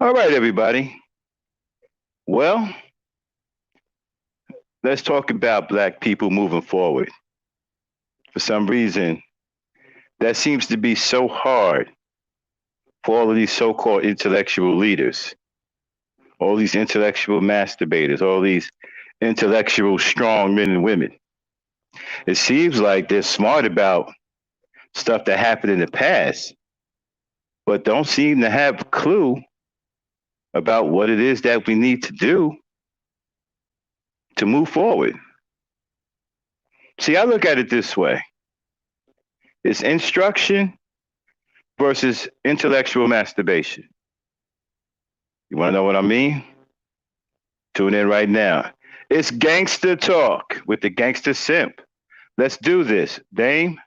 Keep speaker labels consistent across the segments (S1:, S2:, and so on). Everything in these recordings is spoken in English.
S1: All right, everybody. Well, let's talk about black people moving forward. For some reason, that seems to be so hard for all of these so called intellectual leaders, all these intellectual masturbators, all these intellectual strong men and women. It seems like they're smart about stuff that happened in the past, but don't seem to have a clue about what it is that we need to do to move forward. See, I look at it this way: it's instruction versus intellectual masturbation. You want to know what I mean? Tune in right now. It's Gangsta Talk with the Gangsta Simp. Let's do this. Dame?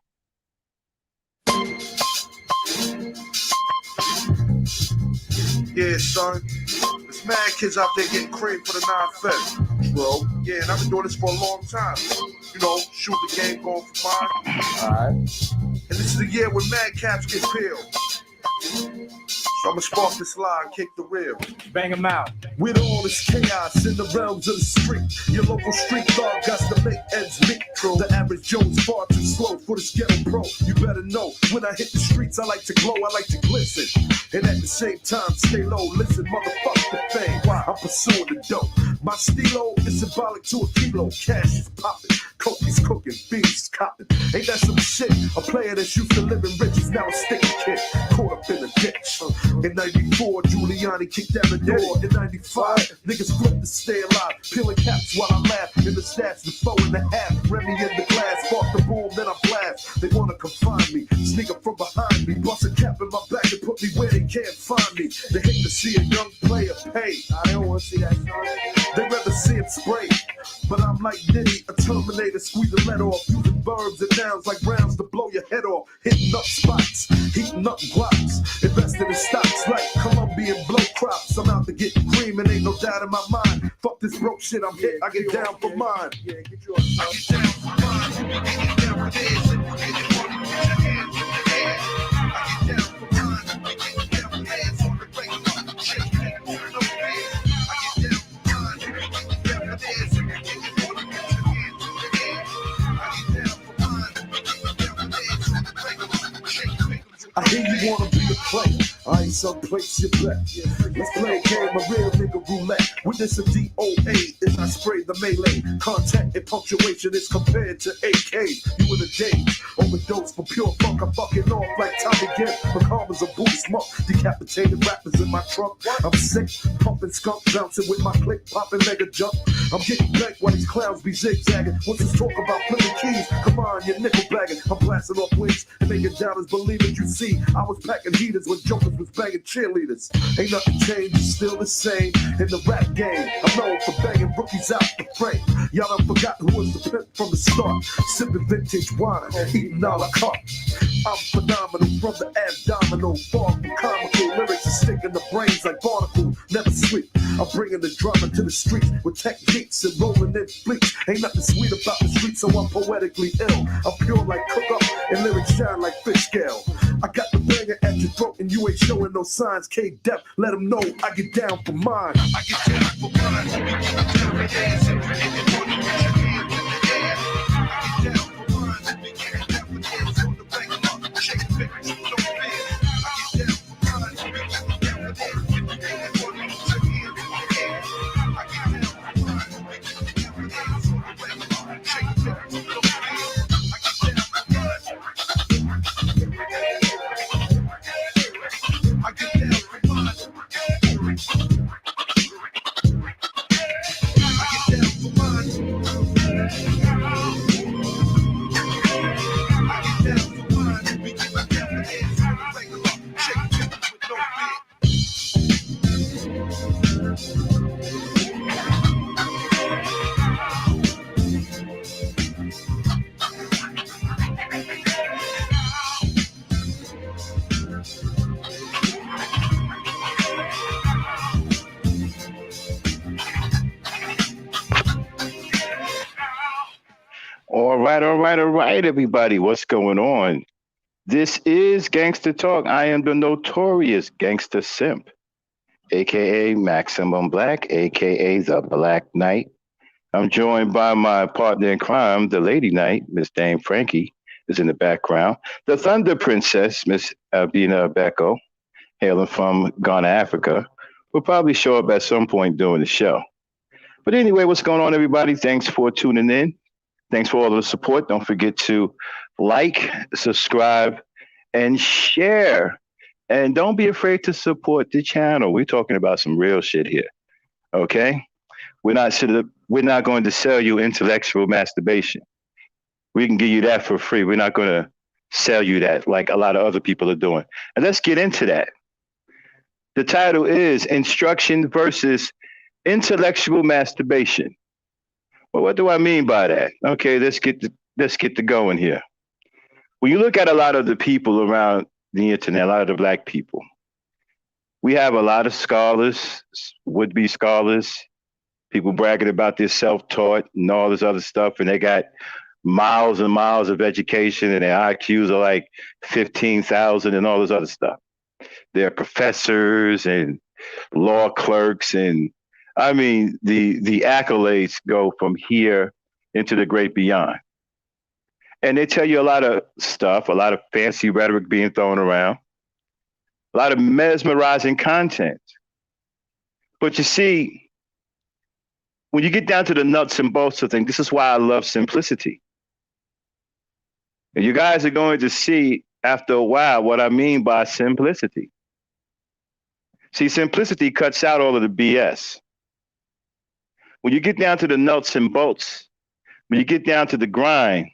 S2: Yeah, son. There's mad kids out there getting cream for the 9-5. Bro, yeah, and I've been doing this for a long time. You know, shoot the game, going for mine.
S3: Alright.
S2: And this is the year when mad caps get peeled. So I'ma spark this lie and kick the reel.
S3: Bang them out.
S2: With all this chaos in the realms of the street, your local street dog got to make ends meet. The average Joe's far too slow for this ghetto pro. You better know, when I hit the streets, I like to glow, I like to glisten. And at the same time, stay low, listen, motherfuck the fame. Why? I'm pursuing the dope. My stilo is symbolic to a kilo. Cash is popping, coke's cooking, beans is copping. Ain't that some shit? A player that's used to living rich is now a sticky kid, caught up in a ditch. In 94, Giuliani kicked down the door. In 95, niggas flipped to stay alive. Peeling caps while I laugh. In the stats, the 4.5. Remy in the glass. Spark the boom, then I blast. They wanna confine me. Sneak up from behind me. Bust a cap in my back and put me where they can't find me. They hate to see a young player pay. I don't wanna see that, son. They rather see him spray. But I'm like Diddy, a Terminator, squeeze the lead off. Using verbs and nouns like rounds to blow your head off. Hitting up spots, heating up blocks. Investing in stocks like Colombian blow crops. I'm out to get cream and ain't no doubt in my mind. Fuck this broke shit, I'm hit, I get down for mine. Yeah, get you I get down for mine. Get down for this. Get money, put your hands in the air. I get down for mine. Get down for hands on the regular. Shit, hands on the bed. I get down for mine. Get down for this. Get money, put your hands in the air. I get down for mine. Get down for this on the regular. Shit, I hear you wanna be a player. I ain't someplace you bet. Let's play a game of real nigga roulette. With this a DOA is I spray the melee. Contact and punctuation is compared to AKs. You in a daze, overdose for pure funk. I'm fucking off like Tommy Gibb. Bahamas a booty smoke. Decapitated rappers in my trunk. I'm sick, pumping skunk, bouncing with my click, popping mega jump. I'm getting back while these clowns be zigzagging. What's this talk about flipping keys? Come on, you nickel bagging. I'm blasting off wings and making doubters believe it. You see, I was packing heaters when jokers was banging cheerleaders. Ain't nothing changed, it's still the same in the rap game. I'm known for banging rookies out the frame. Y'all done forgot who was the pimp from the start. Sipping vintage wine, eating a la carte. I'm phenomenal from the abdominal. Far from comical lyrics that stick in the brains like barnacles. Never sweet. I'm bringing the drama to the streets with techniques and rolling in fleets. Ain't nothing sweet about the streets, so I'm poetically ill. I'm pure like cook up and lyrics shine like fish scale. I got the banger at your throat and you ain't showing no signs. K-Dep, let them know I get down for mine. I get down for mine. I get down for mine. I get down for mine. I get down for dance on the regular. Shake it, baby, you don't fit. I get down for mine. I get down for dance. I get down for mine. I get down for dance on the regular. Shake it, baby, you don't fit. I get down for mine. I get down for mine. I get down for
S1: All right, everybody. What's going on? This is Gangsta Talk. I am the notorious Gangsta Simp. aka Maximum Black, aka the Black Knight. I'm joined by my partner in crime, the Lady Knight, Miss Dame Frankie, is in the background. The Thunder Princess, Miss Albina Becco, hailing from Ghana, Africa, will probably show up at some point during the show. But anyway, what's going on, everybody? Thanks for tuning in. Thanks for all the support. Don't forget to like, subscribe, and share. And don't be afraid to support the channel. We're talking about some real shit here. Okay? We're not going to sell you intellectual masturbation. We can give you that for free. We're not going to sell you that like a lot of other people are doing. And let's get into that. The title is Instruction versus Intellectual Masturbation. Well, what do I mean by that? Okay, let's get to going here. When you look at a lot of the people around the internet, a lot of the black people, we have a lot of scholars, would-be scholars, people bragging about their self-taught and all this other stuff, and they got miles and miles of education, and their IQs are like 15,000 and all this other stuff. They're professors and law clerks, and I mean the accolades go from here into the great beyond. And they tell you a lot of stuff, a lot of fancy rhetoric being thrown around, a lot of mesmerizing content. But you see, when you get down to the nuts and bolts of things, this is why I love simplicity. And you guys are going to see after a while what I mean by simplicity. See, simplicity cuts out all of the BS. When you get down to the nuts and bolts, when you get down to the grind,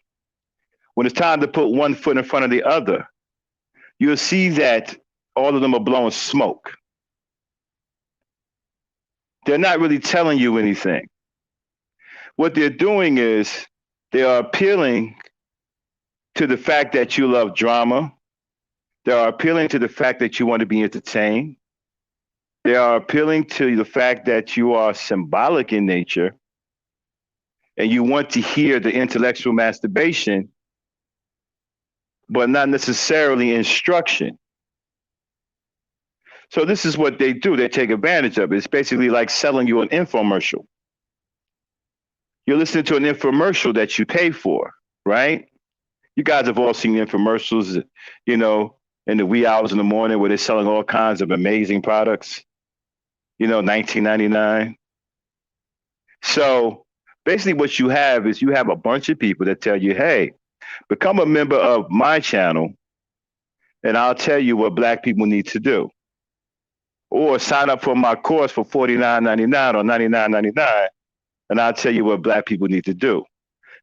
S1: when it's time to put one foot in front of the other, you'll see that all of them are blowing smoke. They're not really telling you anything. What they're doing is they are appealing to the fact that you love drama. They are appealing to the fact that you want to be entertained. They are appealing to the fact that you are symbolic in nature and you want to hear the intellectual masturbation, but not necessarily instruction. So this is what they do. They take advantage of it. It's basically like selling you an infomercial. You're listening to an infomercial that you pay for, right? You guys have all seen infomercials, you know, in the wee hours in the morning where they're selling all kinds of amazing products, you know, $19.99. So basically what you have is you have a bunch of people that tell you, hey, become a member of my channel and I'll tell you what black people need to do. Or sign up for my course for $49.99 or $99.99 and I'll tell you what black people need to do.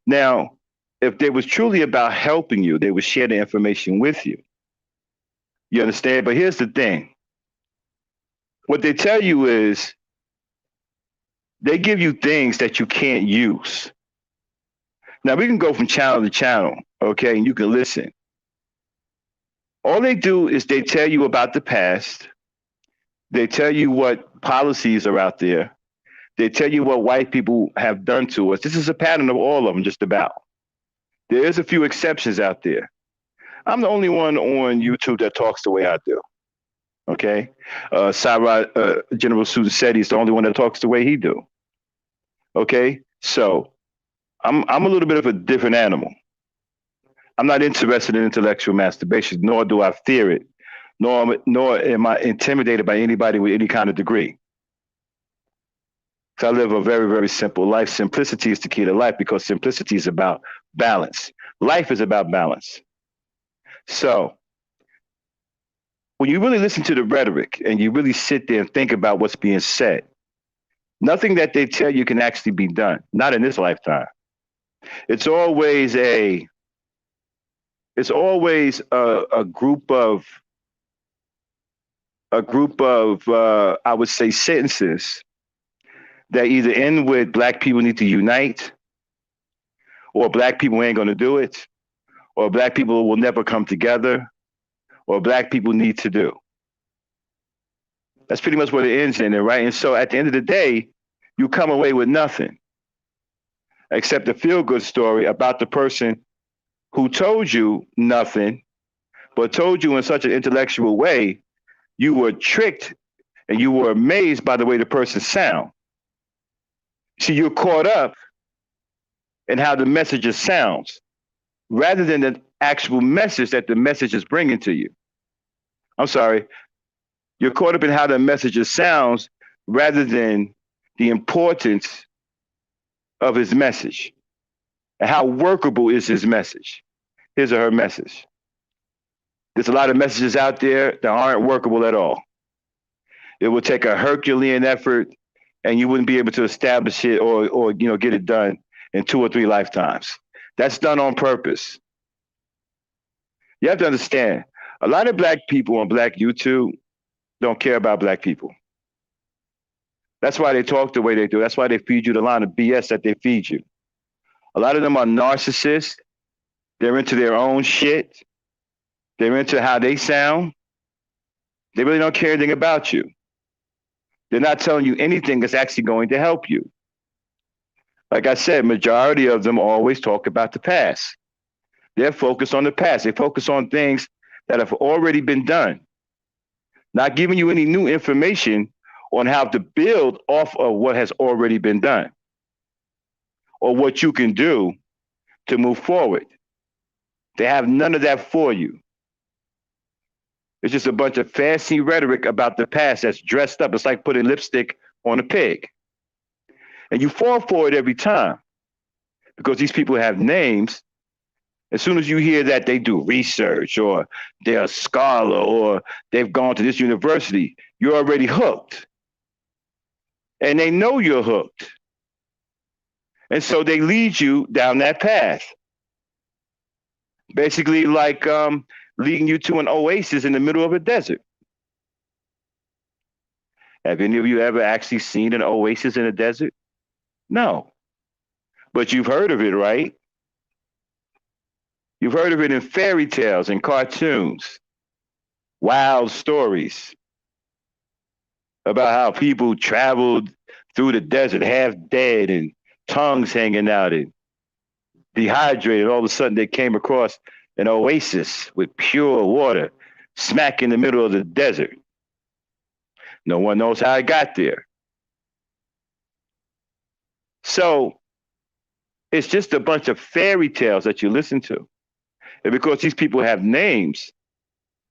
S1: Now, if they was truly about helping you, they would share the information with you. You understand? But here's the thing. What they tell you is they give you things that you can't use. Now, we can go from channel to channel, okay, and you can listen. All they do is they tell you about the past. They tell you what policies are out there. They tell you what white people have done to us. This is a pattern of all of them, just about. There is a few exceptions out there. I'm the only one on YouTube that talks the way I do. Okay, General Susan said he's the only one that talks the way he do. Okay, so I'm a little bit of a different animal. I'm not interested in intellectual masturbation, nor do I fear it, nor am I intimidated by anybody with any kind of degree. So I live a very, very simple life. Simplicity is the key to life because simplicity is about balance. Life is about balance. So when you really listen to the rhetoric and you really sit there and think about what's being said, nothing that they tell you can actually be done, not in this lifetime. It's always a group of I would say sentences that either end with black people need to unite, or black people ain't gonna do it, or black people will never come together, or black people need to do. That's pretty much what it ends in there, right? And so at the end of the day, you come away with nothing except a feel-good story about the person who told you nothing, but told you in such an intellectual way, you were tricked and you were amazed by the way the person sound. See, you're caught up in how the message sounds rather than the actual message that the message is bringing to you. I'm sorry, you're caught up in how the message sounds rather than the importance of his message and how workable is his message, his or her message. There's a lot of messages out there that aren't workable at all. It would take a Herculean effort, and you wouldn't be able to establish it or get it done in 2 or 3 lifetimes. That's done on purpose. You have to understand, a lot of black people on black YouTube don't care about black people. That's why they talk the way they do. That's why they feed you the line of BS that they feed you. A lot of them are narcissists. They're into their own shit. They're into how they sound. They really don't care anything about you. They're not telling you anything that's actually going to help you. Like I said, majority of them always talk about the past. They're focused on the past. They focus on things that have already been done, not giving you any new information on how to build off of what has already been done or what you can do to move forward. They have none of that for you. It's just a bunch of fancy rhetoric about the past that's dressed up. It's like putting lipstick on a pig. And you fall for it every time because these people have names. As soon as you hear that they do research or they're a scholar or they've gone to this university, you're already hooked. And they know you're hooked. And so they lead you down that path. Basically like leading you to an oasis in the middle of a desert. Have any of you ever actually seen an oasis in a desert? No. But you've heard of it, right? You've heard of it in fairy tales and cartoons, wild stories about how people traveled through the desert half dead and tongues hanging out and dehydrated. All of a sudden they came across an oasis with pure water smack in the middle of the desert. No one knows how it got there. So it's just a bunch of fairy tales that you listen to. And because these people have names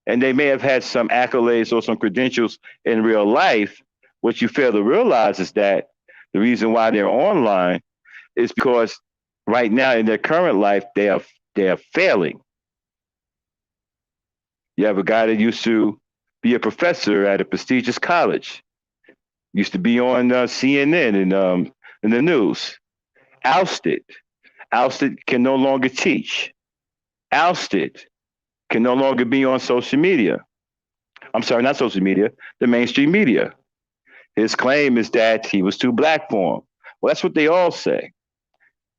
S1: and they may have had some accolades or some credentials in real life, what you fail to realize is that the reason why they're online is because right now in their current life, they are failing. You have a guy that used to be a professor at a prestigious college, used to be on CNN and in the news, ousted, can no longer teach, ousted, can no longer be on social media. I'm sorry, not social media, the mainstream media. His claim is that he was too black for him. Well, that's what they all say.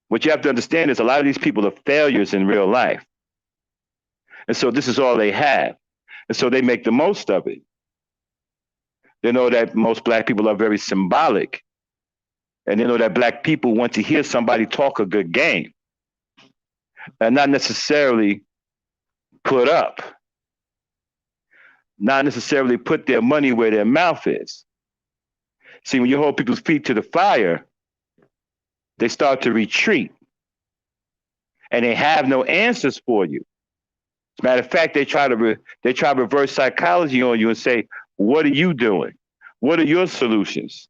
S1: What you have to understand is a lot of these people are failures in real life. And so this is all they have. And so they make the most of it. They know that most black people are very symbolic. And they know that black people want to hear somebody talk a good game and not necessarily put up, not necessarily put their money where their mouth is. See, when you hold people's feet to the fire, they start to retreat and they have no answers for you. As a matter of fact, they try reverse psychology on you and say, what are you doing? What are your solutions?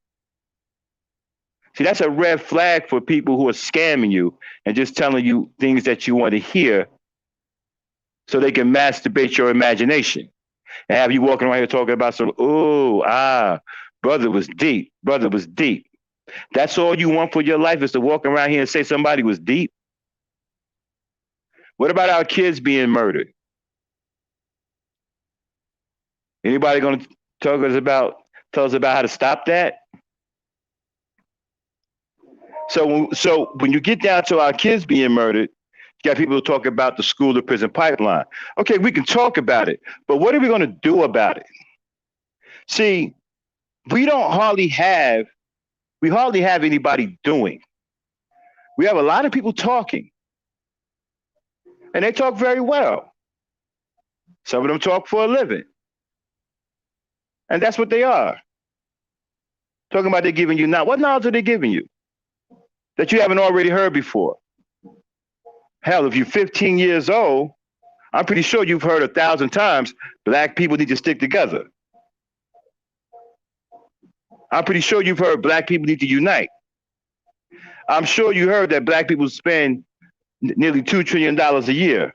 S1: See, that's a red flag for people who are scamming you and just telling you things that you want to hear so they can masturbate your imagination and have you walking around here talking about some, brother was deep. Brother was deep. That's all you want for your life is to walk around here and say somebody was deep? What about our kids being murdered? Anybody going to tell us about how to stop that? So when you get down to our kids being murdered, you got people talk about the school to prison pipeline. Okay, we can talk about it, but what are we going to do about it? See, we hardly have anybody doing. We have a lot of people talking, and they talk very well. Some of them talk for a living, and that's what they are. Talking about they're giving you knowledge. What knowledge are they giving you that you haven't already heard before? Hell, if you're 15 years old, I'm pretty sure you've heard 1,000 times black people need to stick together. I'm pretty sure you've heard black people need to unite. I'm sure you heard that black people spend nearly $2 trillion a year.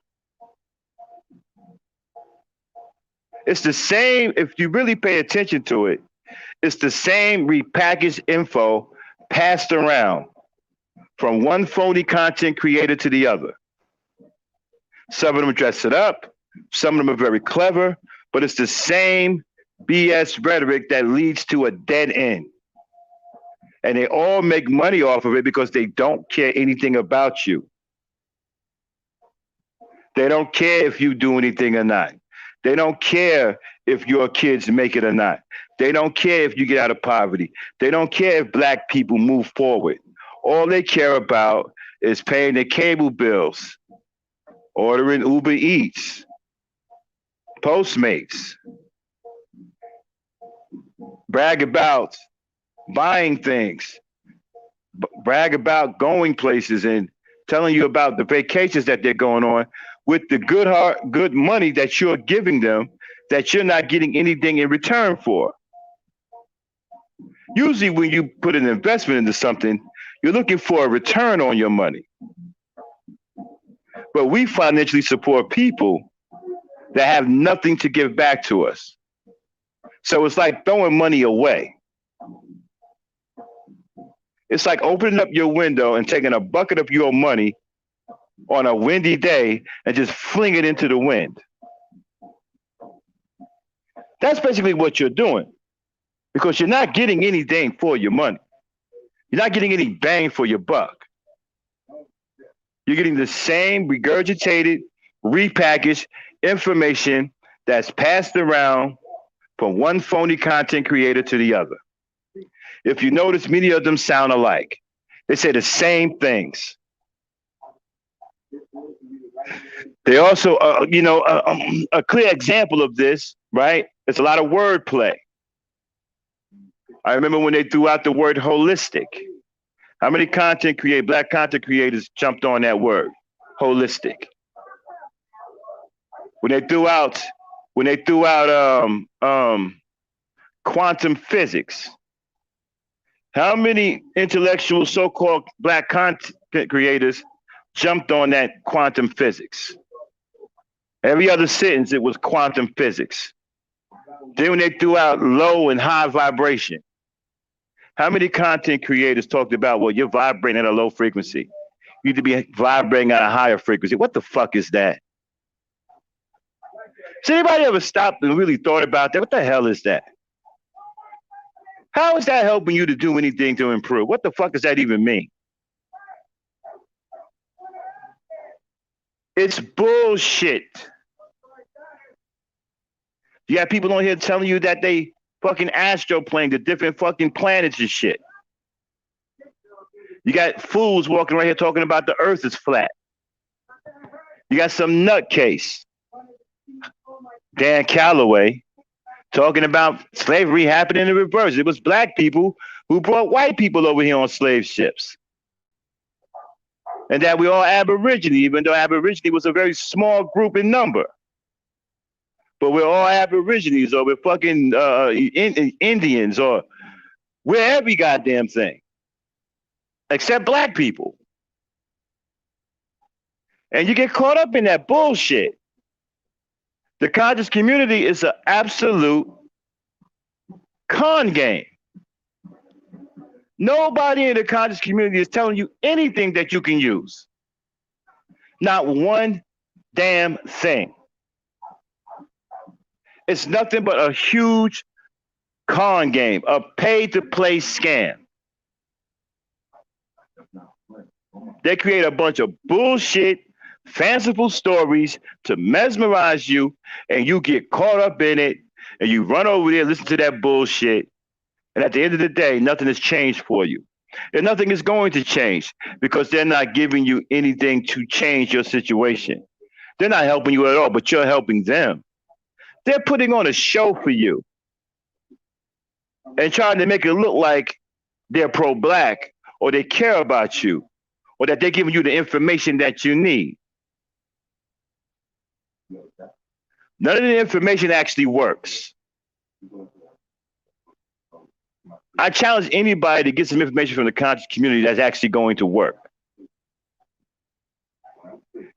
S1: It's the same, if you really pay attention to it, it's the same repackaged info passed around from one phony content creator to the other. Some of them dress it up, some of them are very clever, but it's the same BS rhetoric that leads to a dead end. And they all make money off of it because they don't care anything about you. They don't care if you do anything or not. They don't care if your kids make it or not. They don't care if you get out of poverty. They don't care if black people move forward. All they care about is paying their cable bills, ordering Uber Eats, Postmates, brag about buying things, brag about going places and telling you about the vacations that they're going on with the good money that you're giving them that you're not getting anything in return for. Usually when you put an investment into something, you're looking for a return on your money. But we financially support people that have nothing to give back to us. So it's like throwing money away. It's like opening up your window and taking a bucket of your money on a windy day and just fling it into the wind. That's basically what you're doing because you're not getting anything for your money. You're not getting any bang for your buck. You're getting the same regurgitated, repackaged information that's passed around from one phony content creator to the other. If you notice, many of them sound alike. They say the same things. They also, a clear example of this, right? It's a lot of wordplay. I remember when they threw out the word holistic. How many black content creators jumped on that word, holistic? When they threw out quantum physics, how many intellectual so-called black content creators jumped on that quantum physics? Every other sentence, it was quantum physics. Then when they threw out low and high vibration, how many content creators talked about, well, you're vibrating at a low frequency. You need to be vibrating at a higher frequency. What the fuck is that? Has anybody ever stopped and really thought about that? What the hell is that? How is that helping you to do anything to improve? What the fuck does that even mean? It's bullshit. You got people on here telling you that they fucking astroplane to different fucking planets and shit. You got fools walking right here talking about the earth is flat. You got some nutcase, Dan Calloway, talking about slavery happening in reverse. It was black people who brought white people over here on slave ships. And that we all Aborigine, even though Aborigine was a very small group in number. But we're all Aborigines or we're fucking Indians or we're every goddamn thing. Except black people. And you get caught up in that bullshit. The conscious community is an absolute con game. Nobody in the conscious community is telling you anything that you can use. Not one damn thing. It's nothing but a huge con game, a pay-to-play scam. They create a bunch of bullshit, fanciful stories to mesmerize you, and you get caught up in it, and you run over there, listen to that bullshit, and at the end of the day, nothing has changed for you. And nothing is going to change because they're not giving you anything to change your situation. They're not helping you at all, but you're helping them. They're putting on a show for you. and trying to make it look like they're pro-black or they care about you or that they're giving you the information that you need. None of the information actually works. I challenge anybody to get some information from the conscious community that's actually going to work.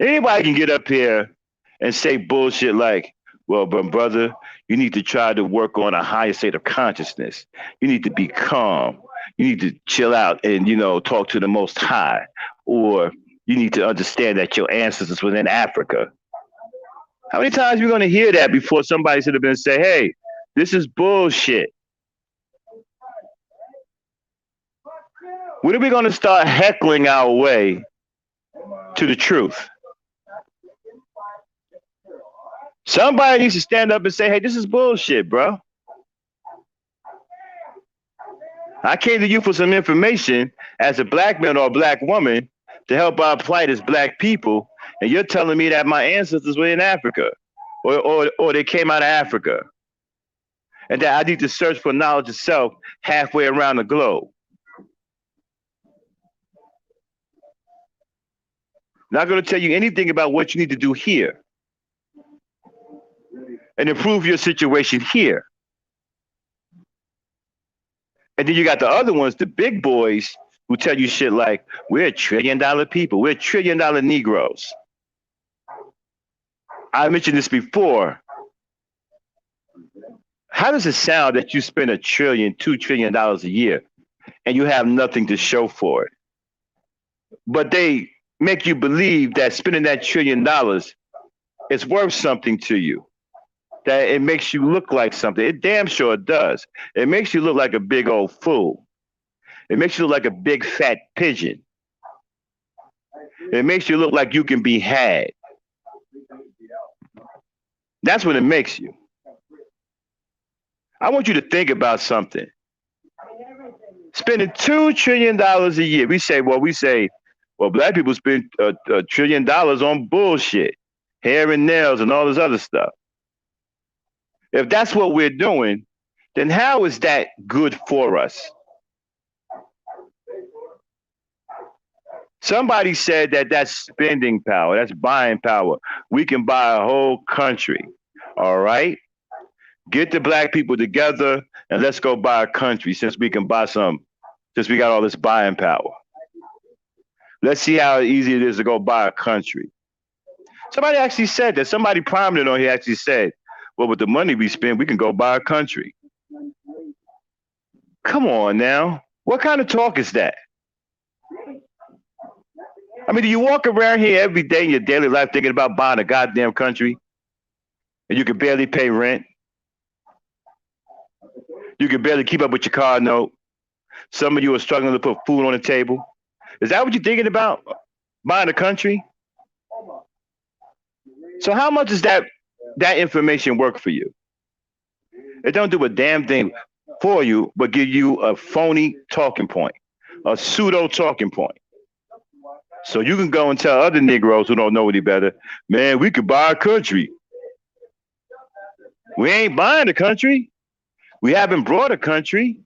S1: Anybody can get up here and say bullshit like, well, but brother, you need to try to work on a higher state of consciousness. You need to be calm. You need to chill out and, talk to the most high. Or you need to understand that your ancestors were in Africa. How many times are we going to hear that before somebody should have been say, hey, this is bullshit? When are we going to start heckling our way to the truth? Somebody needs to stand up and say, hey, this is bullshit, bro. I came to you for some information as a black man or a black woman to help our plight as black people, and you're telling me that my ancestors were in Africa or they came out of Africa, and that I need to search for knowledge of self halfway around the globe. Not going to tell you anything about what you need to do here and improve your situation here. And then you got the other ones, the big boys, who tell you shit like, we're $1 trillion people, we're $1 trillion Negroes. I mentioned this before. How does it sound that you spend $1 trillion, $2 trillion a year and you have nothing to show for it? But they make you believe that spending that $1 trillion is worth something to you. That it makes you look like something. It damn sure does. It makes you look like a big old fool. It makes you look like a big fat pigeon. It makes you look like you can be had. That's what it makes you. I want you to think about something. Spending $2 trillion a year. We say, black people spend $1 trillion on bullshit, hair and nails and all this other stuff. If that's what we're doing, then how is that good for us? Somebody said that that's spending power, that's buying power. We can buy a whole country, all right? Get the black people together and let's go buy a country since we can buy some, since we got all this buying power. Let's see how easy it is to go buy a country. Somebody actually said that. Somebody prominent on here actually said, well, with the money we spend, we can go buy a country. Come on now. What kind of talk is that? I mean, do you walk around here every day in your daily life thinking about buying a goddamn country and you can barely pay rent? You can barely keep up with your car note. Some of you are struggling to put food on the table. Is that what you're thinking about? Buying a country? So how much does that information work for you? It don't do a damn thing for you, but give you a phony talking point, a pseudo talking point. So you can go and tell other Negroes who don't know any better, man, we could buy a country. We ain't buying a country. We haven't brought a country.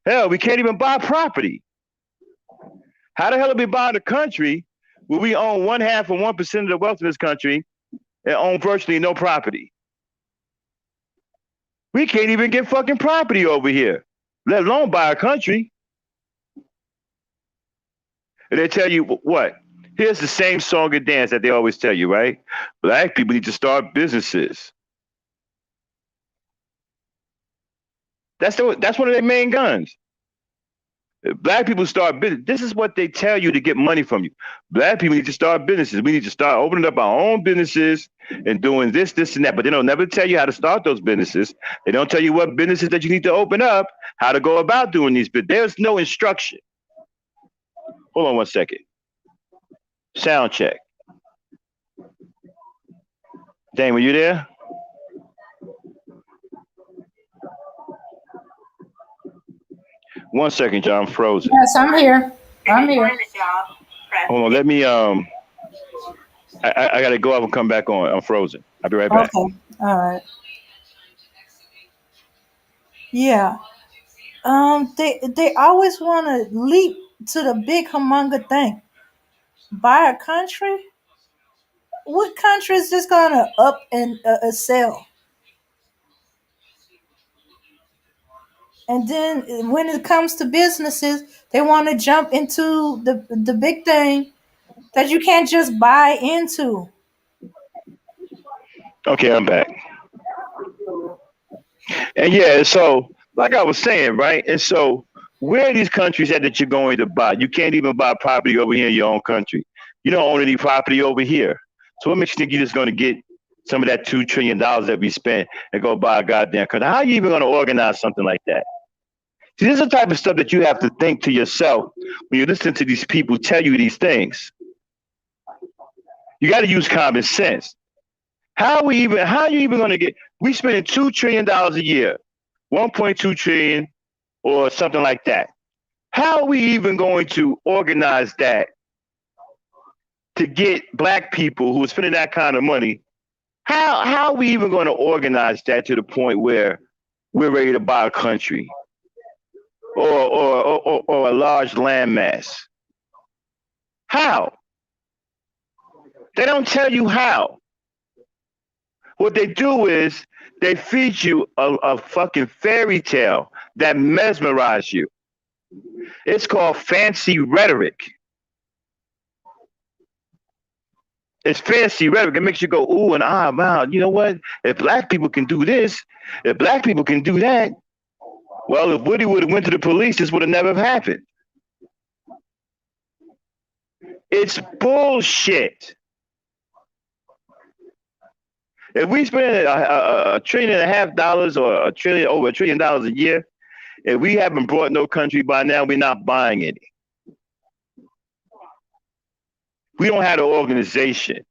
S1: Hell, we can't even buy property. How the hell are we buying a country where we own 1/2 or 1% of the wealth of this country and own virtually no property? We can't even get fucking property over here, let alone buy a country. And they tell you what? Here's the same song and dance that they always tell you, right? Black people need to start businesses. That's one of their main guns. Black people start business. This is what they tell you to get money from you. Black people need to start businesses. We need to start opening up our own businesses and doing this, and that. But they don't never tell you how to start those businesses. They don't tell you what businesses that you need to open up, how to go about doing these. But there's no instruction. Hold on one second. Sound check. Dane, were you there? One second, John. I'm frozen.
S3: Yes, I'm here. I'm here.
S1: Hold on. Let me. I gotta go up and come back on. I'm frozen. I'll be right back.
S3: Okay. All right. Yeah. They always want to leap to the big humonga thing. Buy a country? What country is just gonna up and sell? And then when it comes to businesses, they want to jump into the big thing that you can't just buy into.
S1: Okay, I'm back. And yeah, so like I was saying, right? And so where are these countries at that you're going to buy? You can't even buy property over here in your own country. You don't own any property over here. So what makes you think you're just going to get some of that $2 trillion that we spent and go buy a goddamn country? How are you even going to organize something like that? See, this is the type of stuff that you have to think to yourself when you listen to these people tell you these things. You got to use common sense. How are you even going to get, we spending $2 trillion a year, 1.2 trillion or something like that. How are we even going to organize that to get black people who are spending that kind of money? How are we even going to organize that to the point where we're ready to buy a country or a large landmass? How? They don't tell you how. What they do is they feed you a fucking fairy tale that mesmerizes you. It's called fancy rhetoric. It's fancy rhetoric. It makes you go, ooh and ah, wow. You know what? If black people can do this, if black people can do that, well, if Woody would have went to the police, this would have never happened. It's bullshit. If we spend a $1.5 trillion or over $1 trillion a year, if we haven't brought no country by now, we're not buying any. We don't have the organization.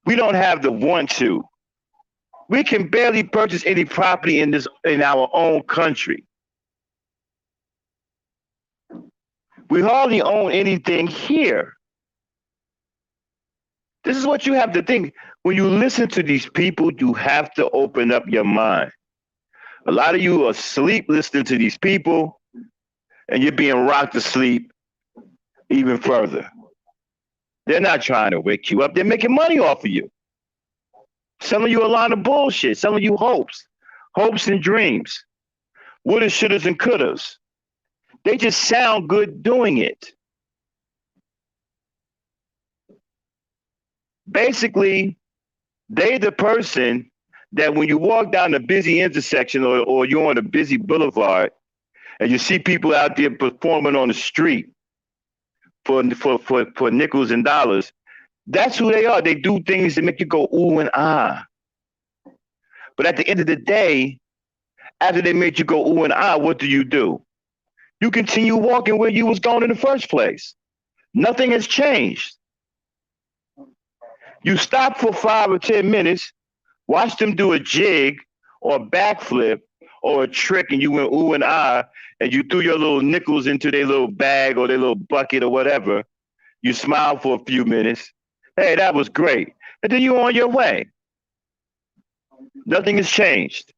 S1: We don't have the want to. We can barely purchase any property in our own country. We hardly own anything here. This is what you have to think. When you listen to these people, you have to open up your mind. A lot of you are asleep listening to these people, and you're being rocked to sleep even further. They're not trying to wake you up. They're making money off of you. Selling you a lot of bullshit, selling you hopes and dreams, wouldas, shouldas, and couldas. They just sound good doing it. Basically, they the person that when you walk down a busy intersection or you're on a busy boulevard and you see people out there performing on the street for nickels and dollars, that's who they are. They do things that make you go ooh and ah. But at the end of the day, after they made you go ooh and ah, what do? You continue walking where you was going in the first place. Nothing has changed. You stop for 5 or 10 minutes, watch them do a jig or a backflip or a trick, and you went ooh and ah, and you threw your little nickels into their little bag or their little bucket or whatever. You smiled for a few minutes. Hey, that was great. And then you're on your way. Nothing has changed.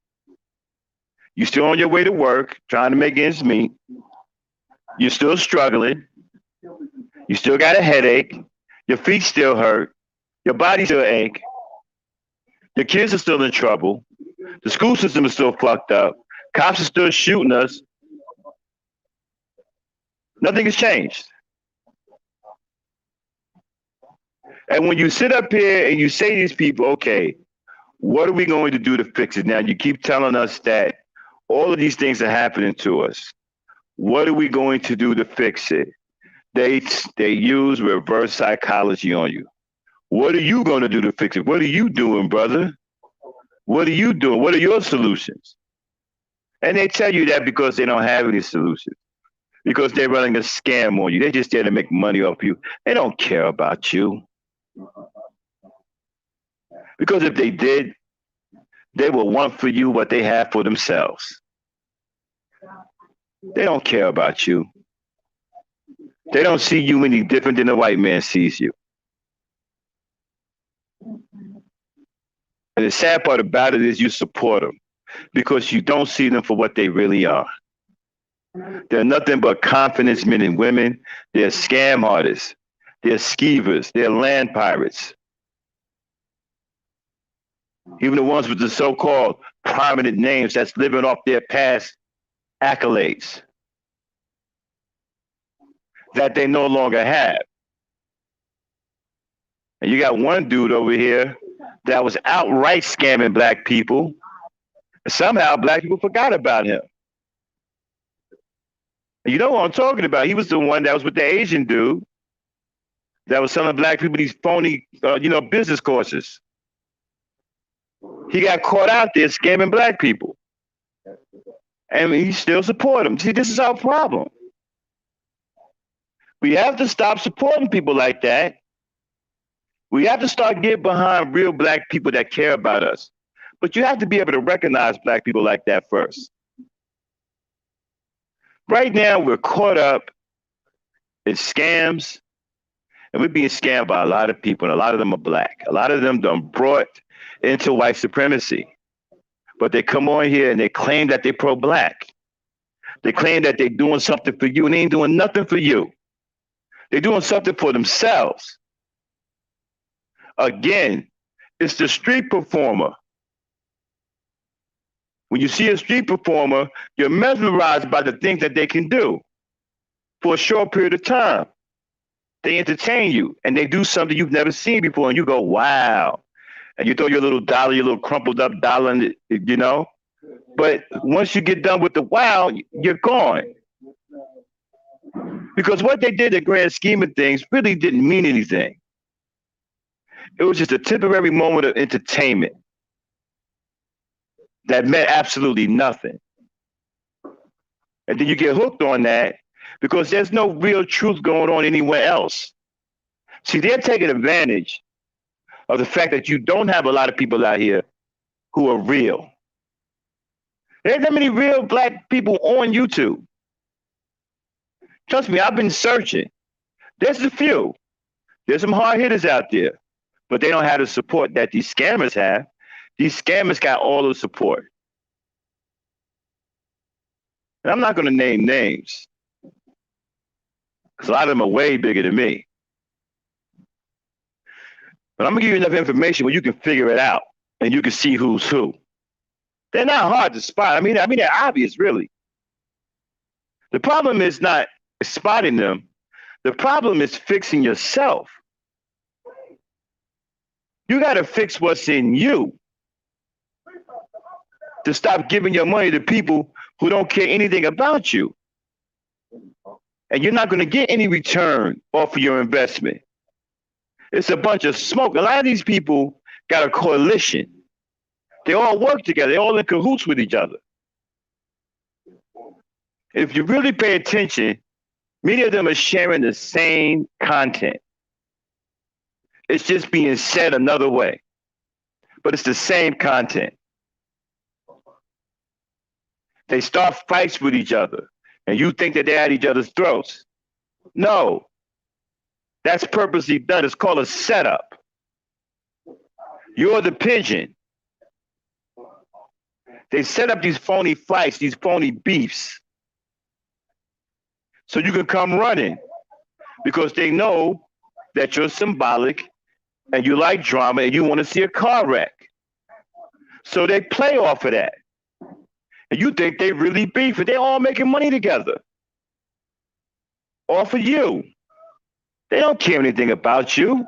S1: You're still on your way to work, trying to make ends meet. You're still struggling. You still got a headache. Your feet still hurt. Your body still ache. Your kids are still in trouble. The school system is still fucked up. Cops are still shooting us. Nothing has changed. And when you sit up here and you say to these people, okay, what are we going to do to fix it? Now, you keep telling us that all of these things are happening to us. What are we going to do to fix it? They use reverse psychology on you. What are you going to do to fix it? What are you doing, brother? What are you doing? What are your solutions? And they tell you that because they don't have any solutions, because they're running a scam on you. They're just there to make money off you. They don't care about you. Because if they did, they will want for you what they have for themselves. They don't care about you. They don't see you any different than the white man sees you. And the sad part about it is you support them. because you don't see them for what they really are. They're nothing but confidence men and women. They're scam artists. They're skeevers. They're land pirates. Even the ones with the so-called prominent names that's living off their past accolades that they no longer have. And you got one dude over here that was outright scamming black people. Somehow black people forgot about him. And you know what I'm talking about? He was the one that was with the Asian dude that was selling black people these phony, business courses. He got caught out there scamming black people. And he still support him. See, this is our problem. We have to stop supporting people like that. We have to start getting behind real black people that care about us. But you have to be able to recognize black people like that first. Right now, we're caught up in scams, and we're being scammed by a lot of people, and a lot of them are black. A lot of them done brought into white supremacy. But they come on here and they claim that they're pro-black. They claim that they're doing something for you, and they ain't doing nothing for you. They're doing something for themselves. Again, it's the street performer. When you see a street performer, you're mesmerized by the things that they can do for a short period of time. They entertain you, and they do something you've never seen before, and you go, wow. And you throw your little dollar, your little crumpled up dollar, But once you get done with the wow, you're gone. Because what they did, the grand scheme of things, really didn't mean anything. It was just a temporary moment of entertainment that meant absolutely nothing. And then you get hooked on that because there's no real truth going on anywhere else. See, they're taking advantage of the fact that you don't have a lot of people out here who are real. There ain't that many real black people on YouTube. Trust me, I've been searching. There's a few. There's some hard hitters out there, but they don't have the support that these scammers have. These scammers got all the support. And I'm not going to name names because a lot of them are way bigger than me. But I'm going to give you enough information where you can figure it out and you can see who's who. They're not hard to spot. I mean, they're obvious, really. The problem is not spotting them. The problem is fixing yourself. You got to fix what's in you to stop giving your money to people who don't care anything about you. And you're not going to get any return off of your investment. It's a bunch of smoke. A lot of these people got a coalition. They all work together. They're all in cahoots with each other. If you really pay attention, many of them are sharing the same content. It's just being said another way, but it's the same content. They start fights with each other, and you think that they're at each other's throats. No, that's purposely done. It's called a setup. You're the pigeon. They set up these phony fights, these phony beefs, so you can come running because they know that you're symbolic and you like drama and you want to see a car wreck. So they play off of that. And you think they really beef, and they're all making money together. Off of you. They don't care anything about you.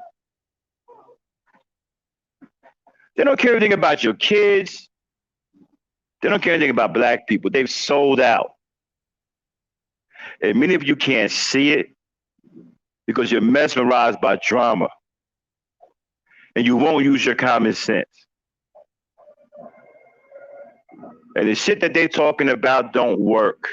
S1: They don't care anything about your kids. They don't care anything about black people. They've sold out. And many of you can't see it because you're mesmerized by drama. And you won't use your common sense. And the shit that they're talking about don't work.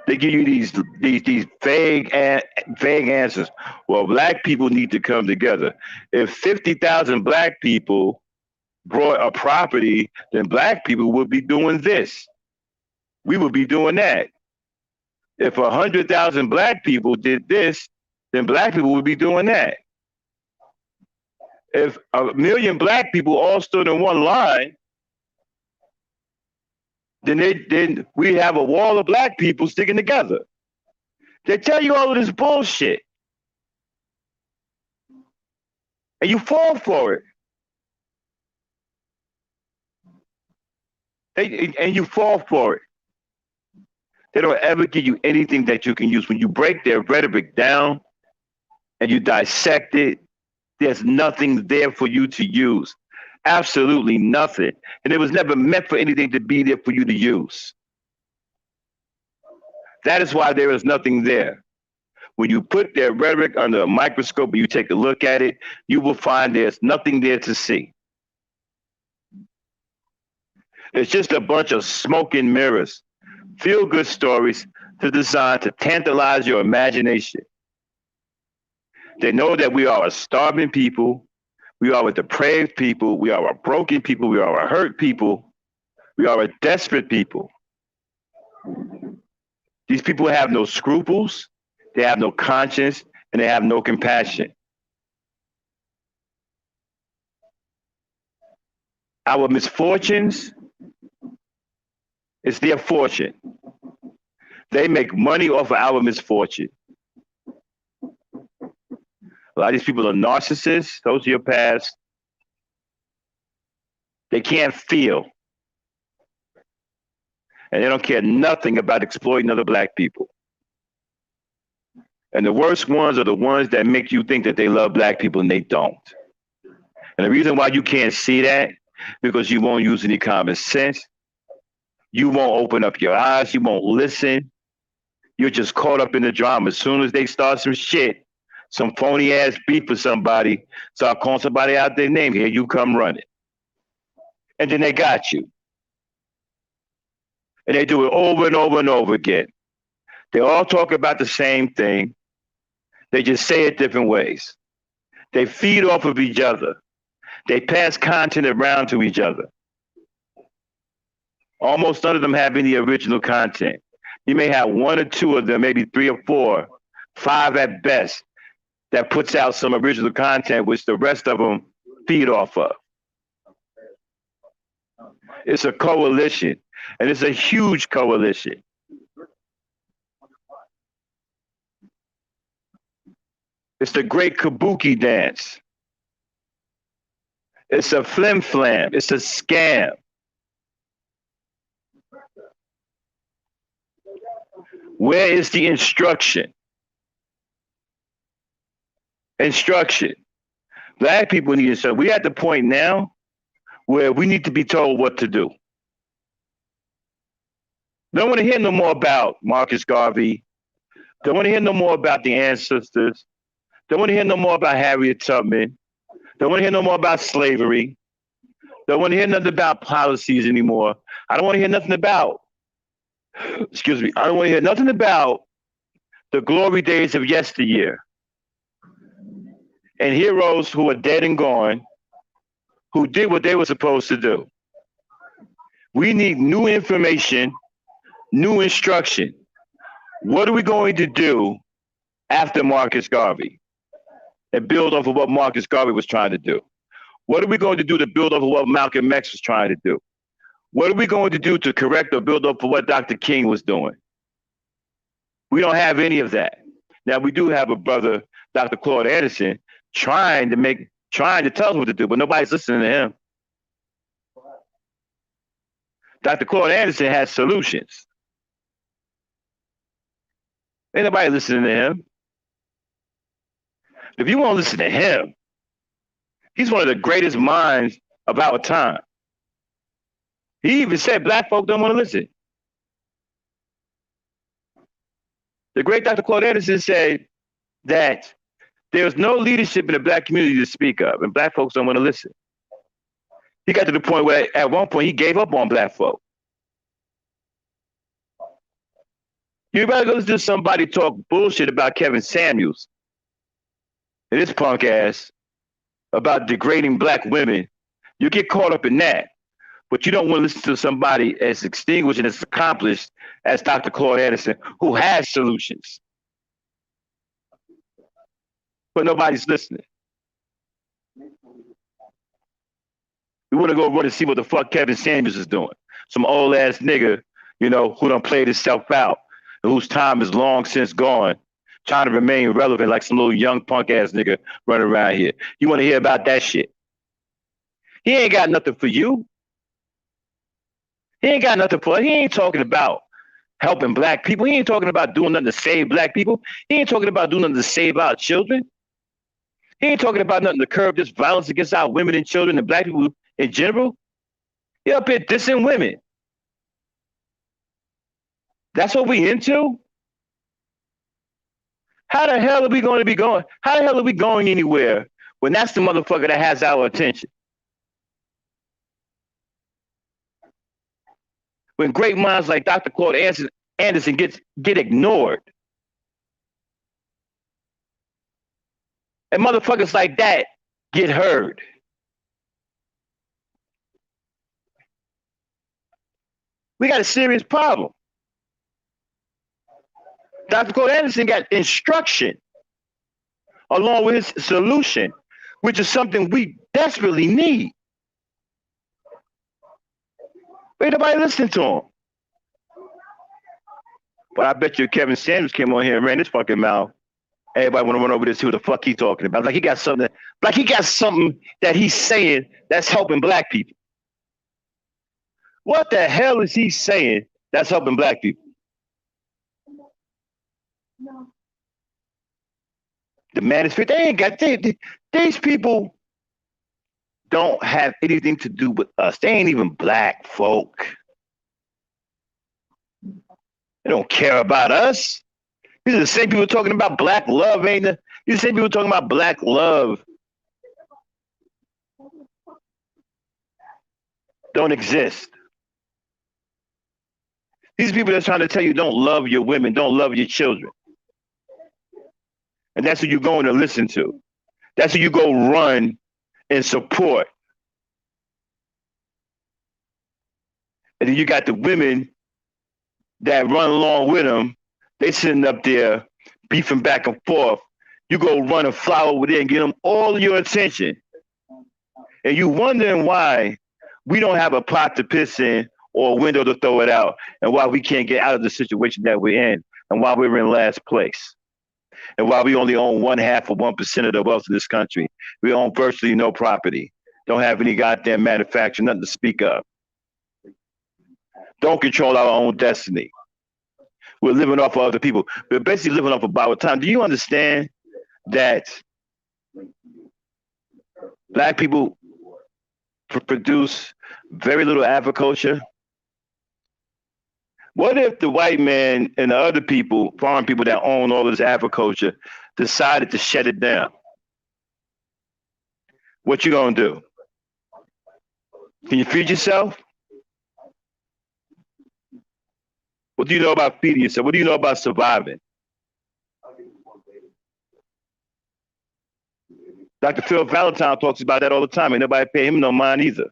S1: They give you these vague answers. Well, black people need to come together. If 50,000 black people brought a property, then black people would be doing this. We would be doing that. If 100,000 black people did this, then black people would be doing that. If 1 million black people all stood in one line, then we have a wall of black people sticking together. They tell you all of this bullshit, and you fall for it. And you fall for it. They don't ever give you anything that you can use. When you break their rhetoric down and you dissect it, there's nothing there for you to use. Absolutely nothing. And it was never meant for anything to be there for you to use. That is why there is nothing there. When you put their rhetoric under a microscope and you take a look at it, you will find there's nothing there to see. It's just a bunch of smoke and mirrors, feel-good stories designed to tantalize your imagination. They know that we are a starving people, we are a depraved people, we are a broken people, we are a hurt people, we are a desperate people. These people have no scruples, they have no conscience, and they have no compassion. Our misfortunes is their fortune. They make money off of our misfortune. A lot of these people are narcissists, sociopaths. They can't feel. And they don't care nothing about exploiting other black people. And the worst ones are the ones that make you think that they love black people and they don't. And the reason why you can't see that, because you won't use any common sense. You won't open up your eyes. You won't listen. You're just caught up in the drama. As soon as they start some shit, some phony ass beef with somebody, start calling somebody out their name, here you come running. And then they got you. And they do it over and over and over again. They all talk about the same thing. They just say it different ways. They feed off of each other. They pass content around to each other. Almost none of them have any original content. You may have one or two of them, maybe 3 or 4, 5 at best, that puts out some original content, which the rest of them feed off of. It's a coalition, and it's a huge coalition. It's the great kabuki dance. It's a flim flam. It's a scam. Where is the instruction? Instruction. Black people need instruction. We're at the point now where we need to be told what to do. Don't want to hear no more about Marcus Garvey. Don't want to hear no more about the ancestors. Don't want to hear no more about Harriet Tubman. Don't want to hear no more about slavery. Don't want to hear nothing about policies anymore. I don't want to hear nothing about, excuse me, I don't want to hear nothing about the glory days of yesteryear and heroes who are dead and gone, who did what they were supposed to do. We need new information, new instruction. What are we going to do after Marcus Garvey? And build off of what Marcus Garvey was trying to do? What are we going to do to build off of what Malcolm X was trying to do? What are we going to do to correct or build up for what Dr. King was doing? We don't have any of that. Now, we do have a brother, Dr. Claude Anderson, trying to tell us what to do, but nobody's listening to him. Dr. Claude Anderson has solutions. Ain't nobody listening to him. If you want to listen to him, he's one of the greatest minds of our time. He even said black folk don't want to listen. The great Dr. Claude Anderson said that there's no leadership in the black community to speak of, and black folks don't want to listen. He got to the point where at one point he gave up on black folk. You better go listen to somebody talk bullshit about Kevin Samuels and his punk ass about degrading black women. You get caught up in that, but you don't want to listen to somebody as extinguished and as accomplished as Dr. Claude Anderson, who has solutions. But nobody's listening. We want to go run and see what the fuck Kevin Samuels is doing. some old ass nigga, who done played himself out, and whose time is long since gone, trying to remain relevant like some little young punk ass nigga running around here. You want to hear about that shit? He ain't got nothing for you. He ain't got nothing for. He ain't talking about helping black people. He ain't talking about doing nothing to save black people. He ain't talking about doing nothing to save our children. He ain't talking about nothing to curb this violence against our women and children and black people in general. He up here dissing women. That's what we into? How the hell are we going to be going? How the hell are we going anywhere when that's the motherfucker that has our attention? When great minds like Dr. Claude Anderson get ignored. And motherfuckers like that get heard. We got a serious problem. Dr. Claude Anderson got instruction along with his solution, which is something we desperately need. Ain't nobody listening to him. But I bet you Kevin Sanders came on here and ran his fucking mouth. Everybody want to run over this, see what the fuck he talking about. Like he got something that he's saying that's helping black people. What the hell is he saying that's helping black people? The manosphere, they ain't got, these people don't have anything to do with us. They ain't even black folk. They don't care about us. These are the same people talking about black love, ain't they? These are the same people talking about black love. Don't exist. These people that's trying to tell you don't love your women, don't love your children. And that's who you're going to listen to. That's who you go run and support. And then you got the women that run along with them. They sitting up there beefing back and forth. You go run and fly over there and get them all your attention. And you wondering why we don't have a pot to piss in or a window to throw it out, and why we can't get out of the situation that we're in, and why we're in last place. And why we only own 1/2 of 1% of the wealth of this country. We own virtually no property. Don't have any goddamn manufacturing, nothing to speak of. Don't control our own destiny. We're living off of other people. We're basically living off of borrowed time. Do you understand that black people produce very little agriculture? What if the white man and the other people, foreign people that own all this agriculture, decided to shut it down? What you gonna do? Can you feed yourself? What do you know about feeding yourself? What do you know about surviving? Dr. Phil Valentine talks about that all the time. Ain't nobody pay him no mind either.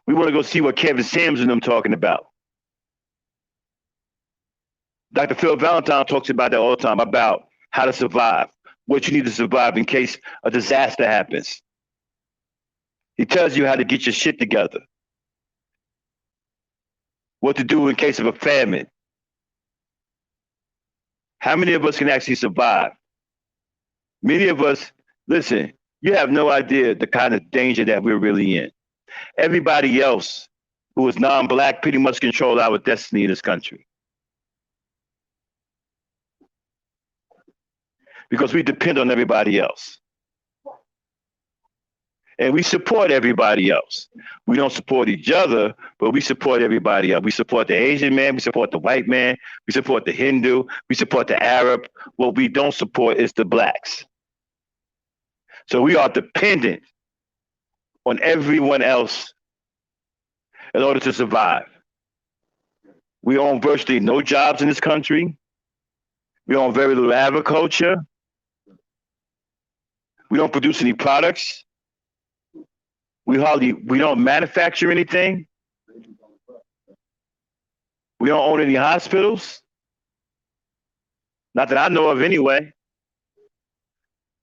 S1: We want to go see what Kevin Sanders and them talking about. Dr. Phil Valentine talks about that all the time, about how to survive, what you need to survive in case a disaster happens. He tells you how to get your shit together, what to do in case of a famine. How many of us can actually survive? Many of us, listen, you have no idea the kind of danger that we're really in. Everybody else who is non-black pretty much control our destiny in this country. Because we depend on everybody else. And we support everybody else. We don't support each other, but we support everybody else. We support the Asian man, we support the white man, we support the Hindu, we support the Arab. What we don't support is the blacks. So we are dependent on everyone else in order to survive. We own virtually no jobs in this country. We own very little agriculture. We don't produce any products. We don't manufacture anything. We don't own any hospitals. Not that I know of anyway.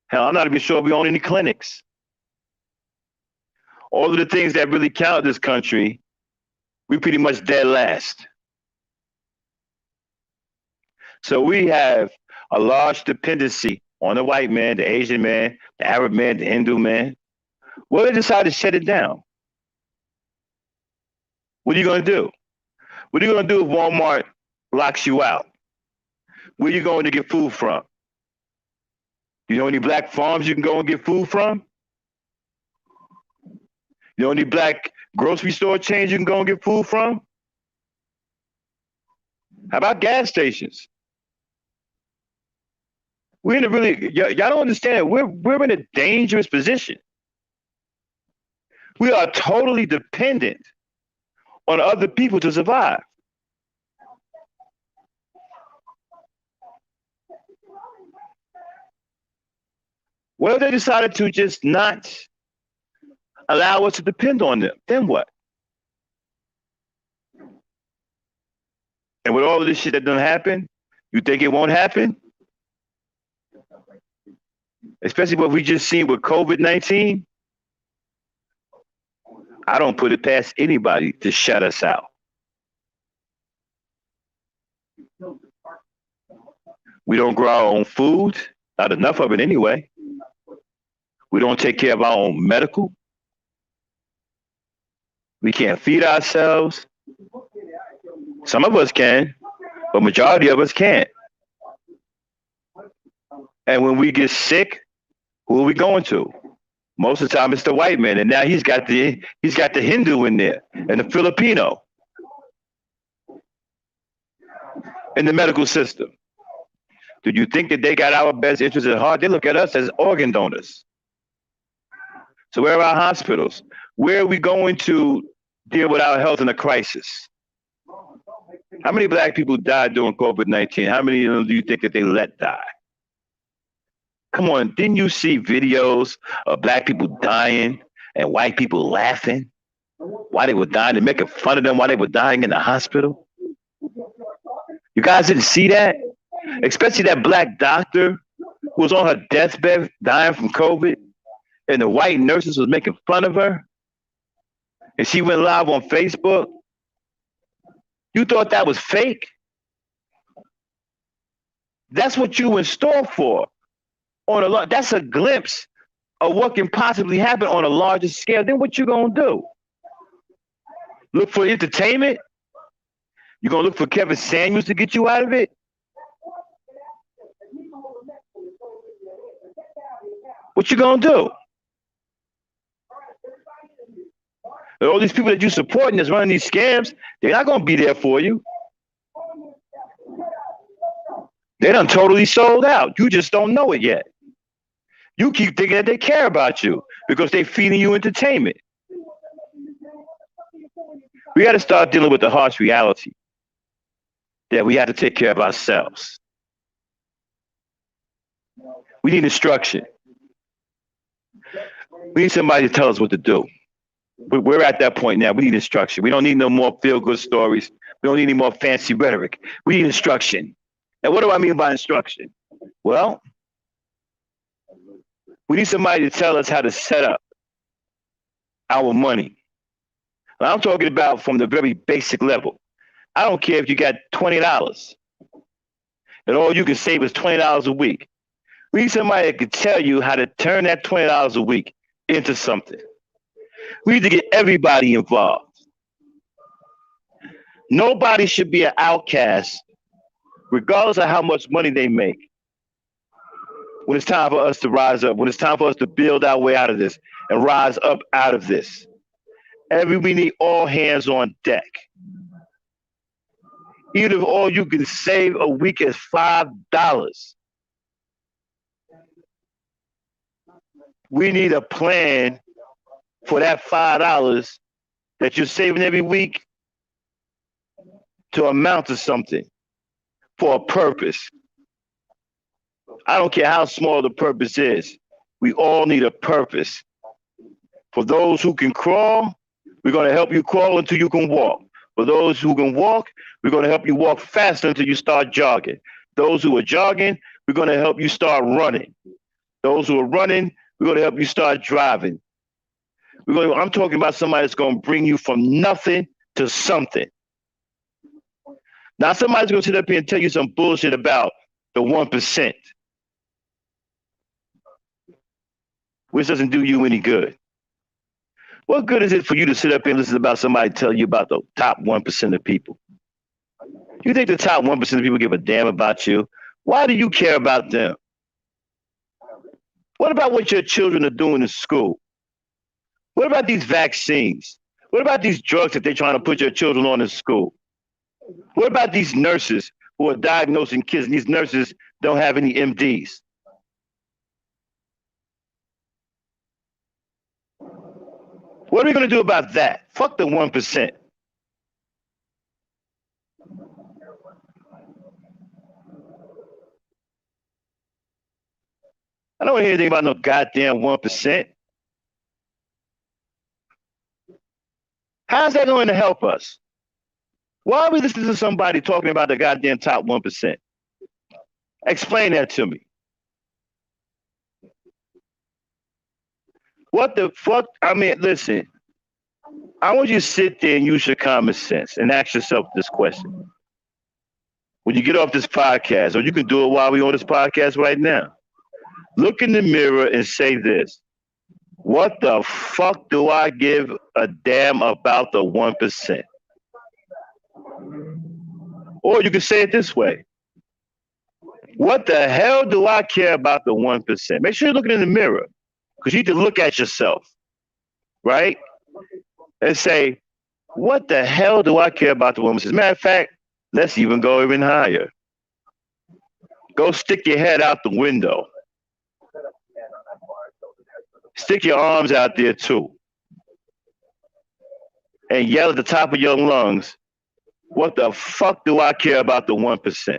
S1: Hell, I'm not even sure we own any clinics. All of the things that really count in this country, we pretty much dead last. So we have a large dependency on the white man, the Asian man, the Arab man, the Hindu man. Well, they decided to shut it down. What are you going to do? What are you going to do if Walmart locks you out? Where are you going to get food from? You know any black farms you can go and get food from? You know any black grocery store chains you can go and get food from? How about gas stations? We're in a really, y'all don't understand, we're in a dangerous position. We are totally dependent on other people to survive. What if they decided to just not allow us to depend on them? Then what? And with all of this shit that doesn't happen, you think it won't happen? Especially what we just seen with COVID-19. I don't put it past anybody to shut us out. We don't grow our own food, not enough of it anyway. We don't take care of our own medical. We can't feed ourselves. Some of us can, but majority of us can't. And when we get sick, who are we going to? Most of the time it's the white man, and now he's got the Hindu in there and the Filipino in the medical system. Do you think that they got our best interests at heart? They look at us as organ donors. So where are our hospitals? Where are we going to deal with our health in a crisis? How many black people died during COVID-19? How many of them do you think that they let die? Come on, didn't you see videos of black people dying and white people laughing while they were dying and making fun of them while they were dying in the hospital? You guys didn't see that? Especially that black doctor who was on her deathbed dying from COVID, and the white nurses was making fun of her, and she went live on Facebook. You thought that was fake? That's what you were in store for. That's a glimpse of what can possibly happen on a larger scale. Then what you gonna do? Look for entertainment? You gonna look for Kevin Samuels to get you out of it? What you gonna do? And all these people that you supporting that's running these scams, they're not gonna be there for you. They done totally sold out. You just don't know it yet. You keep thinking that they care about you because they're feeding you entertainment. We got to start dealing with the harsh reality that we have to take care of ourselves. We need instruction. We need somebody to tell us what to do. We're at that point now. We need instruction. We don't need no more feel-good stories. We don't need any more fancy rhetoric. We need instruction. And what do I mean by instruction? Well, we need somebody to tell us how to set up our money. And I'm talking about from the very basic level. I don't care if you got $20 and all you can save is $20 a week. We need somebody that can tell you how to turn that $20 a week into something. We need to get everybody involved. Nobody should be an outcast, regardless of how much money they make. When it's time for us to rise up, when it's time for us to build our way out of this and rise up out of this, we need all hands on deck. Even if all you can save a week is $5, we need a plan for that $5 that you're saving every week to amount to something for a purpose. I don't care how small the purpose is. We all need a purpose. For those who can crawl, we're going to help you crawl until you can walk. For those who can walk, we're going to help you walk faster until you start jogging. Those who are jogging, we're going to help you start running. Those who are running, we're going to help you start driving. I'm talking about somebody that's going to bring you from nothing to something. Now, somebody's going to sit up here and tell you some bullshit about the 1%, which doesn't do you any good. What good is it for you to sit up here and listen about somebody tell you about the top 1% of people? You think the top 1% of people give a damn about you? Why do you care about them? What about what your children are doing in school? What about these vaccines? What about these drugs that they're trying to put your children on in school? What about these nurses who are diagnosing kids and these nurses don't have any MDs? What are we going to do about that? Fuck the 1%. I don't hear anything about no goddamn 1%. How's that going to help us? Why are we listening to somebody talking about the goddamn top 1%? Explain that to me. What the fuck? I mean, listen, I want you to sit there and use your common sense and ask yourself this question. When you get off this podcast, or you can do it while we're on this podcast right now, look in the mirror and say this. What the fuck do I give a damn about the 1%? Or you can say it this way. What the hell do I care about the 1%? Make sure you're looking in the mirror, because you need to look at yourself, right? And say, what the hell do I care about the 1%? As a matter of fact, let's even go even higher. Go stick your head out the window. Stick your arms out there too. And yell at the top of your lungs, what the fuck do I care about the 1%?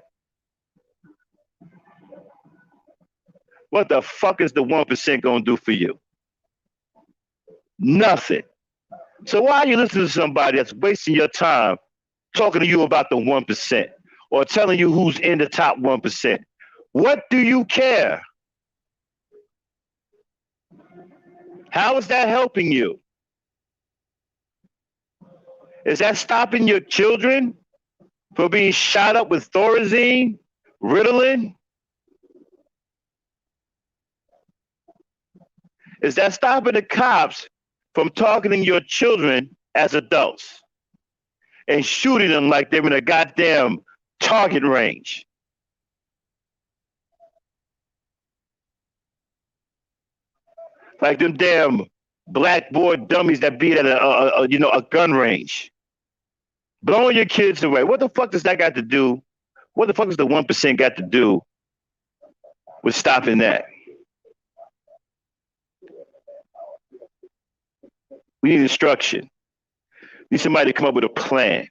S1: What the fuck is the 1% going to do for you? Nothing. So why are you listening to somebody that's wasting your time talking to you about the 1% or telling you who's in the top 1%? What do you care? How is that helping you? Is that stopping your children from being shot up with Thorazine, Ritalin? Is that stopping the cops from targeting your children as adults and shooting them like they're in a goddamn target range? Like them damn blackboard dummies that beat at a gun range. Blowing your kids away. What the fuck does that got to do? What the fuck does the 1% got to do with stopping that? We need instruction. We need somebody to come up with a plan.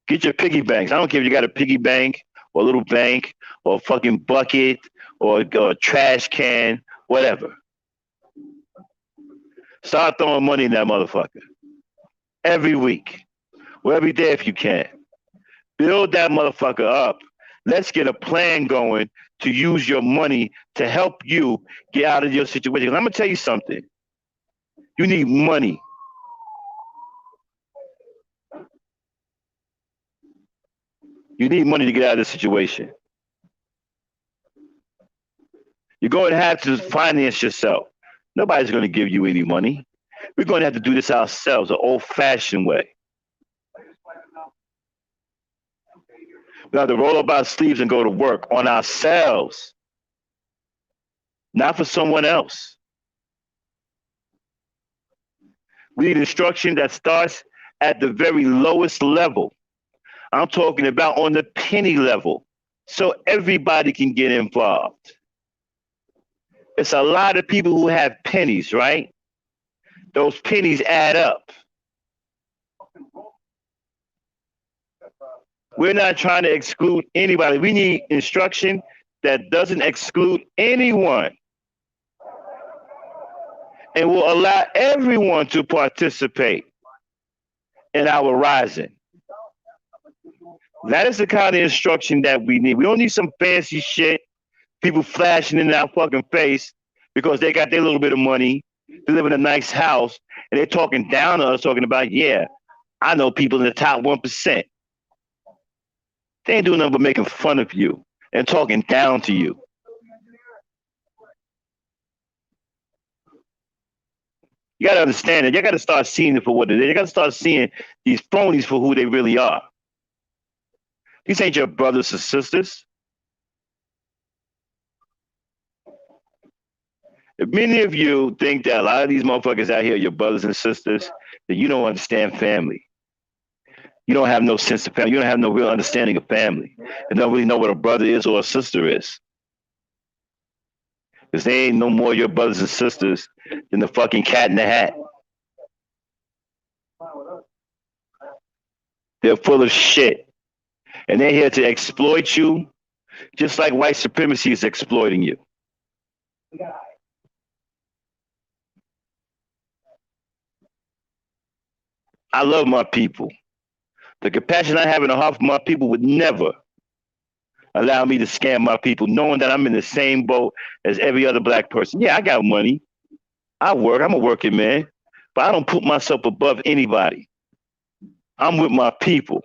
S1: Get your piggy banks. I don't care if you got a piggy bank or a little bank or a fucking bucket or a trash can, whatever. Start throwing money in that motherfucker. Every week. Or every day if you can. Build that motherfucker up. Let's get a plan going to use your money to help you get out of your situation. I'm going to tell you something. You need money. You need money to get out of this situation. You're going to have to finance yourself. Nobody's going to give you any money. We're going to have to do this ourselves, an old-fashioned way. We have to roll up our sleeves and go to work on ourselves, not for someone else. We need instruction that starts at the very lowest level. I'm talking about on the penny level, so everybody can get involved. It's a lot of people who have pennies, right? Those pennies add up. We're not trying to exclude anybody. We need instruction that doesn't exclude anyone and will allow everyone to participate in our rising. That is the kind of instruction that we need. We don't need some fancy shit, people flashing in our fucking face, because they got their little bit of money, they live in a nice house, and they're talking down to us, talking about, yeah, I know people in the top 1%. They ain't doing nothing but making fun of you and talking down to you. You got to understand it. You got to start seeing it for what it is. You got to start seeing these phonies for who they really are. These ain't your brothers or sisters. If many of you think that a lot of these motherfuckers out here are your brothers and sisters, then you don't understand family. You don't have no sense of family. You don't have no real understanding of family. You don't really know what a brother is or a sister is. Because they ain't no more your brothers and sisters than the fucking cat in the hat. They're full of shit. And they're here to exploit you just like white supremacy is exploiting you. I love my people. The compassion I have in the heart for my people would never allow me to scam my people, knowing that I'm in the same boat as every other black person. Yeah, I got money. I work. I'm a working man. But I don't put myself above anybody. I'm with my people.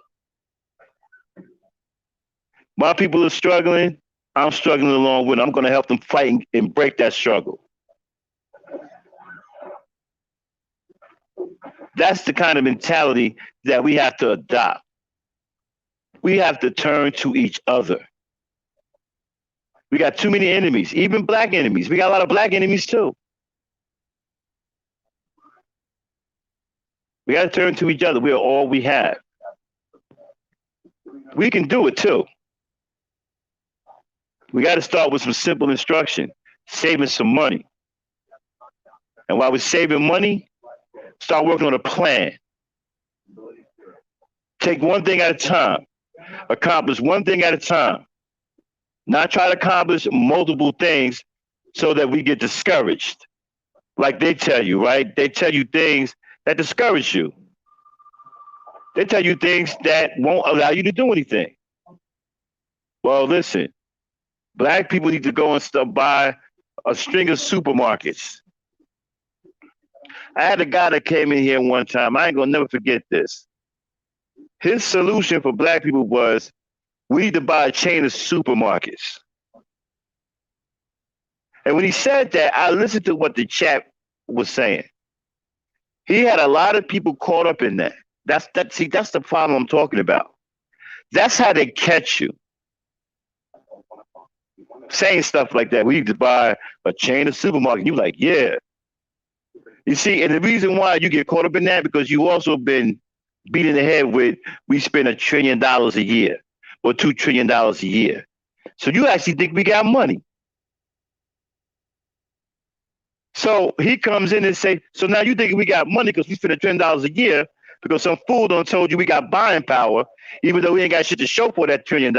S1: My people are struggling. I'm struggling along with them. I'm going to help them fight and break that struggle. That's the kind of mentality that we have to adopt. We have to turn to each other. We got too many enemies, even black enemies. We got a lot of black enemies too. We got to turn to each other. We are all we have. We can do it too. We got to start with some simple instruction, saving some money. And while we're saving money, start working on a plan. Take one thing at a time. Accomplish one thing at a time. Not try to accomplish multiple things so that we get discouraged. Like they tell you, right? They tell you things that discourage you. They tell you things that won't allow you to do anything. Well, listen, black people need to go and buy a string of supermarkets. I had a guy that came in here one time. I ain't gonna never forget this. His solution for black people was, we need to buy a chain of supermarkets. And when he said that, I listened to what the chat was saying. He had a lot of people caught up in that. That's the problem I'm talking about. That's how they catch you. Saying stuff like that. We need to buy a chain of supermarkets. You like, yeah. You see, and the reason why you get caught up in that, because you also been beat in the head with, we spend $1 trillion a year or $2 trillion a year. So you actually think we got money. So he comes in and say, so now you think we got money because we spend $1 trillion a year because some fool done told you we got buying power, even though we ain't got shit to show for that $1 trillion.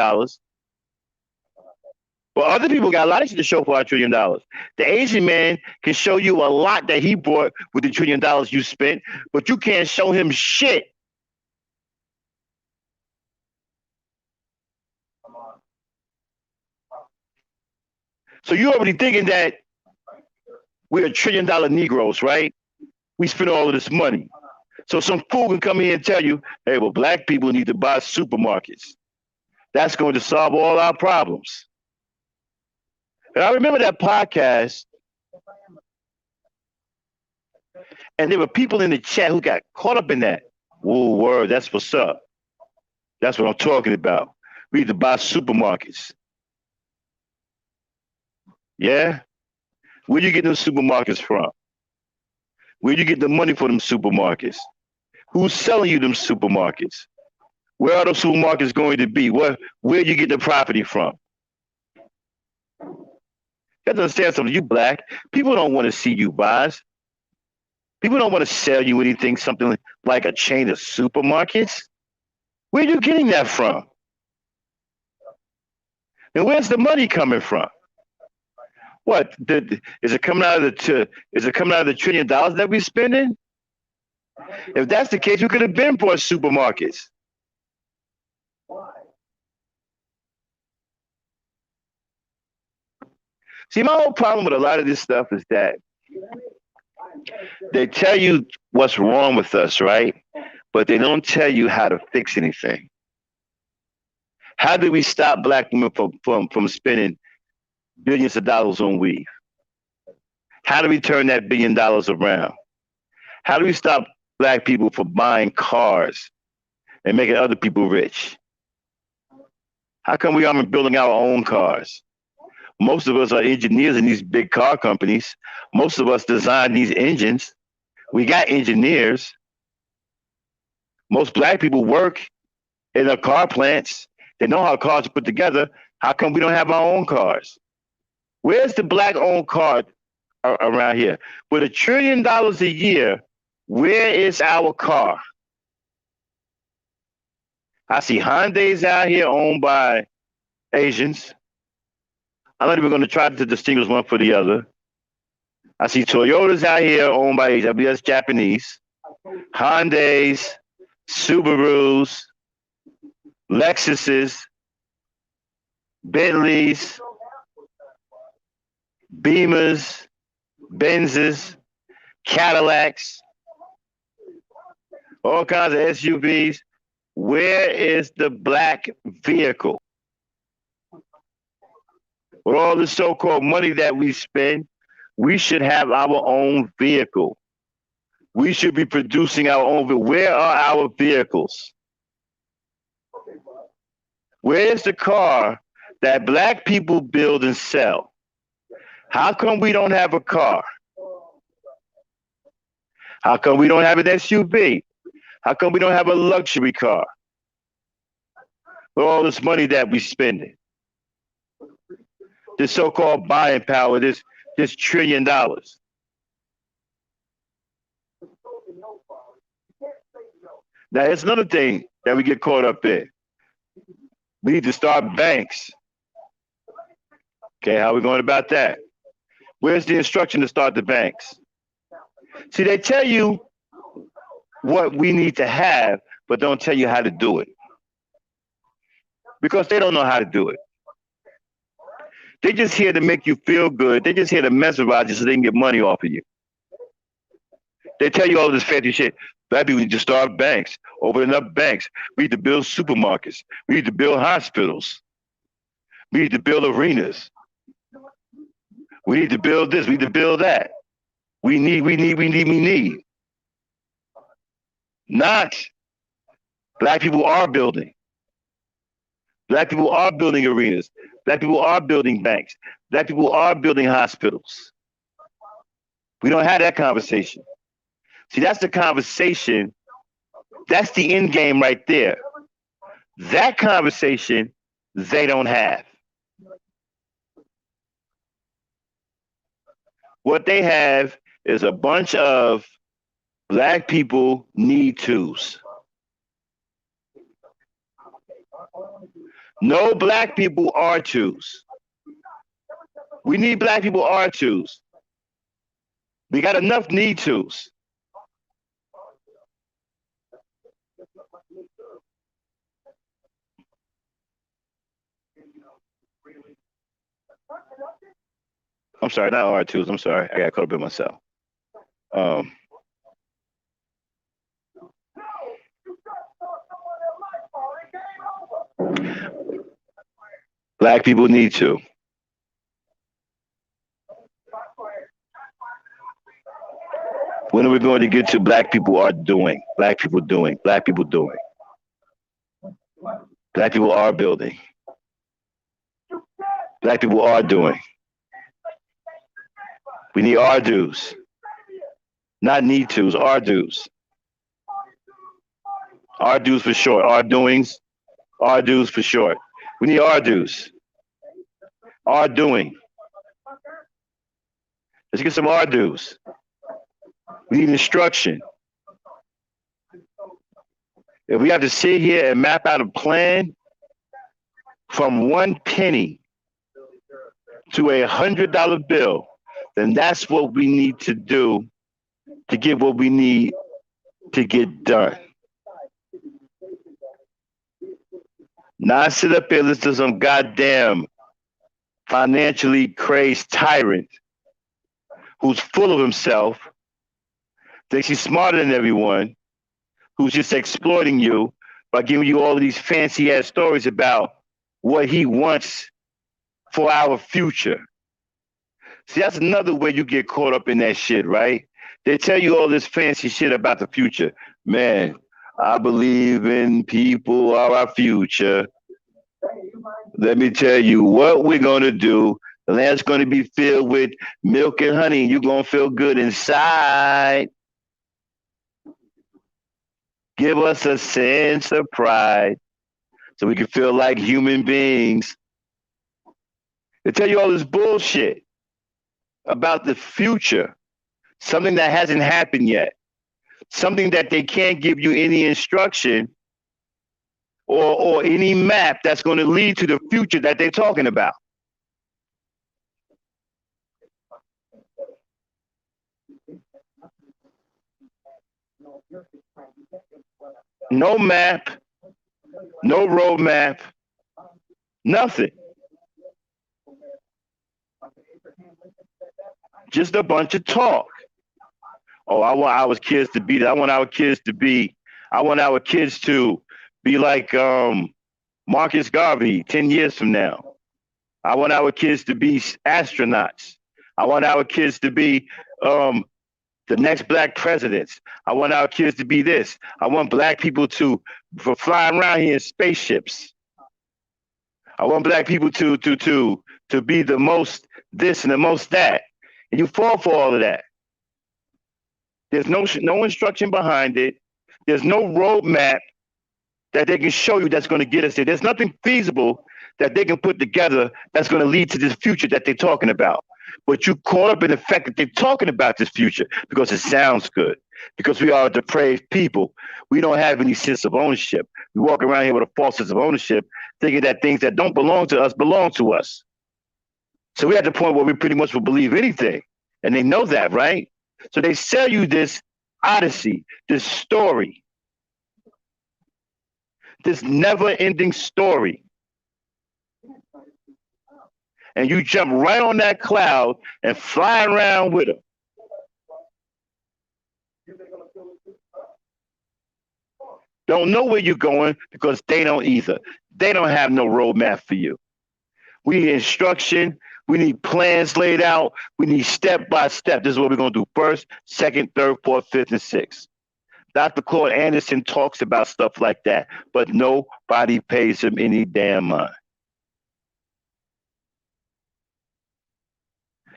S1: But other people got a lot of shit to show for $1 trillion. The Asian man can show you a lot that he bought with the $1 trillion you spent, but you can't show him shit. So you're already thinking that we're $1 trillion Negroes, right? We spend all of this money. So some fool can come here and tell you, hey, well, black people need to buy supermarkets. That's going to solve all our problems. And I remember that podcast, and there were people in the chat who got caught up in that. Whoa, word, that's what's up. That's what I'm talking about. We need to buy supermarkets. Yeah? Where you get those supermarkets from? Where you get the money for them supermarkets? Who's selling you them supermarkets? Where are those supermarkets going to be? Where you get the property from? You have to understand something. You black, people don't want to see you buys. People don't want to sell you anything, something like a chain of supermarkets. Where are you getting that from? And where's the money coming from? What is it coming out of the $1 trillion that we're spending? If that's the case, we could have been for supermarkets. See, my whole problem with a lot of this stuff is that they tell you what's wrong with us, right? But they don't tell you how to fix anything. How do we stop black women from spending billions of dollars on weed? How do we turn that $1 billion around? How do we stop black people from buying cars and making other people rich? How come we aren't building our own cars? Most of us are engineers in these big car companies. Most of us design these engines. We got engineers. Most black people work in the car plants. They know how cars are put together. How come we don't have our own cars? Where's the black owned car around here? With $1 trillion a year, where is our car? I see Hyundais out here owned by Asians. I'm not even going to try to distinguish one for the other. I see Toyotas out here owned by Asians. I believe that's Japanese. Hyundais, Subarus, Lexuses, Bentleys, Beamers, Benzes, Cadillacs, all kinds of SUVs. Where is the black vehicle? With all the so-called money that we spend, we should have our own vehicle. We should be producing our own vehicle. Where are our vehicles? Where's the car that black people build and sell? How come we don't have a car? How come we don't have an SUV? How come we don't have a luxury car? With all this money that we spending, this so-called buying power, this $1 trillion. Now, it's another thing that we get caught up in. We need to start banks. Okay, how are we going about that? Where's the instruction to start the banks? See, they tell you what we need to have, but don't tell you how to do it. Because they don't know how to do it. They're just here to make you feel good. They're just here to mesmerize you so they can get money off of you. They tell you all this fancy shit. Black people need to start banks, open up banks. We need to build supermarkets. We need to build hospitals. We need to build arenas. We need to build this. We need to build that. We need. Not. Black people are building. Black people are building arenas. Black people are building banks. Black people are building hospitals. We don't have that conversation. See, that's the conversation. That's the end game right there. That conversation they don't have. What they have is a bunch of black people need tos. No black people are tos. We need black people are tos. We got enough need tos. I'm sorry, not R2s. I'm sorry. I got caught up in myself. Black people need to. When are we going to get to black people are doing? Black people doing. Black people doing. Black people are building. Black people are doing. We need our dues. Not need tos, our dues. Our dues for short. Our doings, our dues for short. We need our dues. Our doing. Let's get some our dues. We need instruction. If we have to sit here and map out a plan from 1 penny to $100 bill, then that's what we need to do to get what we need to get done. Not sit up here and listen to some goddamn financially crazed tyrant who's full of himself, thinks he's smarter than everyone, who's just exploiting you by giving you all of these fancy ass stories about what he wants for our future. See, that's another way you get caught up in that shit, right? They tell you all this fancy shit about the future. Man, I believe in people are our future. Let me tell you what we're going to do. The land's going to be filled with milk and honey. You're going to feel good inside. Give us a sense of pride so we can feel like human beings. They tell you all this bullshit about the future, something that hasn't happened yet, something that they can't give you any instruction or any map that's going to lead to the future that they're talking about. No map, no roadmap, nothing. Just a bunch of talk. Oh, I want our kids to be that. I want our kids to be. I want our kids to be like Marcus Garvey 10 years from now. I want our kids to be astronauts. I want our kids to be the next black presidents. I want our kids to be this. I want black people for flying around here in spaceships. I want black people to be the most this and the most that. And you fall for all of that. There's no instruction behind it. There's no roadmap that they can show you that's going to get us there. There's nothing feasible that they can put together that's going to lead to this future that they're talking about. But you caught up in the fact that they're talking about this future because it sounds good, because we are a depraved people. We don't have any sense of ownership. We walk around here with a false sense of ownership, thinking that things that don't belong to us belong to us. So we're at the point where we pretty much will believe anything. And they know that, right? So they sell you this odyssey, this story, this never-ending story. And you jump right on that cloud and fly around with them. Don't know where you're going because they don't either. They don't have no roadmap for you. We need instruction. We need plans laid out. We need step by step. This is what we're going to do first, second, third, fourth, fifth, and sixth. Dr. Claude Anderson talks about stuff like that, but nobody pays him any damn mind.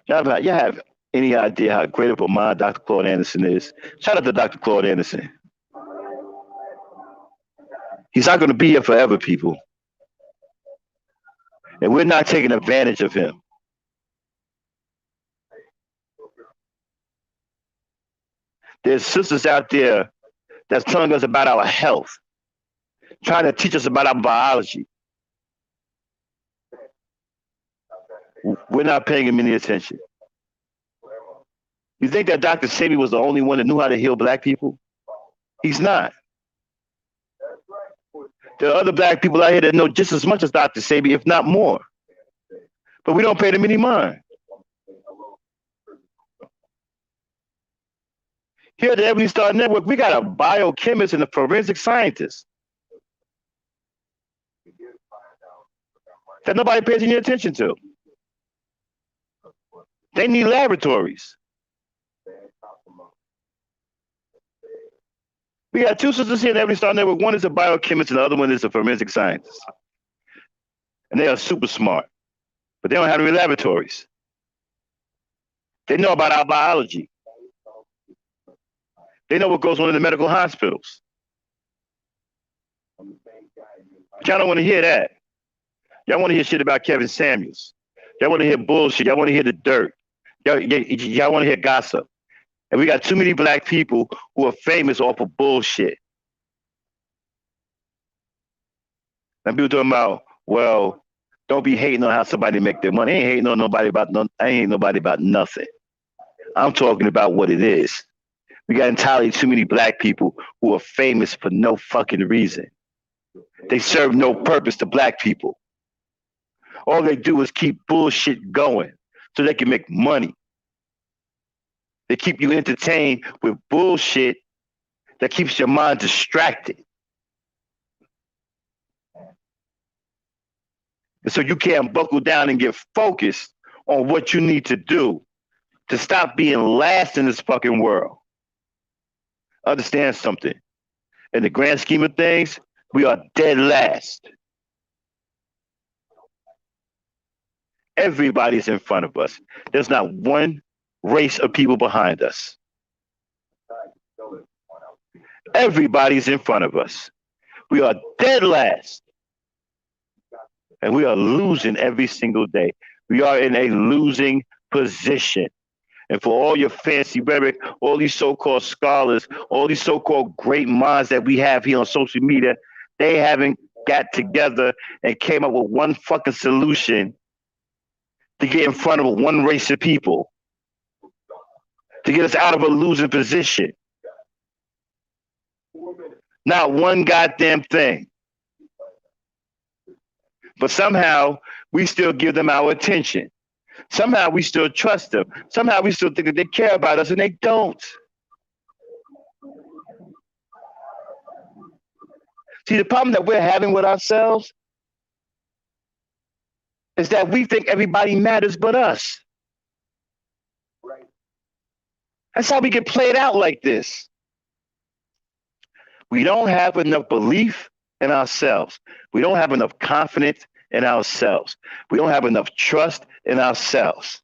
S1: Y'all have any idea how great of a mind Dr. Claude Anderson is? Shout out to Dr. Claude Anderson. He's not going to be here forever, people. And we're not taking advantage of him. There's sisters out there that's telling us about our health, trying to teach us about our biology. We're not paying him any attention. You think that Dr. Sebi was the only one that knew how to heal black people? He's not. There are other black people out here that know just as much as Dr. Sebi, if not more. But we don't pay them any mind. Here at the Ebony Star Network, we got a biochemist and a forensic scientist that nobody pays any attention to. They need laboratories. We got two sisters here at the Ebony Star Network. One is a biochemist and the other one is a forensic scientist. And they are super smart, but they don't have any laboratories. They know about our biology. They know what goes on in the medical hospitals. But y'all don't want to hear that. Y'all want to hear shit about Kevin Samuels. Y'all want to hear bullshit. Y'all want to hear the dirt. Y'all want to hear gossip. And we got too many black people who are famous off of bullshit. And people talking about, well, don't be hating on how somebody make their money. I ain't hating on nobody about nothing. I'm talking about what it is. We got entirely too many black people who are famous for no fucking reason. They serve no purpose to black people. All they do is keep bullshit going so they can make money. They keep you entertained with bullshit that keeps your mind distracted. And so you can't buckle down and get focused on what you need to do to stop being last in this fucking world. Understand something. In the grand scheme of things, we are dead last. Everybody's in front of us. There's not one race of people behind us. Everybody's in front of us. We are dead last. And we are losing every single day. We are in a losing position. And for all your fancy rhetoric, all these so-called scholars, all these so-called great minds that we have here on social media, they haven't got together and came up with one fucking solution to get in front of one race of people, to get us out of a losing position. Not one goddamn thing. But somehow we still give them our attention. Somehow we still trust them. Somehow we still think that they care about us, and they don't. See, the problem that we're having with ourselves is that we think everybody matters but us. That's how we get played out like this. We don't have enough belief in ourselves. We don't have enough confidence in ourselves. We don't have enough trust in ourselves.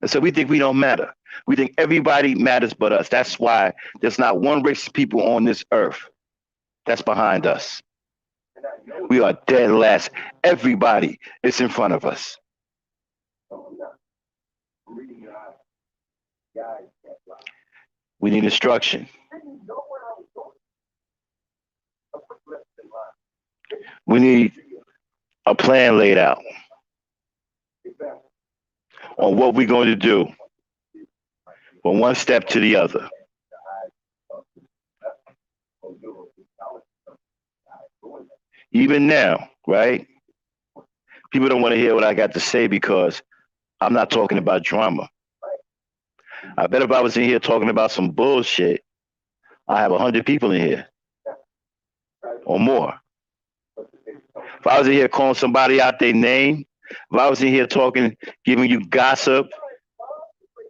S1: And so we think we don't matter. We think everybody matters but us. That's why there's not one race of people on this earth that's behind us. We are dead last. Everybody is in front of us. We need instruction. We need a plan laid out on what we're going to do from one step to the other. Even now, right? People don't want to hear what I got to say because I'm not talking about drama. I bet if I was in here talking about some bullshit, I have 100 people in here or more. If I was in here calling somebody out their name, if I was in here talking, giving you gossip,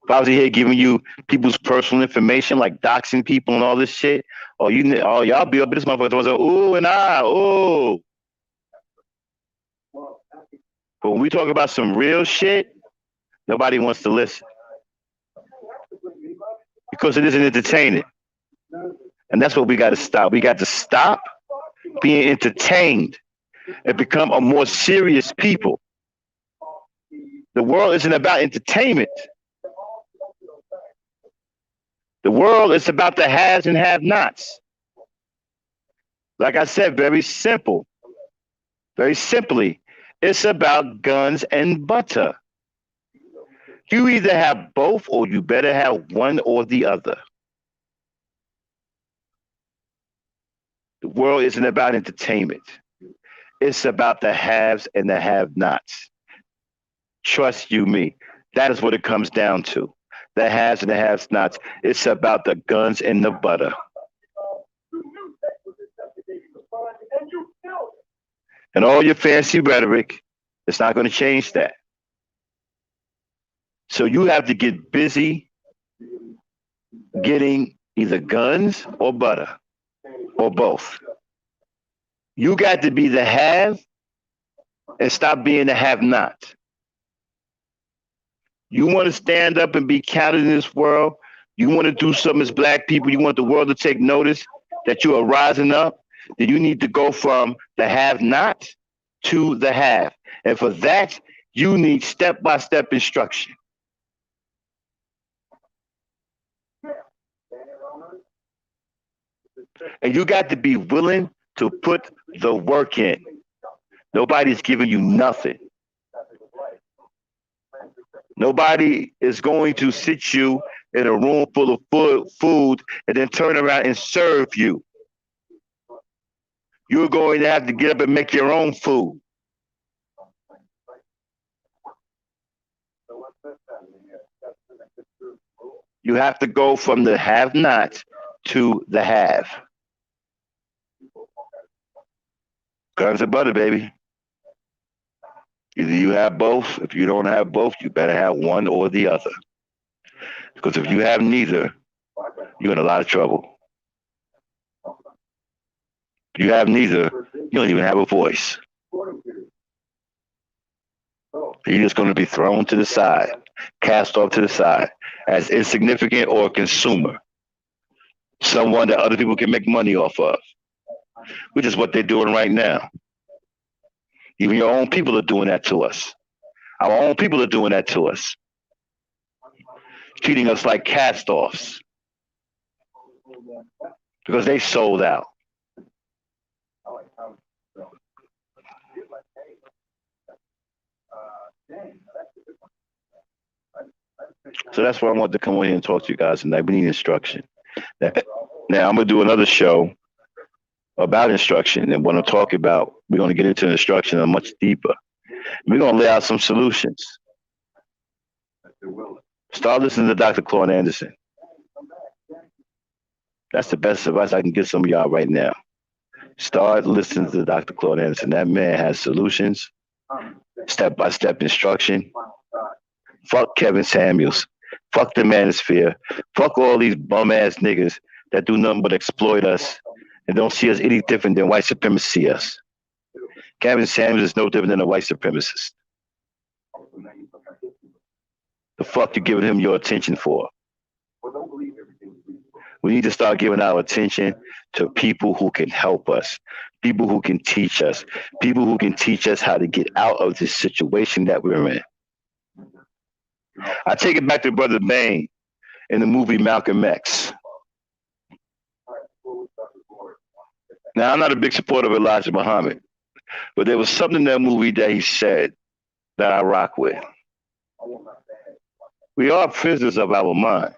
S1: if I was in here giving you people's personal information, like doxing people and all this shit, y'all be up in this motherfucker was like, ooh and ah, ooh. But when we talk about some real shit, nobody wants to listen. Because it isn't entertaining. And that's what we got to stop. We got to stop being entertained and become a more serious people. The world isn't about entertainment. The world is about the haves and have-nots. Like I said, very simple. Very simply, it's about guns and butter. You either have both or you better have one or the other. The world isn't about entertainment. It's about the haves and the have-nots. Trust you me. That is what it comes down to. The haves and the have-nots. It's about the guns and the butter. And all your fancy rhetoric, it's not going to change that. So you have to get busy getting either guns or butter or both. You got to be the have and stop being the have-not. You want to stand up and be counted in this world? You want to do something as black people? You want the world to take notice that you are rising up? Then you need to go from the have-not to the have. And for that, you need step-by-step instruction. And you got to be willing to put the work in. Nobody's giving you nothing. Nobody is going to sit you in a room full of food and then turn around and serve you. You're going to have to get up and make your own food. You have to go from the have-nots to the have. Guns and butter, baby. Either you have both. If you don't have both, you better have one or the other. Because if you have neither, you're in a lot of trouble. If you have neither, you don't even have a voice. You're just going to be thrown to the side, cast off to the side as insignificant or a consumer, someone that other people can make money off of, which is what they're doing right now. Even your own people are doing that to us. Our own people are doing that to us, treating us like cast offs because they sold out. So that's why I wanted to come on here and talk to you guys tonight. We need instruction. Now I'm gonna do another show about instruction, and what I'm talking about, we're gonna get into instruction much deeper. We're gonna lay out some solutions. Start listening to Dr. Claude Anderson. That's the best advice I can give some of y'all right now. Start listening to Dr. Claude Anderson. That man has solutions, step by step instruction. Fuck Kevin Samuels. Fuck the manosphere. Fuck all these bum ass niggas that do nothing but exploit us and don't see us any different than white supremacists see us. Kevin Samuels is no different than a white supremacist. The fuck you giving him your attention for? We need to start giving our attention to people who can help us, people who can teach us, people who can teach us how to get out of this situation that we're in. I take it back to Brother Bane in the movie Malcolm X. Now, I'm not a big supporter of Elijah Muhammad, but there was something in that movie that he said that I rock with. We are prisoners of our mind.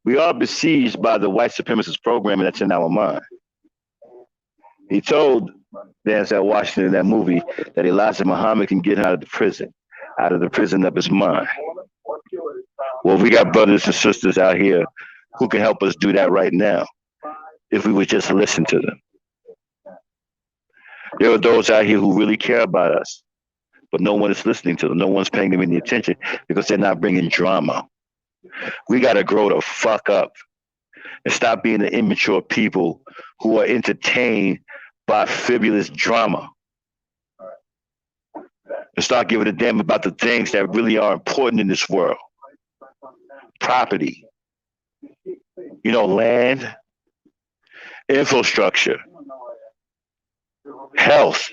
S1: We are besieged by the white supremacist programming that's in our mind. He told Denzel Washington in that movie that Elijah Muhammad can get out of the prison of his mind. Well, we got brothers and sisters out here who can help us do that right now if we would just listen to them. There are those out here who really care about us, but no one is listening to them. No one's paying them any attention because they're not bringing drama. We got to grow the fuck up and stop being the immature people who are entertained by fabulous drama. And start giving a damn about the things that really are important in this world. Property, land, infrastructure, health.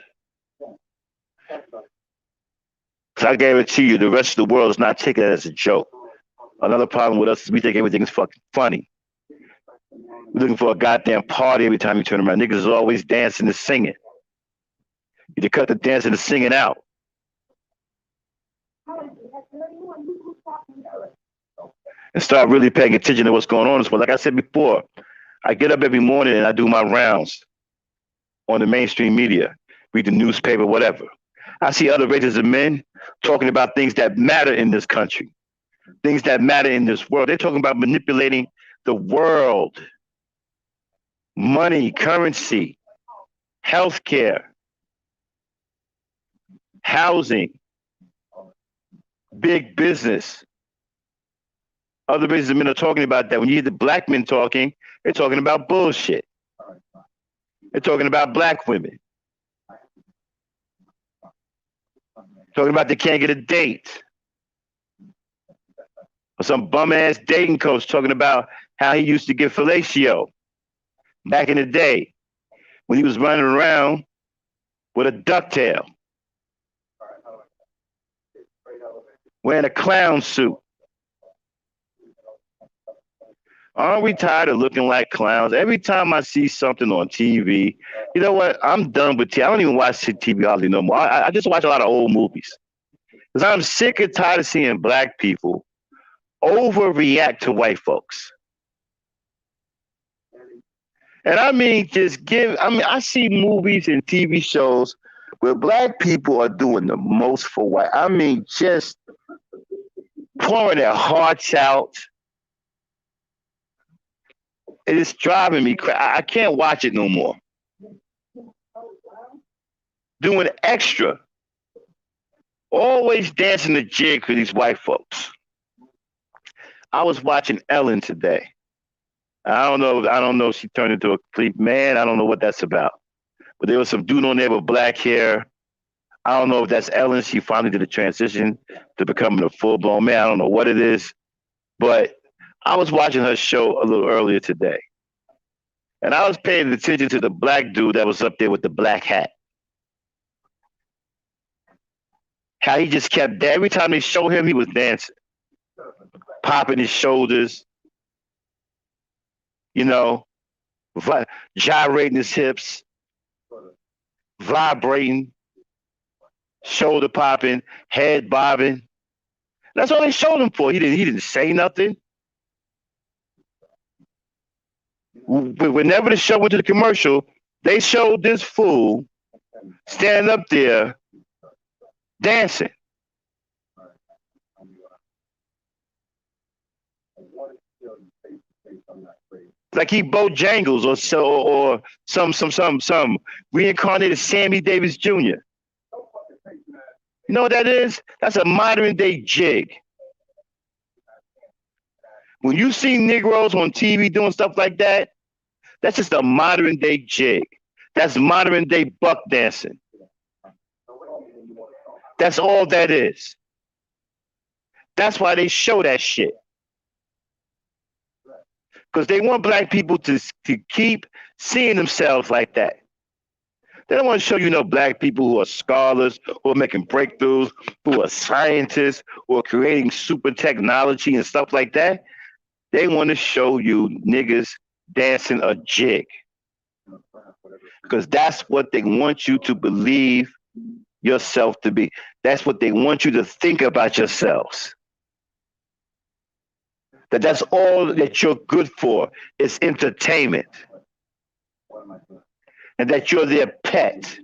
S1: So I guarantee you the rest of the world is not taking it as a joke. Another problem with us is we think everything is fucking funny. We're looking for a goddamn party every time you turn around. Niggas is always dancing and singing. You need to cut the dancing and singing out. And start really paying attention to what's going on as well. Like I said before, I get up every morning and I do my rounds on the mainstream media, read the newspaper, whatever. I see other races of men talking about things that matter in this country, things that matter in this world. They're talking about manipulating the world, money, currency, healthcare, housing, big business. Other races of men are talking about that. When you hear the black men talking, they're talking about bullshit. They're talking about black women. Talking about they can't get a date. Or some bum ass dating coach talking about how he used to get fellatio back in the day when he was running around with a ducktail, wearing a clown suit. Aren't we tired of looking like clowns? Every time I see something on TV, you know what? I'm done with TV. I don't even watch TV hardly no more. I just watch a lot of old movies. Because I'm sick and tired of seeing black people overreact to white folks. And I mean, I see movies and TV shows where black people are doing the most for white. I mean, just pouring their hearts out. It is driving me crazy. I can't watch it no more. Doing extra. Always dancing the jig for these white folks. I was watching Ellen today. I don't know if she turned into a creep man. I don't know what that's about. But there was some dude on there with black hair. I don't know if that's Ellen. She finally did a transition to becoming a full blown man. I don't know what it is. But I was watching her show a little earlier today. And I was paying attention to the black dude that was up there with the black hat. How he just kept every time they show him, he was dancing, popping his shoulders, you know, gyrating his hips, vibrating, shoulder popping, head bobbing. That's all they showed him for. He didn't say nothing. Whenever the show went to the commercial, they showed this fool standing up there dancing. Like he Bojangles or some reincarnated Sammy Davis Jr. You know what that is? That's a modern day jig. When you see Negroes on TV doing stuff like that, that's just a modern day jig. That's modern day buck dancing. That's all that is. That's why they show that shit. Because they want black people to keep seeing themselves like that. They don't want to show you no black people who are scholars, who are making breakthroughs, who are scientists, who are creating super technology and stuff like that. They want to show you niggas dancing a jig. Because that's what they want you to believe yourself to be. That's what they want you to think about yourselves. That's all that you're good for is entertainment. And that you're their pet.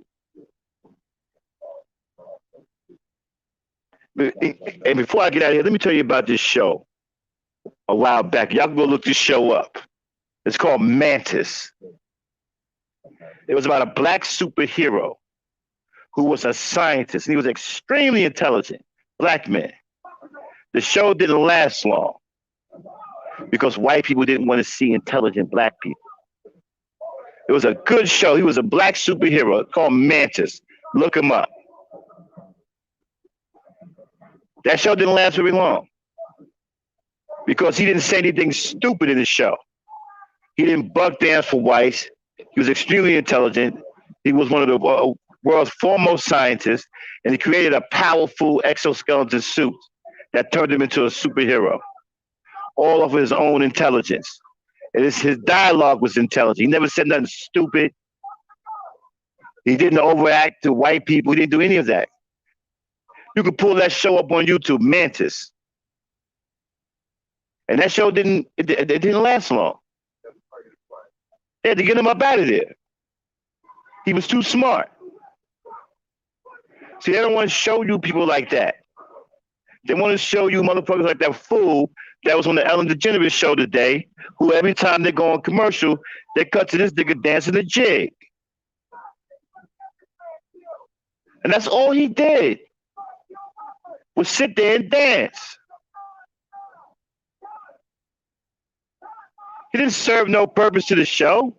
S1: And before I get out of here, let me tell you about this show a while back. Y'all can go look this show up. It's called Mantis. It was about a black superhero who was a scientist. And he was extremely intelligent, black man. The show didn't last long because white people didn't want to see intelligent black people. It was a good show. He was a black superhero called Mantis. Look him up. That show didn't last very long because he didn't say anything stupid in the show. He didn't buck dance for whites. He was extremely intelligent. He was one of the world's foremost scientists, and he created a powerful exoskeleton suit that turned him into a superhero, all of his own intelligence. And his dialogue was intelligent. He never said nothing stupid. He didn't overact to white people. He didn't do any of that. You could pull that show up on YouTube, Mantis. And that show didn't last long. They had to get him up out of there. He was too smart. See, they don't want to show you people like that. They want to show you motherfuckers like that fool that was on the Ellen DeGeneres show today, who every time they go on commercial, they cut to this nigga dancing a jig. And that's all he did, was sit there and dance. He didn't serve no purpose to the show.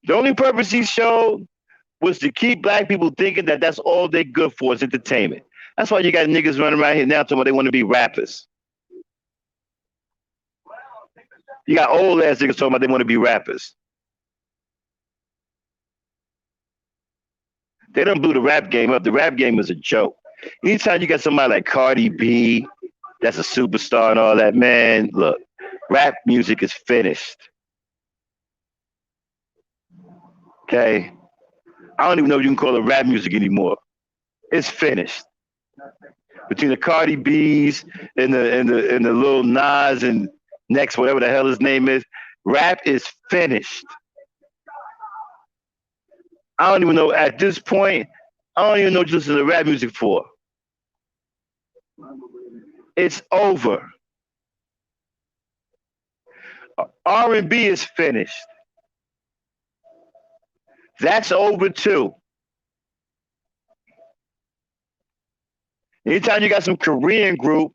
S1: The only purpose he showed was to keep black people thinking that that's all they're good for is entertainment. That's why you got niggas running around here now talking about they want to be rappers. You got old ass niggas talking about they want to be rappers. They done blew the rap game up. The rap game is a joke. Anytime you got somebody like Cardi B, that's a superstar and all that, man, look, rap music is finished. Okay? I don't even know if you can call it rap music anymore. It's finished. Between the Cardi B's and the Lil Nas and next, whatever the hell his name is, Rap is finished. I don't even know at this point. I don't even know what to listen to rap music for. It's over. R&B is finished. That's over too. Anytime you got some Korean group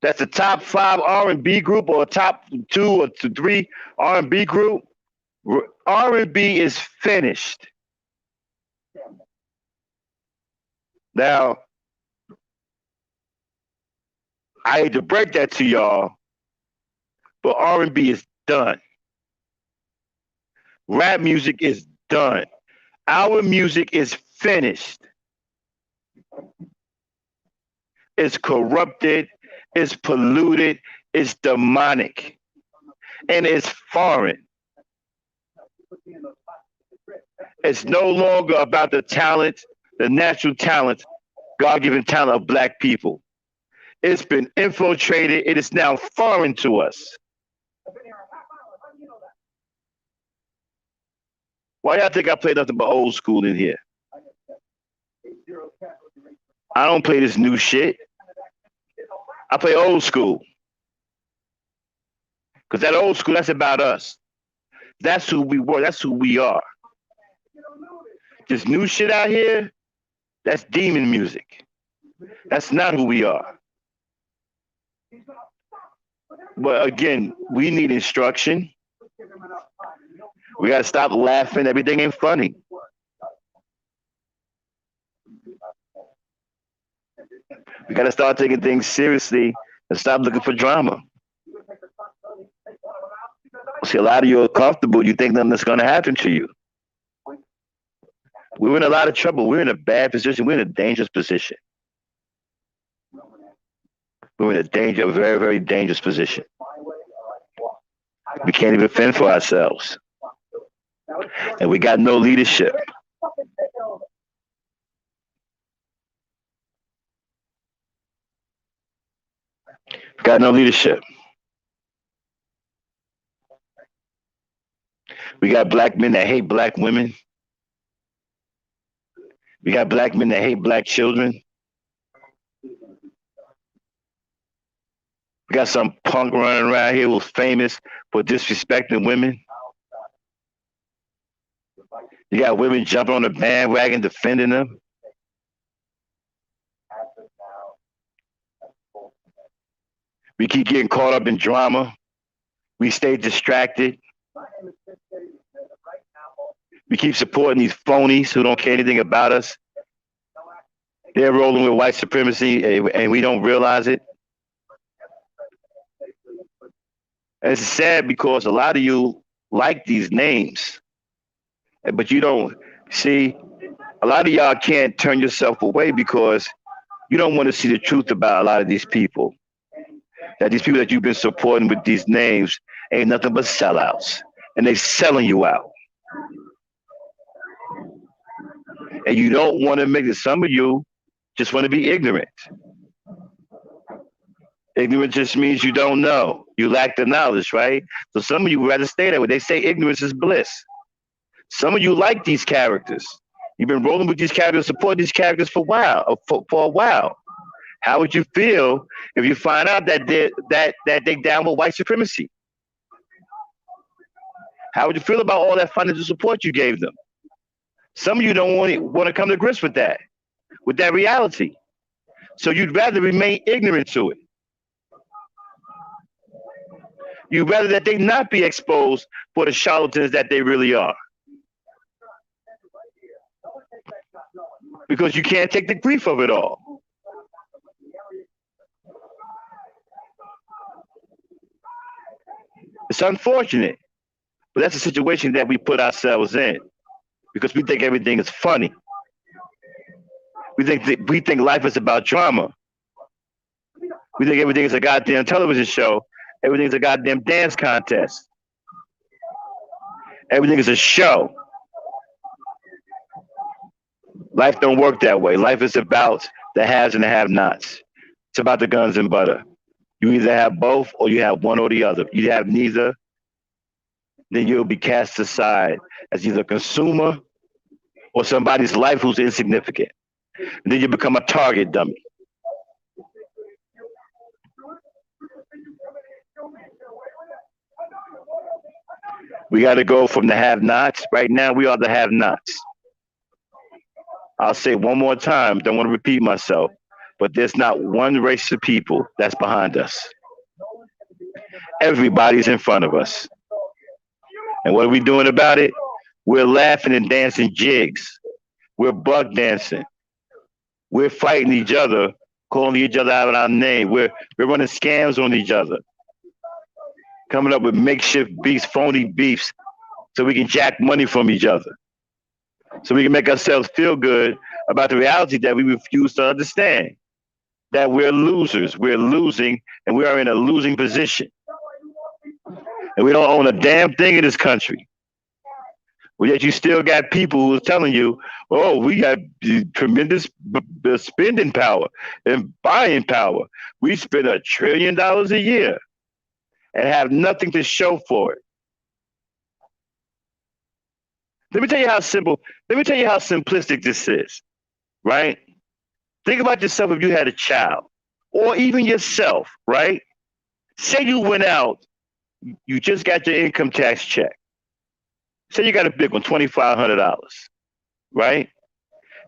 S1: that's the top five R&B group or top two or three R&B group, R&B is finished. Now, I hate to break that to y'all, but R&B is done. Rap music is done. Our music is finished. It's corrupted, it's polluted, it's demonic, and it's foreign. It's no longer about the talent, the natural talent, God given talent of black people. It's been infiltrated, it is now foreign to us. Why y'all think I play nothing but old school in here? I don't play this new shit. I play old school. Because that old school, that's about us. That's who we were. That's who we are. This new shit out here, that's demon music. That's not who we are. But again, we need instruction. We got to stop laughing. Everything ain't funny. We got to start taking things seriously and stop looking for drama. See, a lot of you are comfortable. You think nothing's going to happen to you. We're in a lot of trouble. We're in a bad position. We're in a dangerous position. We're in a very, very dangerous position. We can't even fend for ourselves. And we got no leadership. Got no leadership. We got black men that hate black women. We got black men that hate black children. We got some punk running around here who's famous for disrespecting women. You got women jumping on the bandwagon defending them. We keep getting caught up in drama. We stay distracted. We keep supporting these phonies who don't care anything about us. They're rolling with white supremacy and we don't realize it. And it's sad because a lot of you like these names, but you don't see, a lot of y'all can't turn yourself away because you don't want to see the truth about a lot of these people. That these people that you've been supporting with these names ain't nothing but sellouts. And they selling you out. And you don't want to make it. Some of you just want to be ignorant. Ignorant just means you don't know. You lack the knowledge, right? So some of you would rather stay that way. They say ignorance is bliss. Some of you like these characters. You've been rolling with these characters, support these characters for a while. For a while. How would you feel if you find out that they down with white supremacy? How would you feel about all that financial support you gave them? Some of you don't want to come to grips with that reality. So you'd rather remain ignorant to it. You'd rather that they not be exposed for the charlatans that they really are. Because you can't take the grief of it all. It's unfortunate, but that's the situation that we put ourselves in because we think everything is funny. We think life is about drama. We think everything is a goddamn television show. Everything is a goddamn dance contest. Everything is a show. Life don't work that way. Life is about the haves and the have-nots. It's about the guns and butter. You either have both or you have one or the other. You have neither, then you'll be cast aside as either a consumer or somebody's life who's insignificant. And then you become a target dummy. We got to go from the have-nots. Right now, we are the have-nots. I'll say it one more time. Don't want to repeat myself, but there's not one race of people that's behind us. Everybody's in front of us. And what are we doing about it? We're laughing and dancing jigs. We're bug dancing. We're fighting each other, calling each other out of our name. We're running scams on each other, coming up with makeshift beefs, phony beefs, so we can jack money from each other, so we can make ourselves feel good about the reality that we refuse to understand, that we're losers. We're losing, and we are in a losing position. And we don't own a damn thing in this country. But yet you still got people who are telling you, oh, we got tremendous spending power and buying power. We spend $1 trillion a year and have nothing to show for it. Let me tell you how simple, let me tell you how simplistic this is, right? Think about yourself if you had a child, or even yourself, right? Say you went out, you just got your income tax check. Say you got a big one, $2,500, right?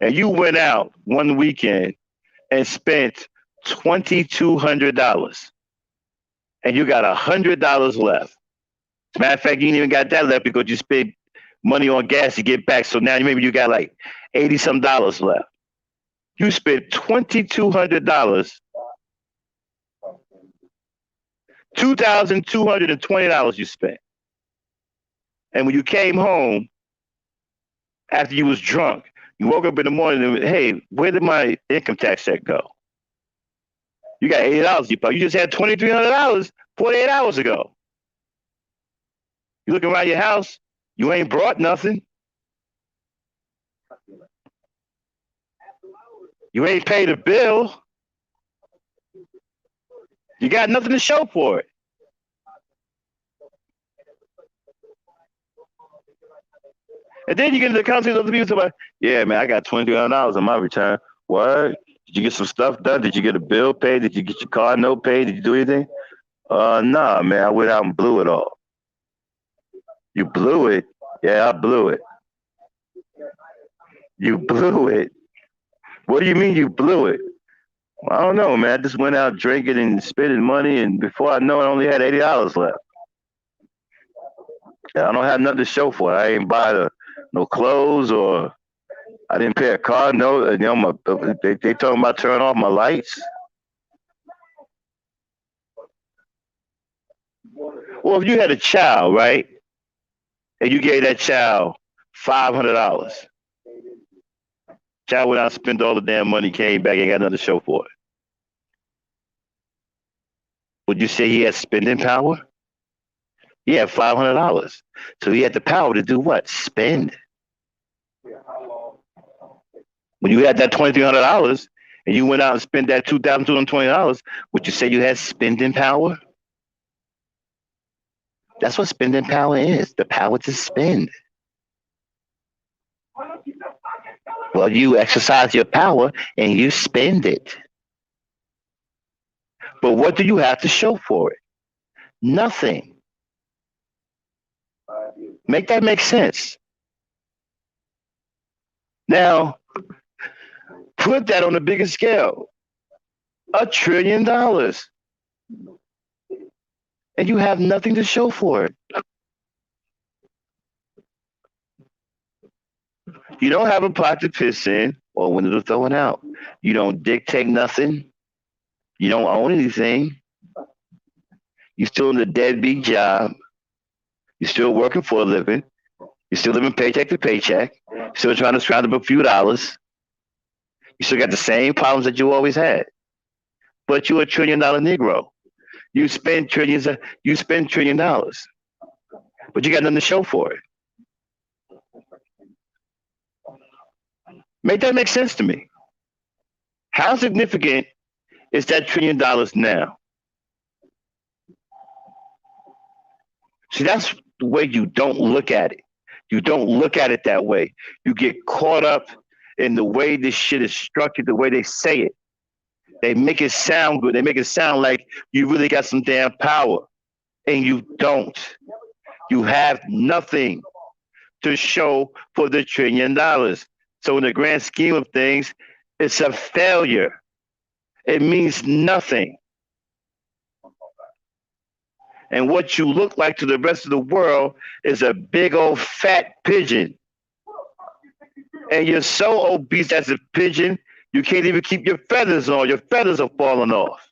S1: And you went out one weekend and spent $2,200, and you got $100 left. As a matter of fact, you ain't even got that left because you spent money on gas to get back. So now maybe you got like 80 some dollars left. You spent $2,200, $2,220 you spent. And when you came home after you was drunk, you woke up in the morning and, hey, where did my income tax check go? You got $80. You just had $2,300 48 hours ago. You looking around your house, you ain't brought nothing. You ain't paid a bill. You got nothing to show for it. And then you get into the conversation with other people talking about, yeah, man, I got $2,300 on my return. What? Did you get some stuff done? Did you get a bill paid? Did you get your car note paid? Did you do anything? Nah, man, I went out and blew it all. You blew it? Yeah, I blew it. You blew it? What do you mean you blew it? Well, I don't know, man. I just went out drinking and spending money, and before I know it, I only had $80 left. And I don't have nothing to show for it. I ain't buy no clothes, or I didn't pay a car note. You know, they talking about turning off my lights. Well, if you had a child, right, and you gave that child $500, child went out and spent all the damn money, came back, ain't got nothing to show for it. Would you say he has spending power? He had $500, so he had the power to do what? Spend. When you had that $2,300 and you went out and spent that $2,220, would you say you had spending power? That's what spending power is, the power to spend. Well, you exercise your power and you spend it. But what do you have to show for it? Nothing. Make that make sense. Now, put that on a bigger scale. $1 trillion. And you have nothing to show for it. You don't have a pot to piss in or a window to throw it out. You don't dictate nothing. You don't own anything. You're still in a deadbeat job. You're still working for a living. You're still living paycheck to paycheck. You're still trying to scrounge up a few dollars. You still got the same problems that you always had. But you're $1 trillion Negro. You spend trillions. You spend $1 trillion, but you got nothing to show for it. Make that make sense to me. How significant is that $1 trillion now? See, that's the way you don't look at it. You don't look at it that way. You get caught up in the way this shit is structured, the way they say it. They make it sound good. They make it sound like you really got some damn power, and you don't. You have nothing to show for the $1 trillion. So in the grand scheme of things, it's a failure. It means nothing. And what you look like to the rest of the world is a big old fat pigeon. And you're so obese as a pigeon, you can't even keep your feathers on. Your feathers are falling off.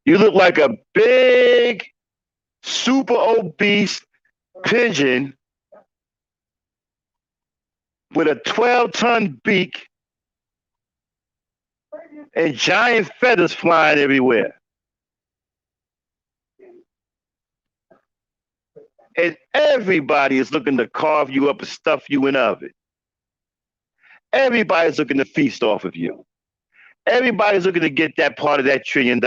S1: You look like a big, super obese pigeon with a 12-ton beak and giant feathers flying everywhere. And everybody is looking to carve you up and stuff you in oven. Everybody's looking to feast off of you. Everybody's looking to get that part of that $1 trillion.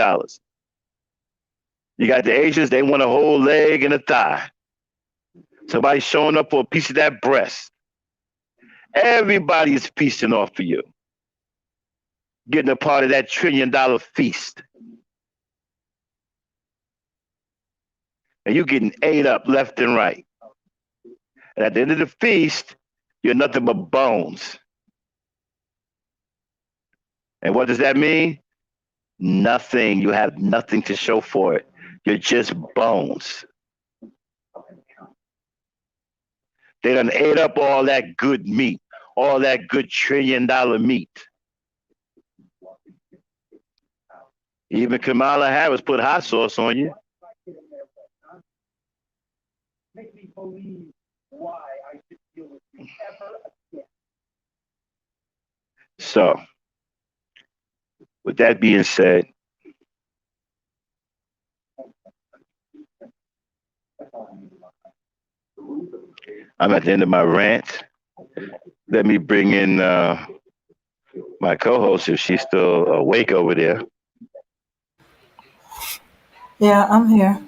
S1: You got the Asians, they want a whole leg and a thigh. Somebody's showing up for a piece of that breast. Everybody is feasting off of you. Getting a part of that $1 trillion feast. And you're getting ate up left and right. And at the end of the feast, you're nothing but bones. And what does that mean? Nothing. You have nothing to show for it. You're just bones. They done ate up all that good meat, all that good $1 trillion meat. Even Kamala Harris put hot sauce on you. Make me believe why I should deal with you ever again. So, with that being said, I'm at the end of my rant. Let me bring in my co-host if she's still awake over there.
S3: Yeah, I'm here.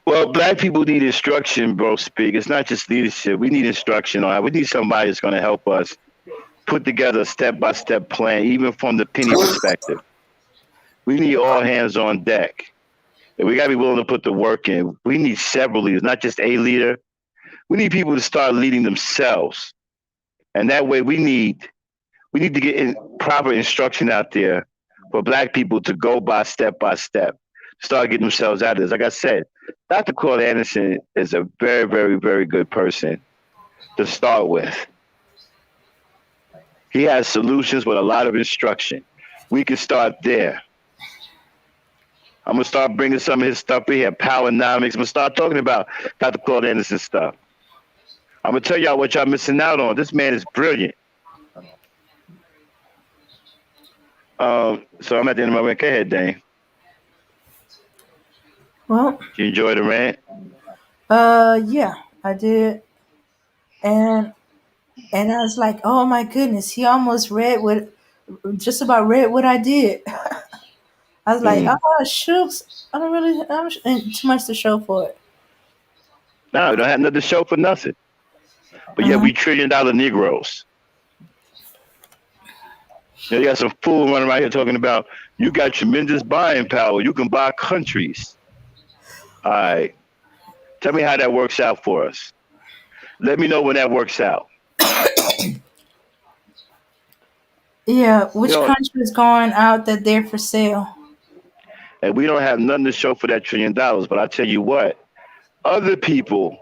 S1: Well, black people need instruction, bro. Speak. It's not just leadership. We need instruction on how. We need somebody that's going to help us put together a step-by-step plan, even from the penny perspective. We need all hands on deck. And we got to be willing to put the work in. We need several leaders, not just a leader. We need people to start leading themselves. And that way we need to get proper instruction out there for black people to go by step, start getting themselves out of this. Like I said, Dr. Claude Anderson is a very, very, very good person to start with. He has solutions with a lot of instruction. We can start there. I'm going to start bringing some of his stuff in here, Powernomics. I'm going to start talking about Dr. Claude Anderson stuff. I'm going to tell y'all what y'all missing out on. This man is brilliant. So I'm at the end of my rant. Go ahead, Dane.
S3: Well,
S1: did you enjoy the rant?
S3: Yeah, I did. And I was like, oh my goodness, he almost just about read what I did. I was like, oh, shoots. I don't really have too much to show for it.
S1: No, we don't have nothing to show for nothing. But yeah, we $1 trillion Negroes. You got some fool running around here talking about you got tremendous buying power. You can buy countries. All right. Tell me how that works out for us. Let me know when that works out.
S3: Yeah, which country is going out that they're for sale?
S1: And we don't have nothing to show for that $1 trillion. But I tell you what, other people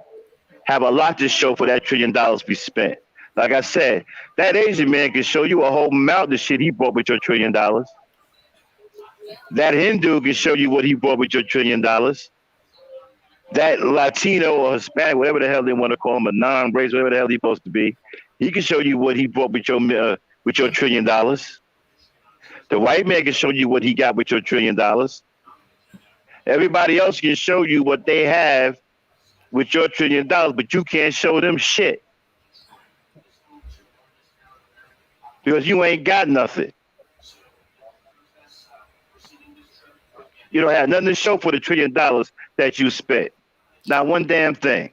S1: have a lot to show for that $1 trillion we spent. Like I said, that Asian man can show you a whole mountain of shit he bought with your $1 trillion. That Hindu can show you what he bought with your $1 trillion. That Latino or Hispanic, whatever the hell they want to call him, a non-race, whatever the hell he's supposed to be, he can show you what he bought with your $1 trillion. The white man can show you what he got with your $1 trillion. Everybody else can show you what they have with your $1 trillion, but you can't show them shit. because you ain't got nothing. You don't have nothing to show for the $1 trillion that you spent. Not one damn thing.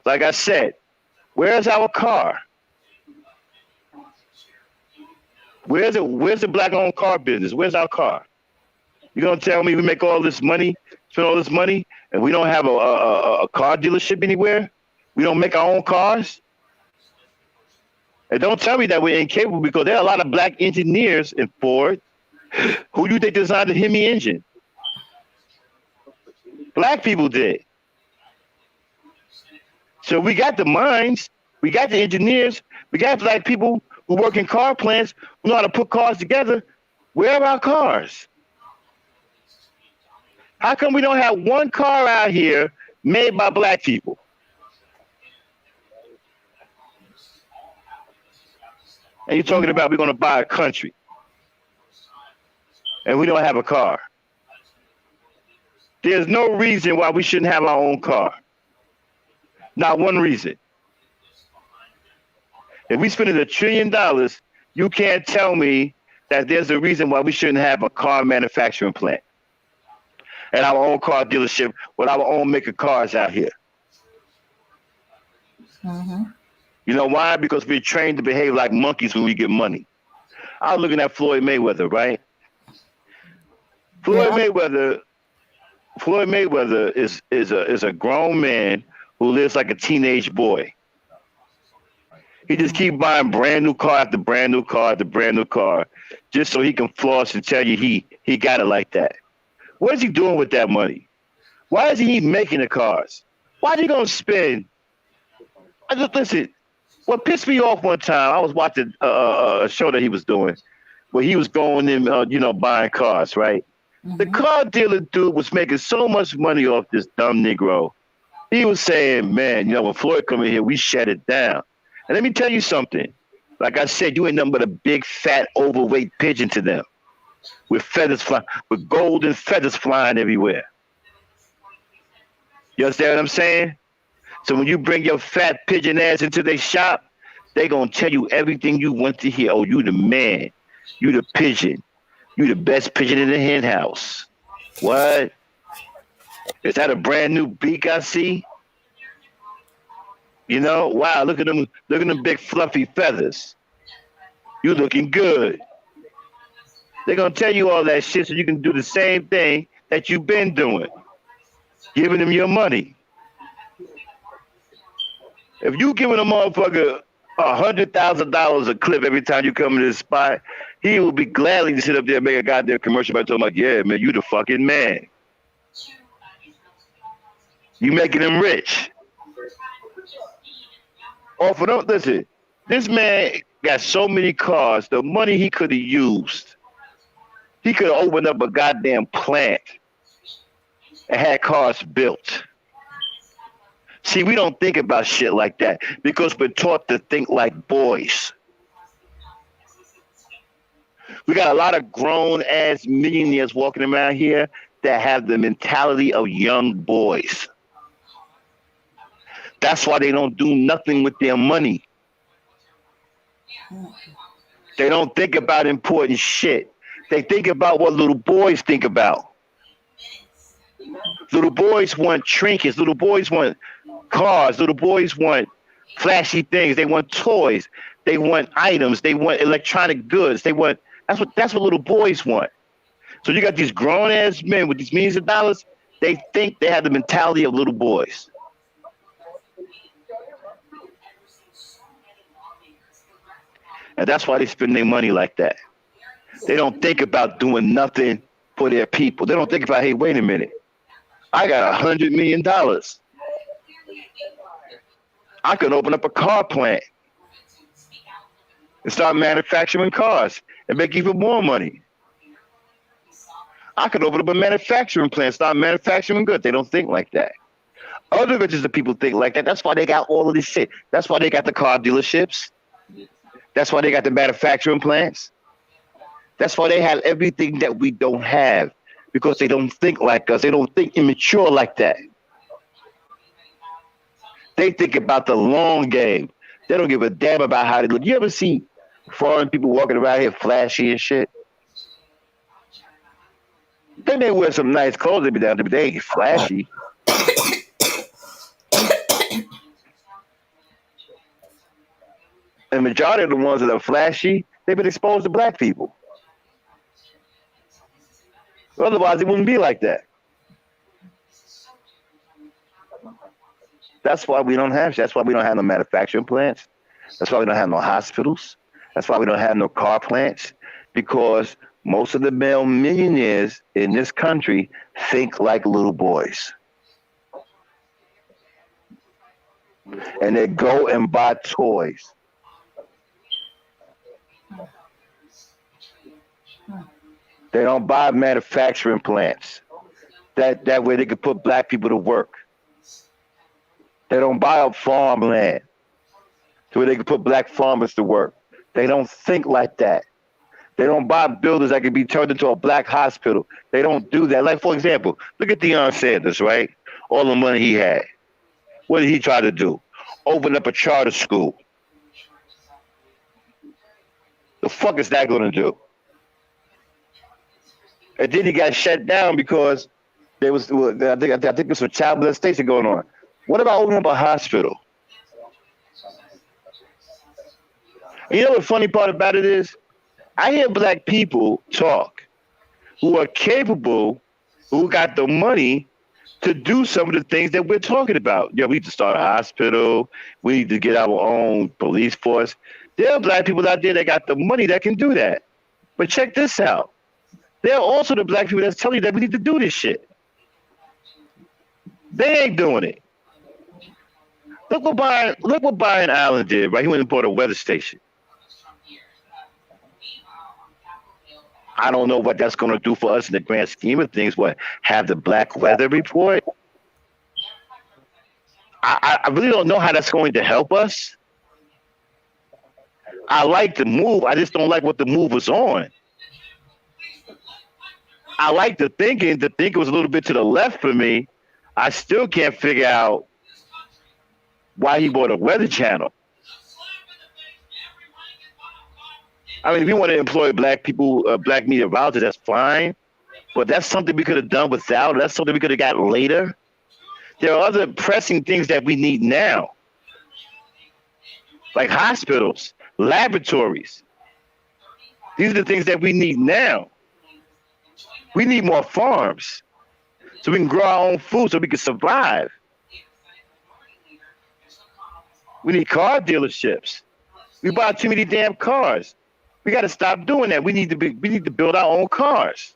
S1: Like I said, where's our car? Where's the black-owned car business? Where's our car? You gonna tell me we make all this money, spend all this money, and we don't have a car dealership anywhere? We don't make our own cars? And don't tell me that we're incapable, because there are a lot of black engineers in Ford. Who do you think designed the Hemi engine? Black people did. So we got the minds, we got the engineers, we got black people who work in car plants, who know how to put cars together. Where are our cars? How come we don't have one car out here made by black people? And you're talking about we're going to buy a country, and we don't have a car. There's no reason why we shouldn't have our own car. Not one reason. If we spend $1 trillion, you can't tell me that there's a reason why we shouldn't have a car manufacturing plant and our own car dealership with our own maker cars out here.
S3: Mm-hmm.
S1: You know why? Because we're trained to behave like monkeys when we get money. I was looking at Floyd Mayweather, right? Floyd Mayweather is a grown man who lives like a teenage boy. He just keep buying brand new car after brand new car after brand new car, just so he can floss and tell you he got it like that. What is he doing with that money? Why is he making the cars? Why is he gonna spend? Listen. What pissed me off one time, I was watching a show that he was doing, where he was going in, buying cars, right? Mm-hmm. The car dealer dude was making so much money off this dumb Negro. He was saying, man, when Floyd come in here, we shut it down. And let me tell you something. Like I said, you ain't nothing but a big, fat, overweight pigeon to them, with feathers flying, with golden feathers flying everywhere. You understand what I'm saying? So when you bring your fat pigeon ass into their shop, they gonna tell you everything you want to hear. Oh, you the man. You the pigeon. You the best pigeon in the hen house. What? Is that a brand new beak I see? Wow, look at them big fluffy feathers. You looking good. They're gonna tell you all that shit so you can do the same thing that you've been doing. Giving them your money. If you giving a motherfucker $100,000 a clip every time you come to this spot, he will be gladly to sit up there and make a goddamn commercial about talking like, yeah, man, you the fucking man. You making him rich. Oh, listen, this man got so many cars, the money he could have used, he could have opened up a goddamn plant and had cars built. See, we don't think about shit like that because we're taught to think like boys. We got a lot of grown-ass millionaires walking around here that have the mentality of young boys. That's why they don't do nothing with their money. They don't think about important shit. They think about what little boys think about. Little boys want trinkets. Little boys want cars. Little boys want flashy things. They want toys. They want items. They want electronic goods. That's what little boys want. So you got these grown ass men with these millions of dollars. They think they have the mentality of little boys. And that's why they spend their money like that. They don't think about doing nothing for their people. They don't think about, hey, wait a minute. I got $100 million. I could open up a car plant and start manufacturing cars and make even more money. I could open up a manufacturing plant, start manufacturing goods. They don't think like that. Other riches of people think like that. That's why they got all of this shit. That's why they got the car dealerships. That's why they got the manufacturing plants. That's why they have everything that we don't have, because they don't think like us. They don't think immature like that. They think about the long game. They don't give a damn about how they look. You ever see Foreign people walking around here flashy and shit. They may wear some nice clothes every now and then, but they ain't flashy. And the majority of the ones that are flashy, they've been exposed to black people. Otherwise, it wouldn't be like that. That's why we don't have. That's why we don't have no manufacturing plants. That's why we don't have no hospitals. That's why we don't have no car plants. Because most of the male millionaires in this country think like little boys. And they go and buy toys. They don't buy manufacturing plants. That way they can put black people to work. They don't buy up farmland so where they can put black farmers to work. They don't think like that. They don't buy buildings that can be turned into a black hospital. They don't do that. Like, for example, look at Deion Sanders, right? All the money he had. What did he try to do? Open up a charter school. The fuck is that going to do? And then he got shut down because there was, I think there's some child molestation going on. What about opening up a hospital? And you know what the funny part about it is? I hear black people talk who are capable, who got the money to do some of the things that we're talking about. Yeah, we need to start a hospital. We need to get our own police force. There are black people out there that got the money that can do that. But check this out. There are also the black people that's telling you that we need to do this shit. They ain't doing it. Look what Byron Allen did, right? He went and bought a weather station. I don't know what that's going to do for us in the grand scheme of things. What, have the black weather report? I really don't know how that's going to help us. I like the move. I just don't like what the move was on. I like the thinking. The thinking was a little bit to the left for me. I still can't figure out why he bought a weather channel. I mean, if you want to employ black people, black meteorologists, that's fine. But that's something we could have done without. That's something we could have got later. There are other pressing things that we need now, like hospitals, laboratories. These are the things that we need now. We need more farms so we can grow our own food so we can survive. We need car dealerships. We buy too many damn cars. We got to stop doing that. We need to build our own cars.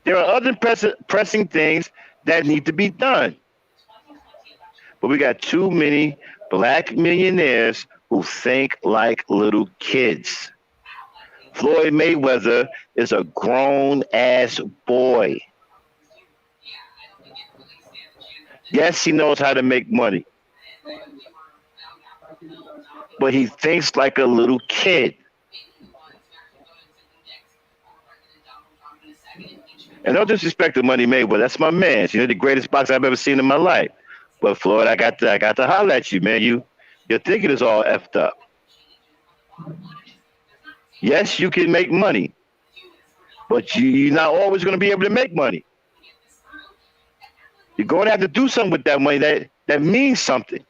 S1: There are other pressing things that need to be done. But we got too many black millionaires who think like little kids. Floyd Mayweather is a grown-ass boy. Yes, he knows how to make money. But he thinks like a little kid. And no disrespect to Money Mayweather, that's my man. You know, the greatest boxer I've ever seen in my life. But Floyd, I got to holler at you, man. Your thinking is all effed up. Yes, you can make money, but you're not always going to be able to make money. You're going to have to do something with that money that means something.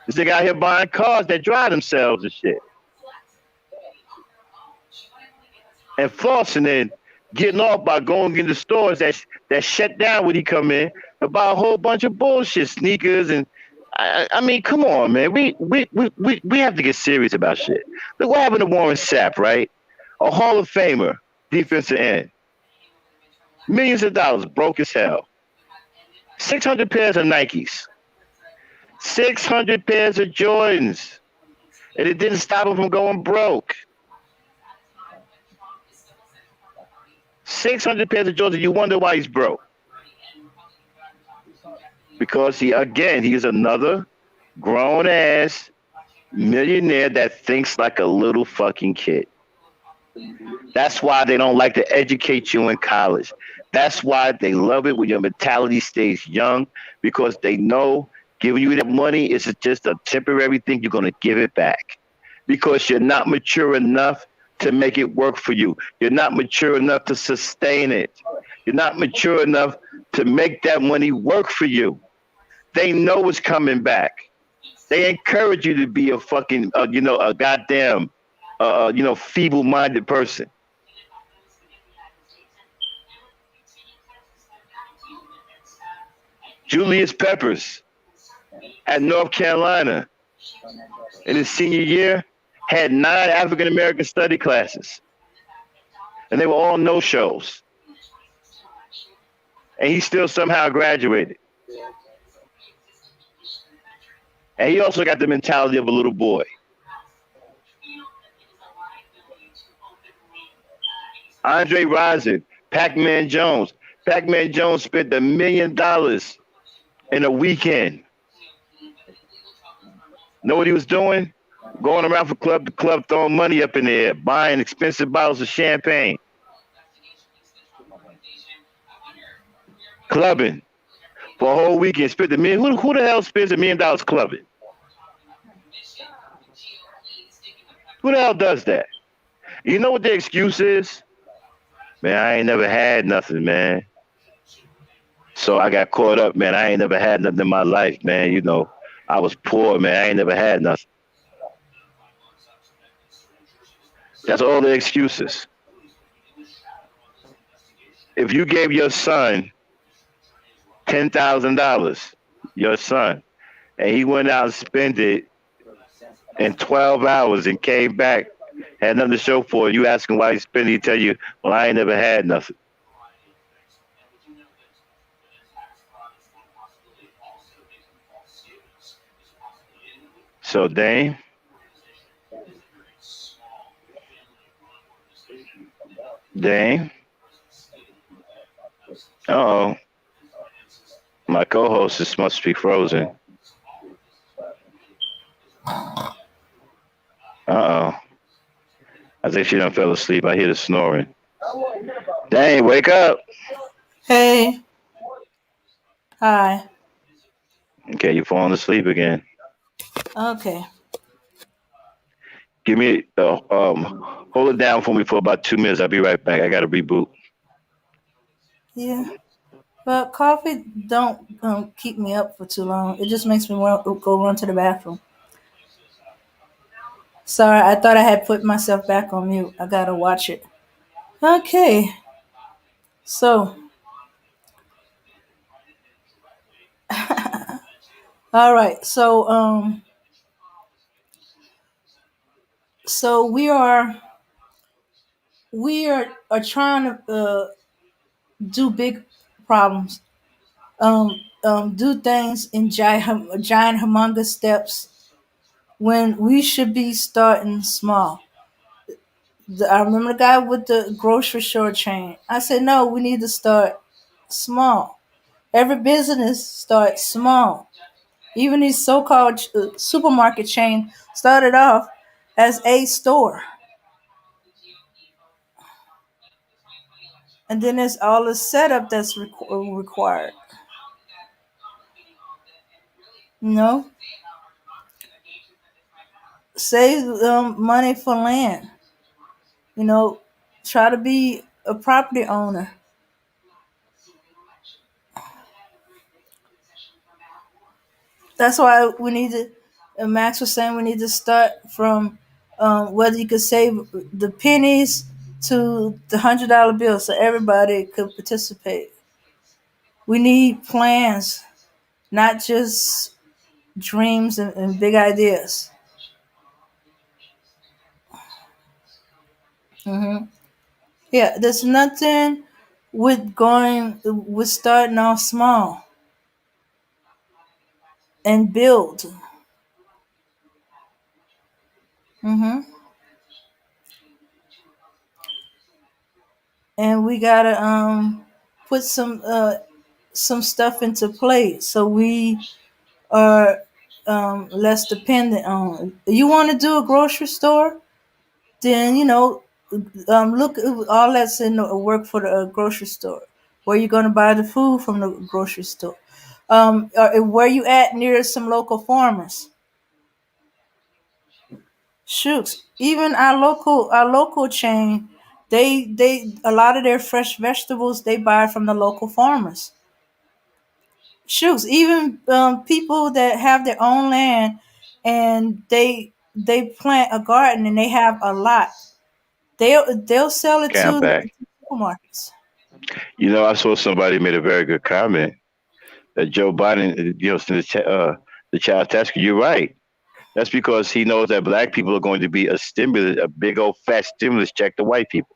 S1: This nigga out here buying cars that drive themselves and shit. And flossing and getting off by going into stores that shut down when he come in and buy a whole bunch of bullshit, sneakers and I mean, come on, man. We have to get serious about shit. Look what happened to Warren Sapp, right? A Hall of Famer, defensive end. Millions of dollars, broke as hell. 600 pairs of Nikes. 600 pairs of Jordans. And it didn't stop him from going broke. 600 pairs of Jordans, you wonder why he's broke. Because he is another grown-ass millionaire that thinks like a little fucking kid. That's why they don't like to educate you in college. That's why they love it when your mentality stays young, because they know Giving you that money is just a temporary thing. You're going to give it back because you're not mature enough to make it work for you. You're not mature enough to sustain it. You're not mature enough to make that money work for you. They know it's coming back. They encourage you to be a fucking, a goddamn, feeble-minded person. Julius Peppers at North Carolina in his senior year had 9 African American study classes, and they were all no shows, and he still somehow graduated. And he also got the mentality of a little boy. Andre Rison, Pac-Man Jones. Pac-Man Jones spent $1 million in a weekend. Know what he was doing? Going around from club to club, throwing money up in the air, buying expensive bottles of champagne, clubbing for a whole weekend. Spent $1 million. Who the hell spends $1 million clubbing? Who the hell does that? You know what the excuse is? Man, I ain't never had nothing, man. So I got caught up, man. I ain't never had nothing in my life, man. I was poor, man. I ain't never had nothing. That's all the excuses. If you gave your son $10,000, your son, and he went out and spent it in 12 hours and came back, had nothing to show for it, you ask him why he spent it, he tell you, well, I ain't never had nothing. So, Dame, uh-oh, my co-host must be frozen. Uh-oh. I think she done fell asleep. I hear the snoring. Dang, wake up.
S3: Hey. Hi.
S1: Okay, you falling asleep again.
S3: Okay.
S1: Give me, hold it down for me for about 2 minutes. I'll be right back. I got to reboot.
S3: Yeah. But coffee don't keep me up for too long. It just makes me want to go run to the bathroom. Sorry, I thought I had put myself back on mute. I gotta watch it. Okay. So, all right. So we are trying to do big problems. Do things in giant humongous steps when we should be starting small. I remember the guy with the grocery store chain. I said, no, we need to start small. Every business starts small. Even these so-called supermarket chain started off as a store, and then there's all the setup that's required. You know, save money for land. You know, try to be a property owner. That's why we need to. Max was saying we need to start from whether you could save the pennies to the $100 bill, so everybody could participate. We need plans, not just dreams and big ideas. hmm Yeah, there's nothing with starting off small and build. hmm And we gotta put some stuff into play so we are less dependent on. You want to do a grocery store? Then look at all that's in the work for the grocery store. Where you gonna buy the food from the grocery store? Where you at near some local farmers? Shoots. Even our local chain, they a lot of their fresh vegetables they buy from the local farmers. Shoots. Even people that have their own land and they plant a garden and they have a lot. They'll sell it
S1: Okay, I'm
S3: to
S1: back.
S3: the supermarkets.
S1: You know, I saw somebody made a very good comment that Joe Biden, the child tax. You're right. That's because he knows that black people are going to be a stimulus, a big old fat stimulus check to white people.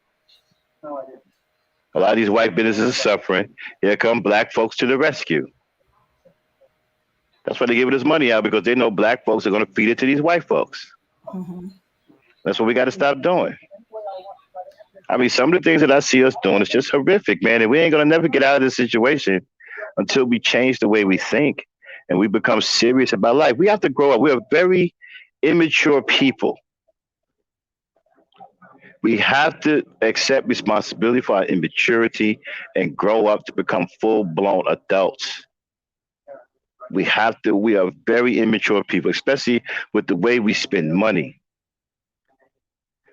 S1: A lot of these white businesses are suffering. Here come black folks to the rescue. That's why they give this money out because they know black folks are going to feed it to these white folks.
S3: Hmm.
S1: That's what we got to stop doing. I mean, some of the things that I see us doing is just horrific, man. And we ain't going to never get out of this situation until we change the way we think and we become serious about life. We have to grow up. We're very immature people. We have to accept responsibility for our immaturity and grow up to become full blown adults. We are very immature people, especially with the way we spend money.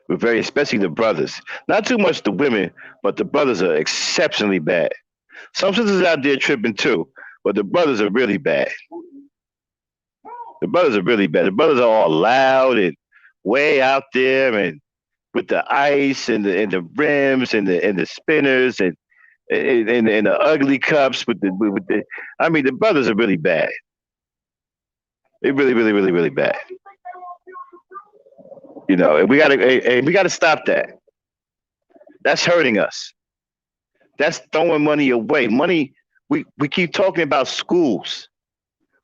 S1: We're very, especially the brothers. Not too much the women, but the brothers are exceptionally bad. Some sisters out there tripping too, but the brothers are really bad. The brothers are really bad. The brothers are all loud and way out there and with the ice and the rims and the spinners and the ugly cups with the. I mean, the brothers are really bad. They're really, really, really, really bad. You know, and we gotta stop that. That's hurting us. That's throwing money away. Money. We keep talking about schools.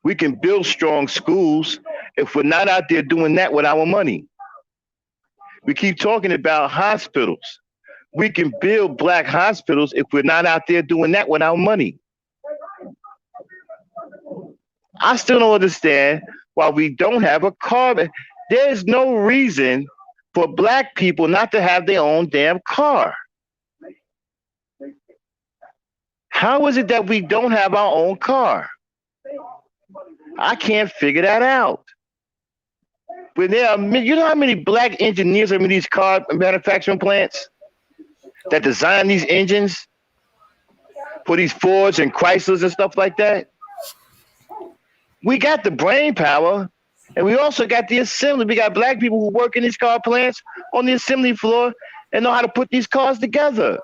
S1: We can build strong schools if we're not out there doing that with our money. We keep talking about hospitals. We can build black hospitals if we're not out there doing that with our money. I still don't understand why we don't have a car. There's no reason for black people not to have their own damn car. How is it that we don't have our own car? I can't figure that out. But you know how many black engineers are in these car manufacturing plants that design these engines for these Fords and Chryslers and stuff like that? We got the brain power, and we also got the assembly. We got black people who work in these car plants on the assembly floor and know how to put these cars together.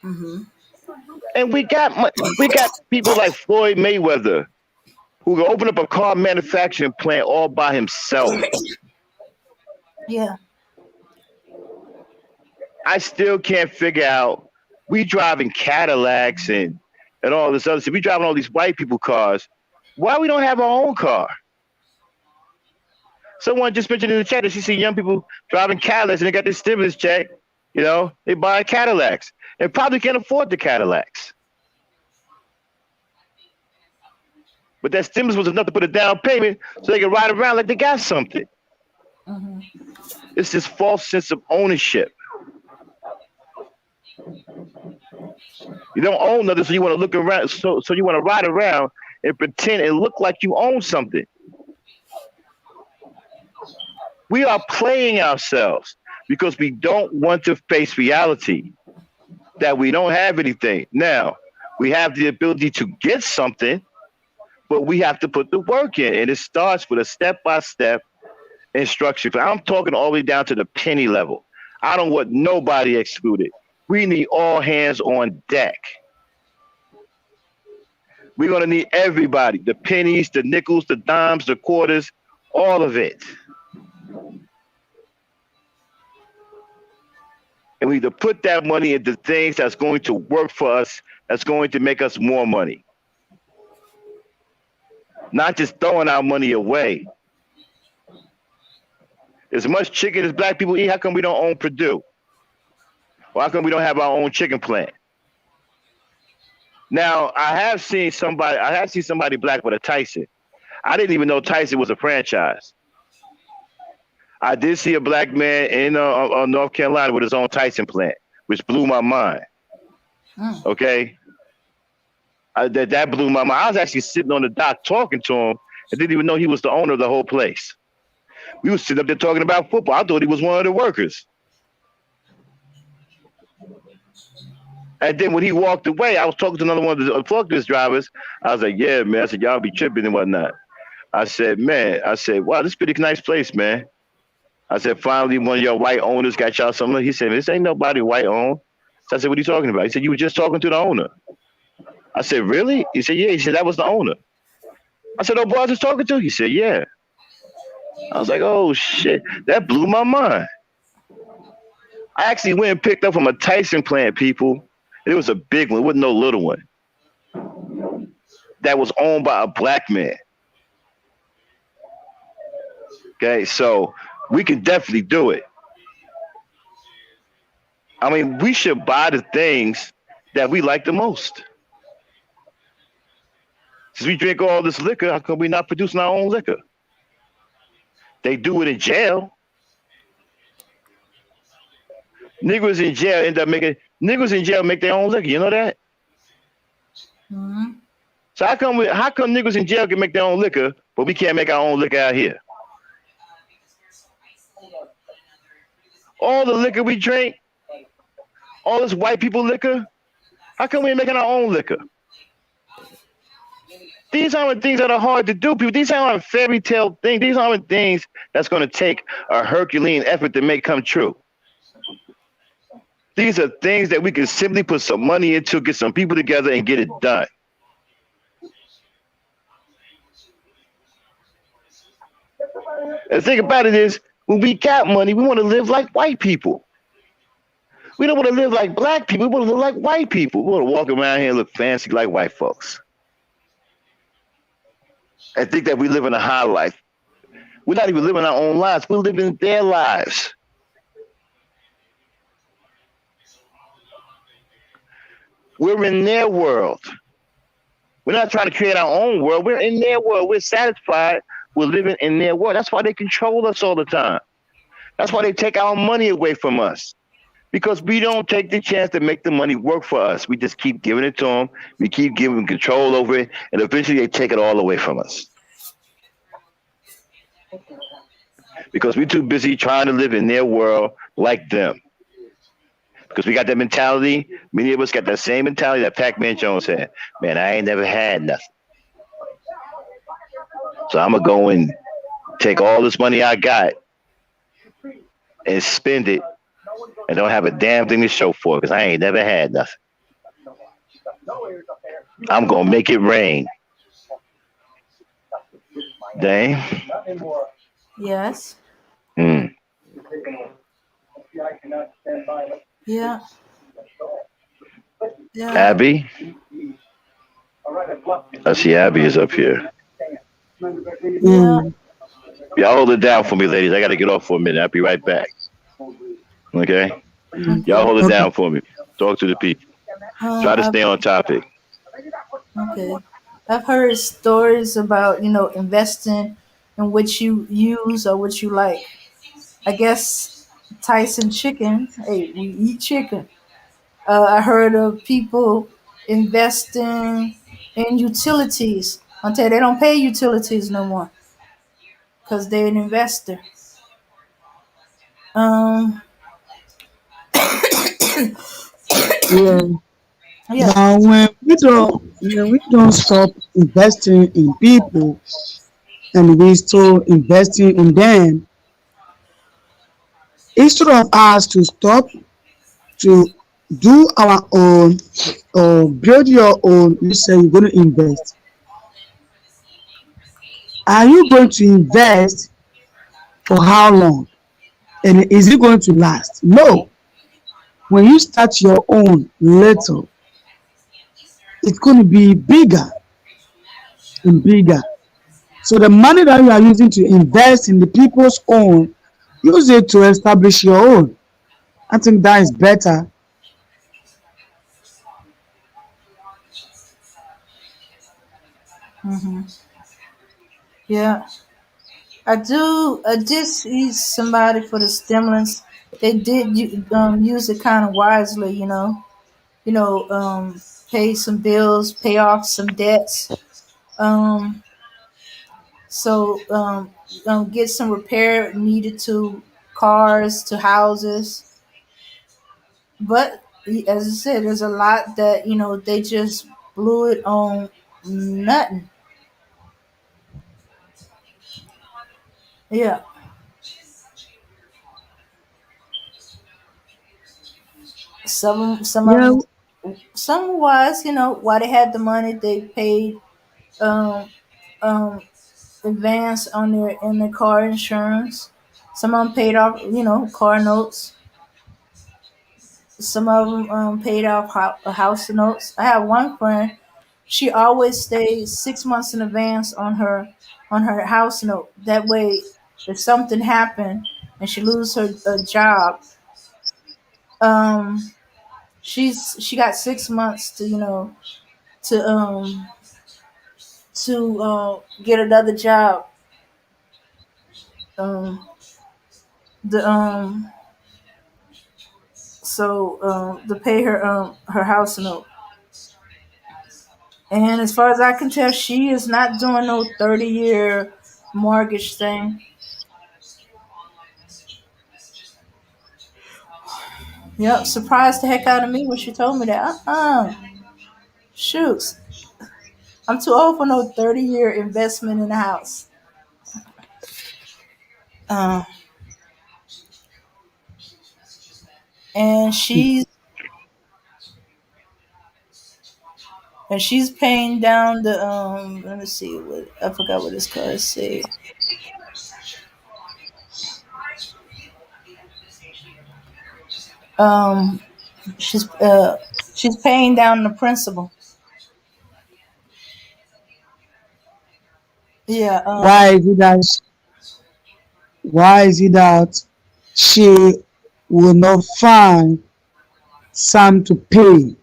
S3: Hmm.
S1: And we got people like Floyd Mayweather who can open up a car manufacturing plant all by himself.
S3: Yeah.
S1: I still can't figure out. We driving Cadillacs and all this other stuff. We driving all these white people cars. Why we don't have our own car? Someone just mentioned in the chat that she see young people driving Cadillacs and they got this stimulus check. You know, they buy Cadillacs and probably can't afford the Cadillacs. But that stimulus was enough to put a down payment so they can ride around like they got something.
S3: Hmm.
S1: It's this false sense of ownership. You don't own nothing, so you want to look around. So you want to ride around and pretend and look like you own something. We are playing ourselves because we don't want to face reality that we don't have anything. Now, we have the ability to get something, but we have to put the work in. And it starts with a step by step instruction. I'm talking all the way down to the penny level. I don't want nobody excluded. We need all hands on deck. We're going to need everybody, the pennies, the nickels, the dimes, the quarters, all of it. And we need to put that money into things that's going to work for us, that's going to make us more money. Not just throwing our money away. As much chicken as black people eat, how come we don't own Purdue? Or how come we don't have our own chicken plant? Now, I have seen somebody black with a Tyson. I didn't even know Tyson was a franchise. I did see a black man in North Carolina with his own Tyson plant, which blew my mind.
S3: Mm.
S1: Okay. That blew my mind. I was actually sitting on the dock talking to him and didn't even know he was the owner of the whole place. We was sitting up there talking about football. I thought he was one of the workers. And then when he walked away, I was talking to another one of the forklift drivers. I was like, "Yeah, man." I said, "Y'all be tripping and whatnot." I said, "Man," I said, "Wow, this is a pretty nice place, man." I said, "Finally, one of your white owners got y'all something." He said, "This ain't nobody white owned." So I said, "What are you talking about?" He said, "You were just talking to the owner." I said, "Really?" He said, "Yeah." He said, "That was the owner." I said, "Oh, boy, I was just talking to." He said, "Yeah." I was like, "Oh shit," that blew my mind. I actually went and picked up from a Tyson plant, people. It was a big one, it wasn't no little one. That was owned by a black man. Okay, so we can definitely do it. I mean, we should buy the things that we like the most. Since we drink all this liquor, how come we not producing our own liquor? They do it in jail. Niggas in jail end up making niggas in jail make their own liquor. You know that?
S3: Hmm.
S1: So how come niggas in jail can make their own liquor, but we can't make our own liquor out here? All the liquor we drink, all this white people liquor, how come we ain't making our own liquor? These aren't things that are hard to do, people. These aren't fairy tale things. These aren't things that's going to take a Herculean effort to make come true. These are things that we can simply put some money into, get some people together, and get it done. And the thing about it is, when we got money, we want to live like white people. We don't want to live like black people. We want to live like white people. We want to walk around here and look fancy like white folks. And think that we live in a high life. We're not even living our own lives. We're living their lives. We're in their world. We're not trying to create our own world. We're in their world. We're satisfied. We're living in their world. That's why they control us all the time. That's why they take our money away from us. Because we don't take the chance to make the money work for us. We just keep giving it to them. We keep giving them control over it. And eventually they take it all away from us. Because we're too busy trying to live in their world like them. Because we got that mentality. Many of us got that same mentality that Pac-Man Jones had. Man, I ain't never had nothing. So I'm going to go and take all this money I got and spend it and don't have a damn thing to show for it because I ain't never had nothing. I'm going to make it rain. Dang.
S3: Yes.
S1: Mm.
S3: Yeah. Yeah.
S1: Abby? I see Abby is up here.
S3: Yeah.
S4: Mm.
S1: Y'all hold it down for me, ladies. I got to get off for a minute. I'll be right back. Okay?
S4: Mm.
S1: Y'all
S3: Okay.
S1: hold it
S4: Okay.
S1: down for me. Talk to the people. Try to
S3: I've
S1: stay on topic.
S3: okay. I've heard stories about investing in what you use or what you like. I guess Tyson chicken. Hey, we eat chicken. I heard of people investing in utilities until they don't pay utilities no more because they're an investor. Um,
S4: Yeah.
S3: yeah.
S4: But when we don't stop investing in people and we still investing in them, instead of us to stop to do our own or build your own, you say you're going to invest. Are you going to invest for how long? And is it going to last? No. When you start your own little, it's going to be bigger and bigger. So the money that you are using to invest in the people's own, use it to establish your own. I think that is better.
S3: Hmm. Yeah. I did see somebody for the stimulants. They did use it kind of wisely. you know, pay some bills, pay off some debts. Um, get some repair needed to cars, to houses. But as I said, there's a lot that they just blew it on nothing. Yeah, some of
S4: Yeah,
S3: them, some was why they had the money they paid um um advance on their car insurance. Some of them paid off car notes. Some of them paid off house notes. I have one friend. She always stays 6 months in advance on her house note. That way, if something happened and she lose her job, um, she got 6 months to to um get another job. Um, the to pay her house note. And as far as I can tell, she is not doing no 30-year mortgage thing. Yep, surprised the heck out of me when she told me that. Shoots, I'm too old for no 30-year investment in a house. Uh, and she's paying down the Let me see what I forgot what this card say. Um, she's uh she's paying down the principal. Yeah.
S4: why is it that she will not find some to pay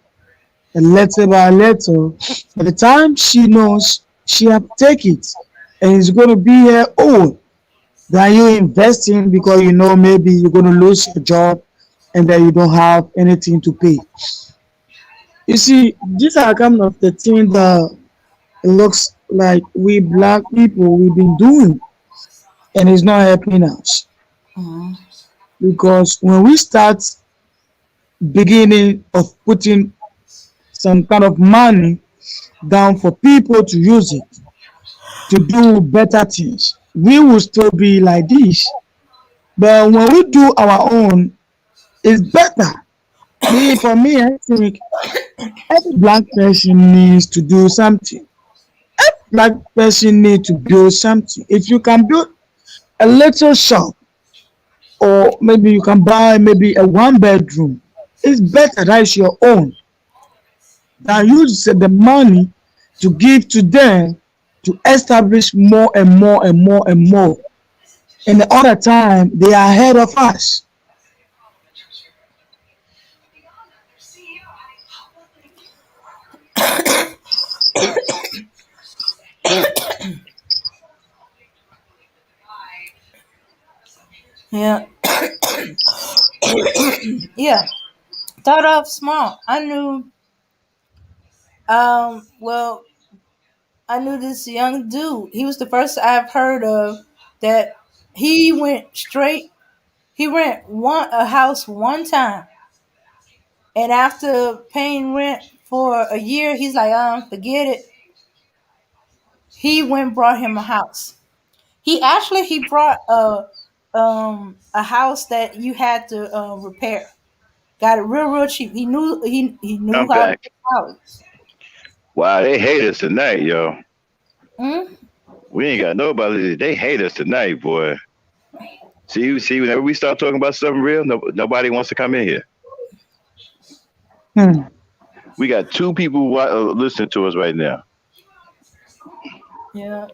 S4: and letter by letter? By the time she knows she have take it and it's going to be her own, then you investing because you know maybe you're going to lose your job and then you don't have anything to pay. You see, these are kind of the things that it looks like we black people we've been doing, and it's not helping us
S3: Mhm.
S4: because when we start beginning of putting some kind of money down for people to use it to do better things, we will still be like this. But when we do our own, it's better. Me, for me, I think every black person needs to do something. Black person need to build something. If you can build a little shop, or maybe you can buy maybe a one bedroom, it's better that is your own than you set the money to give to them to establish more and more and more and more. And the other time they are ahead of us.
S3: Yeah. Yeah. Start off small. Well, I knew this young dude. He was the first I've heard of that he went straight. He rent a house one time, and after paying rent for a year, he's like, forget it. He went and brought him a house. He brought a house that you had to repair. Got it real cheap. He knew
S1: I'm
S3: how to
S1: back.
S3: fix houses.
S1: Wow, they hate us tonight, yo.
S3: Mm?
S1: We ain't got nobody. They hate us tonight, boy. See, whenever we start talking about something real, nobody wants to come in here.
S4: Hmm.
S1: We got two people listening to us right now.
S3: Yeah.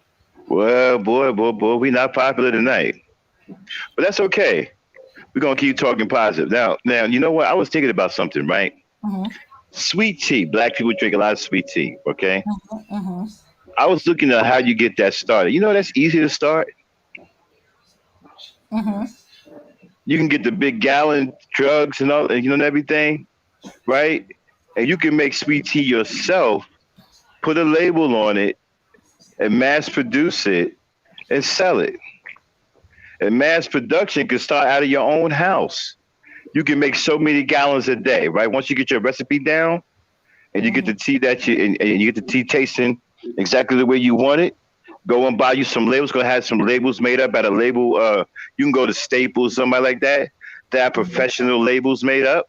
S1: Well, boy, we not popular tonight, but that's okay. We're gonna keep talking positive. Now, you know what? I was thinking about something, right?
S3: Mm-hmm.
S1: Sweet tea. Black people drink a lot of sweet tea. Okay.
S3: Mm-hmm.
S1: I was looking at how you get that started. You know, that's easy to start.
S3: Mm-hmm.
S1: You can get the big gallon drugs and all, and everything, right? and you can make sweet tea yourself, put a label on it, and mass produce it and sell it. And mass production can start out of your own house. You can make so many gallons a day, right? Once you get your recipe down and you get the tea and you get the tea tasting exactly the way you want it, go and buy you some labels. Go have some labels made up at a label. You can go to Staples, somebody like that. They have professional labels made up.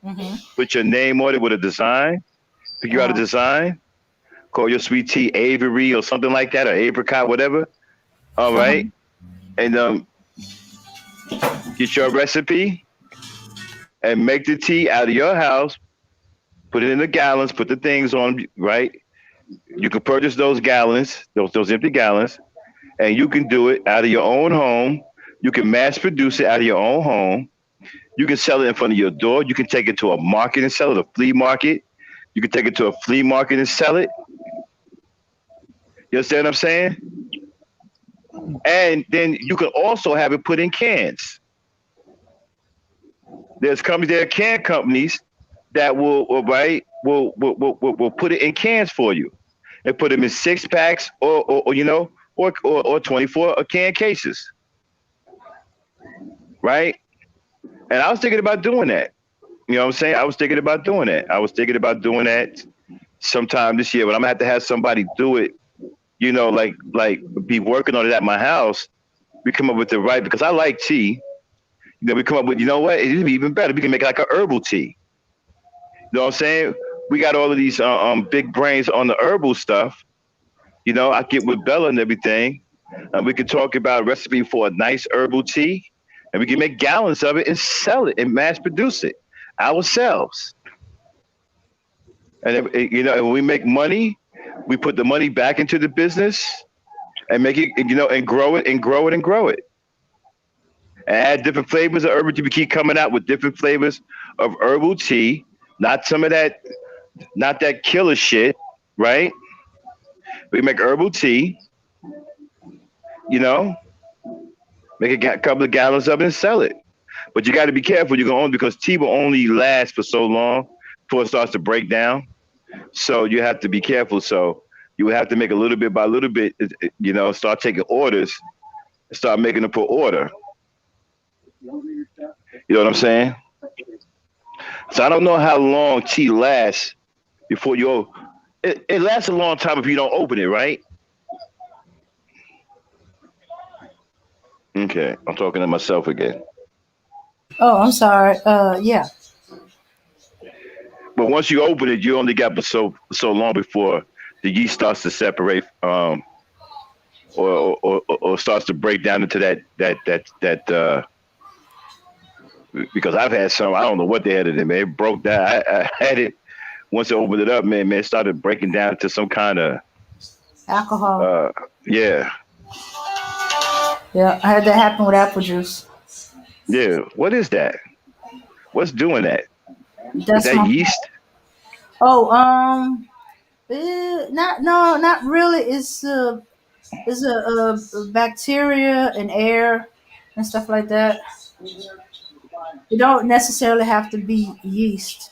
S3: Mm-hmm.
S1: Put your name on it with a design. Figure out a design. Call your sweet tea Avery or something like that, or apricot, whatever. All right, and get your recipe and make the tea out of your house. Put it in the gallons. Put the things on. Right. You can purchase those gallons, those empty gallons, and you can do it out of your own home. You can mass produce it out of your own home. You can sell it in front of your door. You can take it to a market and sell it, a flea market. You can take it to a flea market and sell it. You understand what I'm saying? And then you can also have it put in cans. There are can companies that will put it in cans for you and put them in 6 packs or 24 can cases, right? And I was thinking about doing that. You know what I'm saying? I was thinking about doing that. I was thinking about doing that sometime this year, but I'm gonna have to have somebody do it. Like be working on it at my house. We come up with the right, because I like tea. We come up with, you know what? It'd be even better. We can make like a herbal tea. You know what I'm saying? We got all of these big brains on the herbal stuff. I get with Bella and everything. We can talk about a recipe for a nice herbal tea, and we can make gallons of it and sell it and mass produce it ourselves. And when we make money, we put the money back into the business and make it, and grow it and grow it and grow it. And add different flavors of herbal tea. We keep coming out with different flavors of herbal tea, not some of that, not that killer shit, right? We make herbal tea, make a couple of gallons of it and sell it. But you got to be careful. You're going because tea will only last for so long before it starts to break down. So you have to be careful. So you have to make a little bit by little bit, start taking orders and start making them per order. You know what I'm saying? So I don't know how long tea lasts before it lasts a long time if you don't open it, right? Okay, I'm talking to myself again.
S3: Oh, I'm sorry. Yeah.
S1: But once you open it, you only got so long before the yeast starts to separate, or starts to break down into that. Because I've had some, I don't know what they had in it, man. It broke down. I had it once I opened it up, man. It started breaking down to some kind of
S3: Alcohol.
S1: Yeah.
S3: Yeah, I had that happen with apple juice.
S1: Yeah. What is that? What's doing that? Is
S3: That's
S1: that
S3: my.
S1: yeast?
S3: Oh, not no, not really. It's a bacteria and air and stuff like that. You don't necessarily have to be yeast.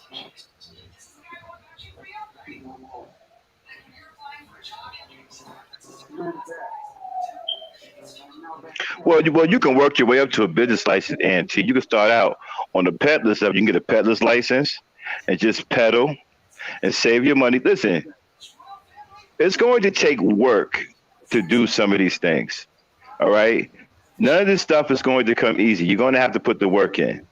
S1: Well, you can work your way up to a business license, and you can start out on the peddler stuff. You can get a peddler's license and just peddle and save your money. Listen, it's going to take work to do some of these things. All right. None of this stuff is going to come easy. You're going to have to put the work in.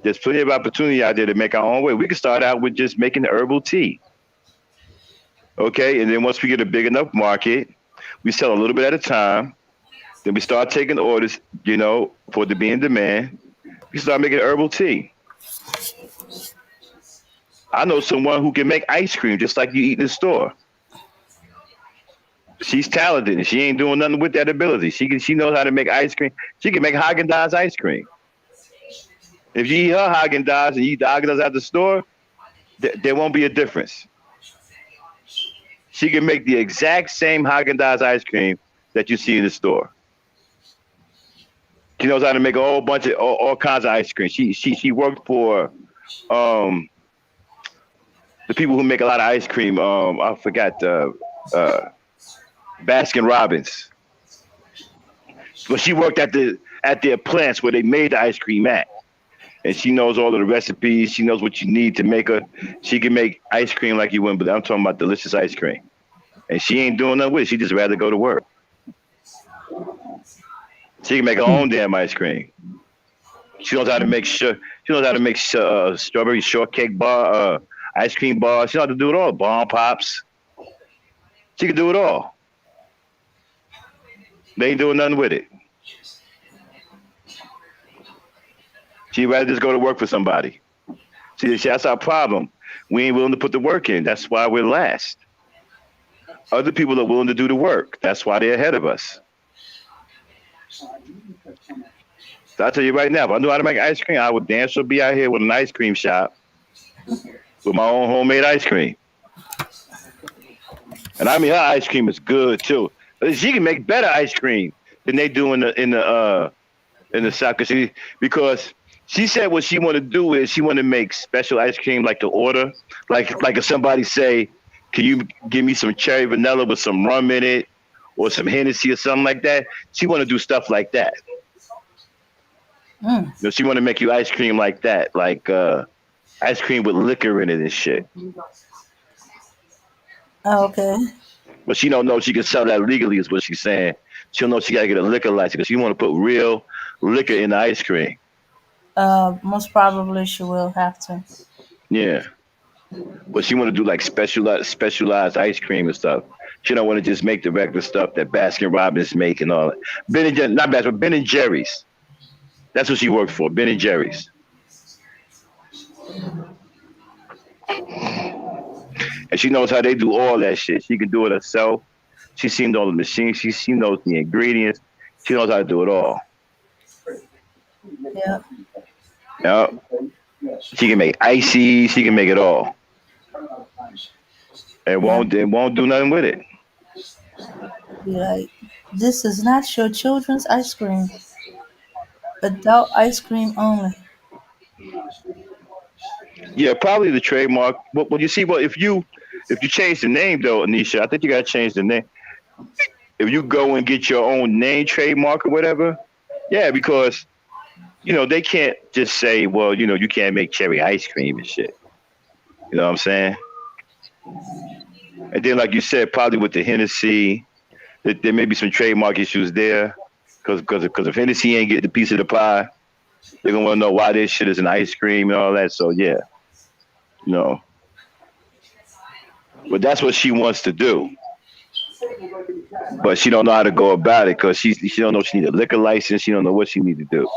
S1: There's plenty of opportunity out there to make our own way. We can start out with just making the herbal tea. Okay. And then once we get a big enough market, we sell a little bit at a time. Then we start taking orders, for it to be in demand. We start making herbal tea. I know someone who can make ice cream just like you eat in the store. She's talented and she ain't doing nothing with that ability. She knows how to make ice cream. She can make Haagen-Dazs ice cream. If you eat her Haagen-Dazs and you eat the Haagen-Dazs at the store, there won't be a difference. She can make the exact same Haagen-Dazs ice cream that you see in the store. She knows how to make a whole bunch of all kinds of ice cream. She worked for the people who make a lot of ice cream. I forgot Baskin Robbins. But she worked at their plants where they made the ice cream at, and she knows all of the recipes. She knows what you need to make her. She can make ice cream like you wouldn't, but I'm talking about delicious ice cream. And she ain't doing nothing with it. She just rather go to work. She can make her own damn ice cream. She knows how to make sure. She knows how to make strawberry shortcake bar, ice cream bar. She knows how to do it all. Bomb pops. She can do it all. They ain't doing nothing with it. She'd rather just go to work for somebody. See, that's our problem. We ain't willing to put the work in. That's why we're last. Other people are willing to do the work. That's why they're ahead of us. So I'll tell you right now, if I knew how to make ice cream, I would damn sure be out here with an ice cream shop with my own homemade ice cream. And I mean, her ice cream is good too. She can make better ice cream than they do in the South. Because she said what she want to do is she want to make special ice cream like the order, like if somebody say, "Can you give me some cherry vanilla with some rum in it, or some Hennessy or something like that?" She want to do stuff like that. You know, she want to make you ice cream like that, like ice cream with liquor in it and shit.
S3: Oh, okay.
S1: But she don't know she can sell that legally, is what she's saying. She don't know she got to get a liquor license because she want to put real liquor in the ice cream.
S3: Most probably she will have to.
S1: Yeah. But she want to do like specialized ice cream and stuff. She don't want to just make the regular stuff that Baskin Robbins make and all that. Not Baskin, but Ben and Jerry's. That's what she worked for, Ben and Jerry's. And she knows how they do all that shit. She can do it herself. She's seen all the machines. She knows the ingredients. She knows how to do it all.
S3: Yeah.
S1: Yep. She can make icy. She can make it all. And won't do nothing with it.
S3: Be like, this is not your children's ice cream. Adult ice cream only.
S1: Yeah, probably the trademark. But you see, if you change the name though, Anisha, I think you gotta change the name. If you go and get your own name trademark or whatever, yeah, because they can't just say, well, you can't make cherry ice cream and shit. You know what I'm saying? And then, like you said, probably with the Hennessy, there may be some trademark issues there, because if Hennessy ain't get the piece of the pie, they're gonna want to know why this shit is an ice cream and all that. So yeah, but that's what she wants to do. But she don't know how to go about it because she don't know she need a liquor license. She don't know what she need to do.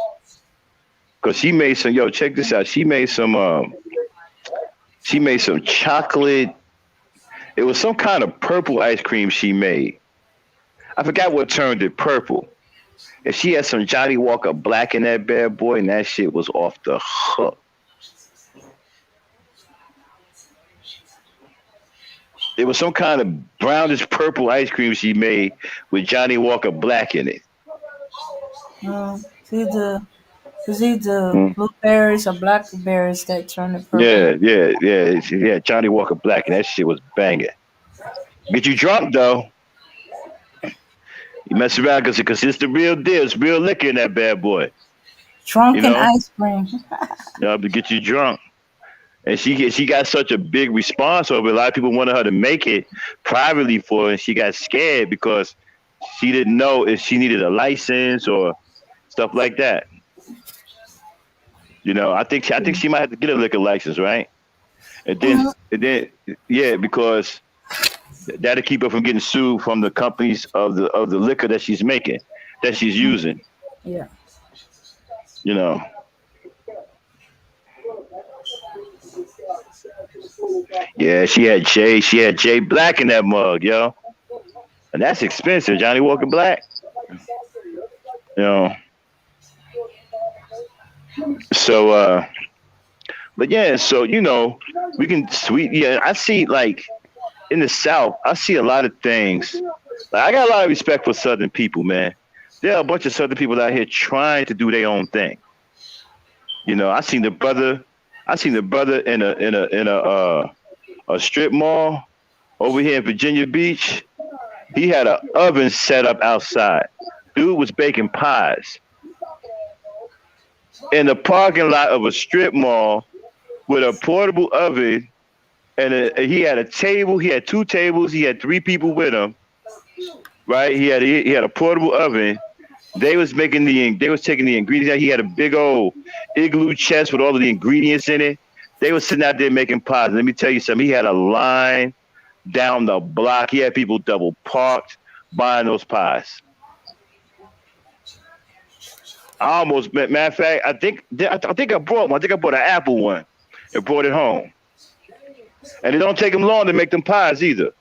S1: Because she made some, check this out. She made some chocolate. It was some kind of purple ice cream she made. I forgot what turned it purple. And she had some Johnny Walker Black in that bad boy, and that shit was off the hook. It was some kind of brownish purple ice cream she made with Johnny Walker Black in it.
S3: It's either blueberries or blackberries that turn it purple.
S1: Yeah. Johnny Walker Black, and that shit was banging. Get you drunk though. You mess around because it's the real deal. It's real liquor in that bad boy.
S3: Drunken ice cream.
S1: To get you drunk. And she got such a big response over it. A lot of people wanted her to make it privately for her, and she got scared because she didn't know if she needed a license or stuff like that. I think she might have to get a liquor license, right? And then because that'll keep her from getting sued from the companies of the liquor that she's making, that she's using.
S3: Yeah.
S1: Yeah, she had Jay Black in that mug, yo. And that's expensive, Johnny Walker Black. So but yeah, so we can I see like in the South, I see a lot of things. Like, I got a lot of respect for Southern people, man. There are a bunch of Southern people out here trying to do their own thing. I seen the brother in a a strip mall over here in Virginia Beach. He had an oven set up outside. Dude was baking pies in the parking lot of a strip mall with a portable oven, and he had a table. He had two tables. He had three people with him. Right? He had a portable oven. They was taking the ingredients out. He had a big old igloo chest with all of the ingredients in it. They were sitting out there making pies. Let me tell you something. He had a line down the block. He had people double parked buying those pies. I almost, matter of fact, I think I brought one. I think I bought an apple one and brought it home. And it don't take them long to make them pies either.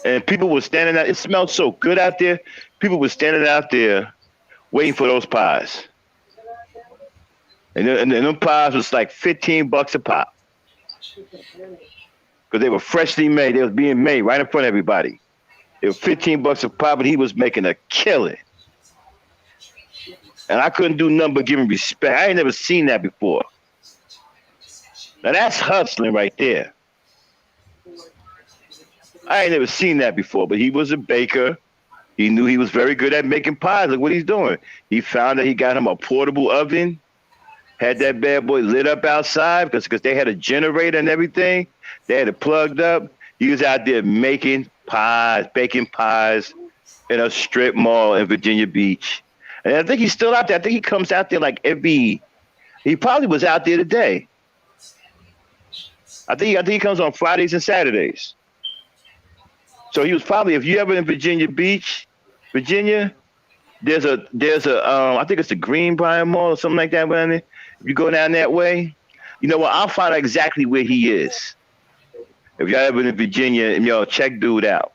S1: And people were standing out. It smelled so good out there. People were standing out there waiting for those pies. And them pies was like $15 a pop. Because they were freshly made. They was being made right in front of everybody. It was $15 a pop, and he was making a killing. And I couldn't do nothing but give him respect. I ain't never seen that before. Now that's hustling right there. I ain't never seen that before, but he was a baker. He knew he was very good at making pies. Look what he's doing. He found that he got him a portable oven, had that bad boy lit up outside because they had a generator and everything. They had it plugged up. He was out there making pies, baking pies in a strip mall in Virginia Beach. And I think he's still out there. I think he comes out there like he probably was out there today. I think he comes on Fridays and Saturdays. So he was probably, if you ever in Virginia Beach, Virginia, there's a I think it's the Greenbrier Mall or something like that. If you go down that way, you know what? I'll find out exactly where he is. If y'all ever in Virginia, and y'all check dude out.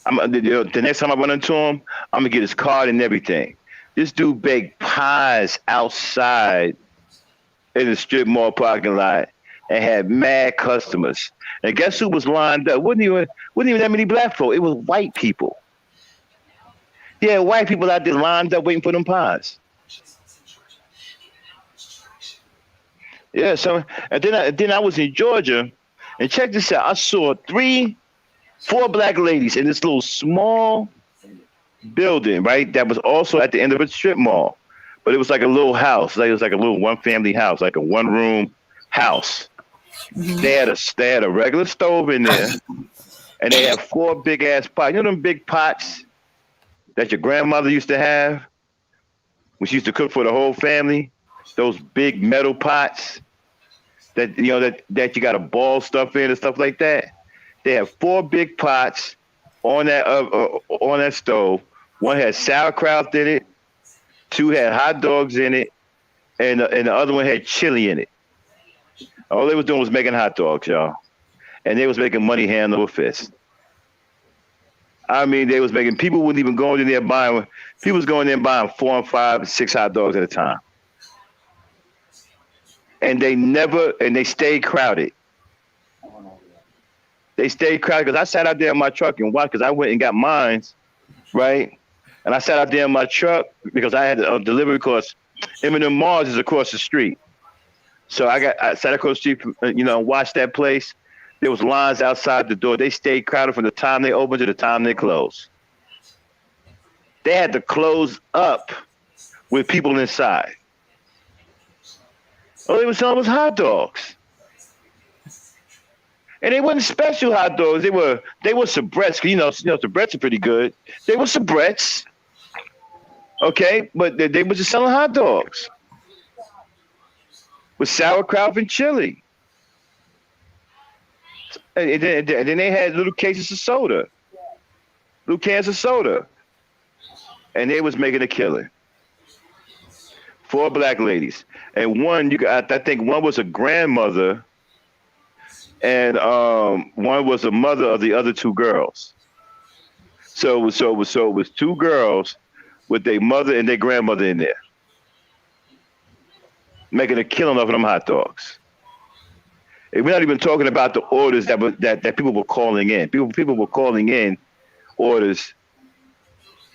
S1: The next time I run into him, I'm gonna get his card and everything. This dude baked pies outside in the strip mall parking lot and had mad customers. And guess who was lined up? Wasn't even that many black folk. It was white people. Yeah, white people out there lined up waiting for them pies. Yeah, so and then I was in Georgia, and check this out. I saw 4 black ladies in this little small building, right? That was also at the end of a strip mall, but it was like a little house. It was like a little one-family house, like a one-room house. Mm-hmm. They had a regular stove in there, and they had 4 big ass pots. You know them big pots that your grandmother used to have when she used to cook for the whole family? Those big metal pots that that you got to boil stuff in and stuff like that. They have 4 big pots on that stove. One had sauerkraut in it, 2 had hot dogs in it, and the other one had chili in it. All they was doing was making hot dogs, y'all. And they was making money hand over fist. I mean, they was making, people wouldn't even go in there buying, people was going in buying 4 and 5 and 6 hot dogs at a time. And they stayed crowded. They stayed crowded because I sat out there in my truck and watched, because I went and got mines, right? And I sat out there in my truck because I had a delivery course. M&M Mars is across the street. So I sat across the street, watched that place. There was lines outside the door. They stayed crowded from the time they opened to the time they closed. They had to close up with people inside. All they were selling was hot dogs. And they weren't special hot dogs. They were soubrettes. Soubrettes are pretty good. They were soubrettes. Okay, but they were just selling hot dogs with sauerkraut and chili. And then they had little cases of soda, little cans of soda, and they was making a killing. 4 black ladies, and I think one was a grandmother, and one was a mother of the other 2 girls. So it was 2 girls with their mother and their grandmother in there, making a killing off of them hot dogs. And we're not even talking about the orders that people were calling in. People were calling in orders,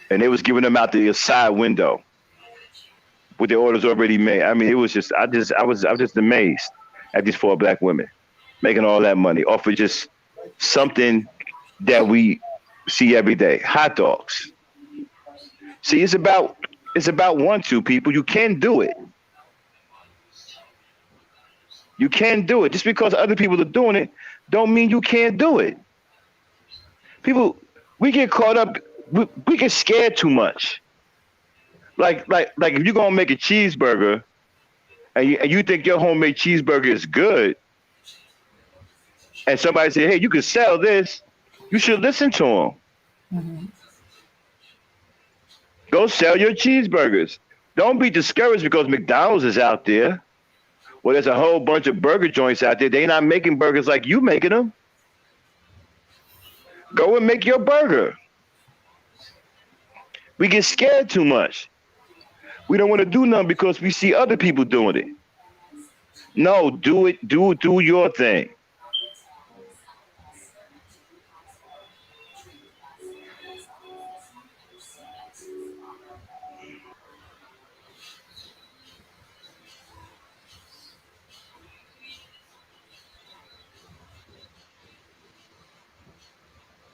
S1: and they was giving them out the side window with their orders already made. I mean, it was just I was just amazed at these 4 black women. making all that money off of just something that we see every day. Hot dogs. See, it's about one, two people. You can do it. You can do it. Just because other people are doing it, don't mean you can't do it. People, we get caught up. We get scared too much. Like if you're gonna make a cheeseburger and you think your homemade cheeseburger is good, and somebody say, "Hey, you can sell this," you should listen to them.
S3: Mm-hmm.
S1: Go sell your cheeseburgers. Don't be discouraged because McDonald's is out there. Well, there's a whole bunch of burger joints out there. They're not making burgers like you making them. Go and make your burger. We get scared too much. We don't want to do nothing because we see other people doing it. No, do it. Do your thing.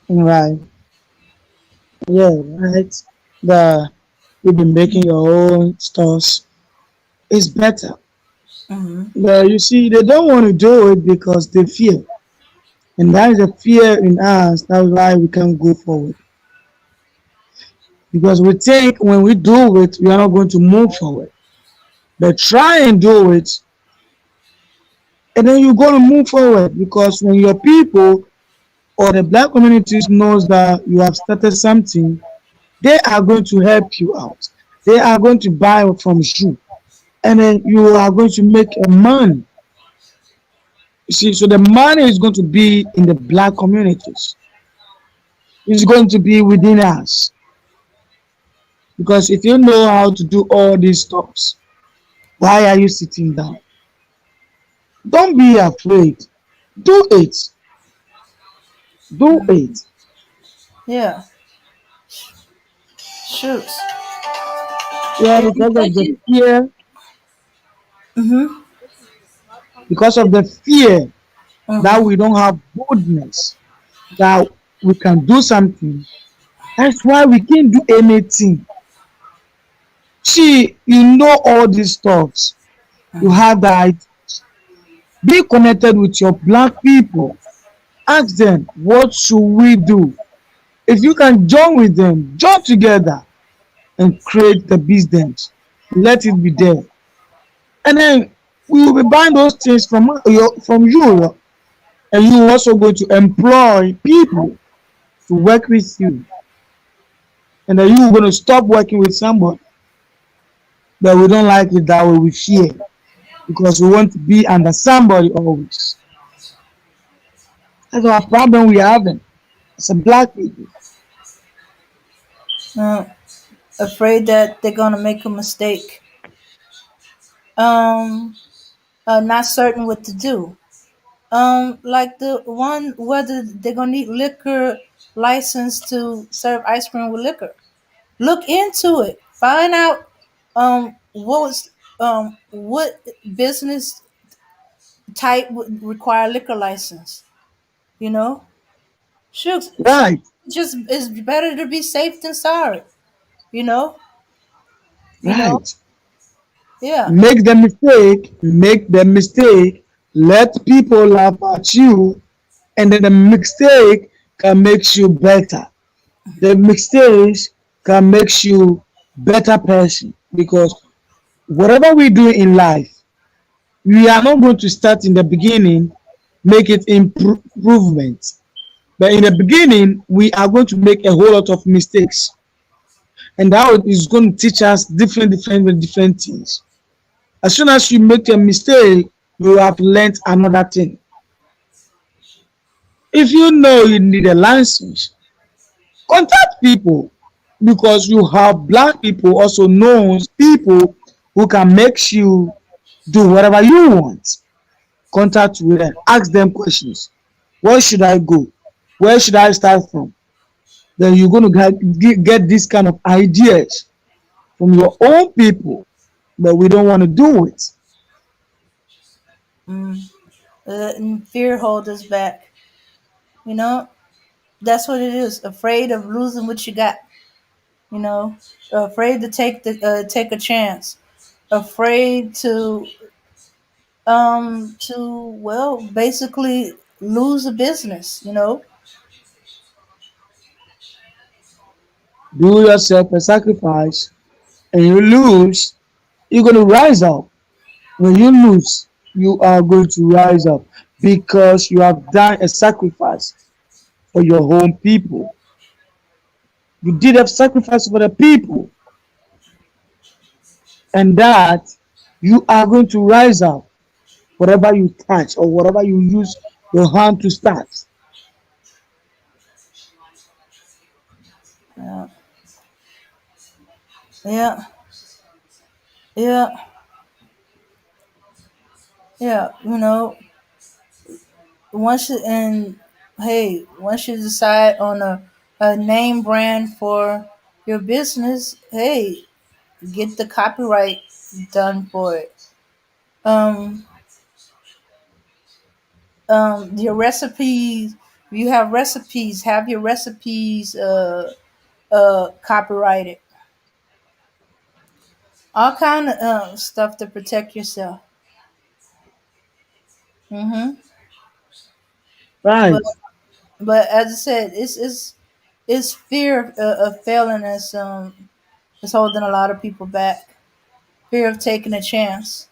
S4: Right. Yeah, right. The you've been making your own stores is better.
S3: Mm-hmm.
S4: But you see, they don't want to do it because they fear. And that is a fear in us. That's why we can't go forward. Because we think when we do it, we are not going to move forward. But try and do it, and then you're going to move forward. Because when your people or the black communities knows that you have started something, they are going to help you out. They are going to buy from you. And then you are going to make a money. You see, so the money is going to be in the black communities. It's going to be within us. Because if you know how to do all these stuffs, why are you sitting down? Don't be afraid. Do it. Do it.
S3: Yeah. Shoots.
S4: Yeah,
S3: If you
S4: because of
S3: take
S4: the
S3: it.
S4: fear,
S3: Mm-hmm.
S4: because of the fear that
S3: Mm-hmm.
S4: we don't have boldness, that we can do something. That's why we can't do anything. See, you know all these stuffs. You
S3: Mm-hmm.
S4: have that. Be connected with your black people. Ask them, what should we do? If you can join with them, join together and create the business. Let it be there. And then we will be buying those things from you. And you also going to employ people to work with you. And then you are going to stop working with somebody that we don't like it that way we fear. Because we want to be under somebody always. That's our problem we are having as a black people.
S3: Uh, Afraid that they're gonna make a mistake. Um, not certain what to do. Like the one whether they're gonna need liquor license to serve ice cream with liquor. Look into it. Find out what business type would require liquor license. You know, shoot,
S4: Right,
S3: just it's better to be safe than sorry. You know, you know,
S4: right.
S3: yeah.
S4: Make the mistake, let people laugh at you, and then the mistake can make you better. The mistakes can make you better person because whatever we do in life, we are not going to start in the beginning, make it improvement. But in the beginning, we are going to make a whole lot of mistakes, and that is going to teach us different things. As soon as you make a mistake, you have learned another thing. If you know you need a license, contact people because you have black people also knows people who can make you do whatever you want. Contact with them, ask them questions. Where should I go? Where should I start from? Then you're going to get this kind of ideas from your own people, but we don't want to do it.
S3: Mm. And fear holds us back. You know, that's what it is. Afraid of losing what you got. You know, afraid to take a chance. Afraid to well basically lose a business. You know.
S4: Do yourself a sacrifice and you lose, you're going to rise up. When you lose, you are going to rise up because you have done a sacrifice for your own people. You did a sacrifice for the people, and that you are going to rise up. Whatever you touch or whatever you use your hand to start.
S3: Yeah. Yeah. Yeah. Yeah. You know, once you, and hey, once you decide on a name brand for your business, hey, get the copyright done for it. Um, your recipes. You have recipes. Have your recipes copyrighted. All kind of stuff to protect yourself. hmm But
S4: Right.
S3: but as I said, it's fear of failing is holding a lot of people back. Fear of taking a chance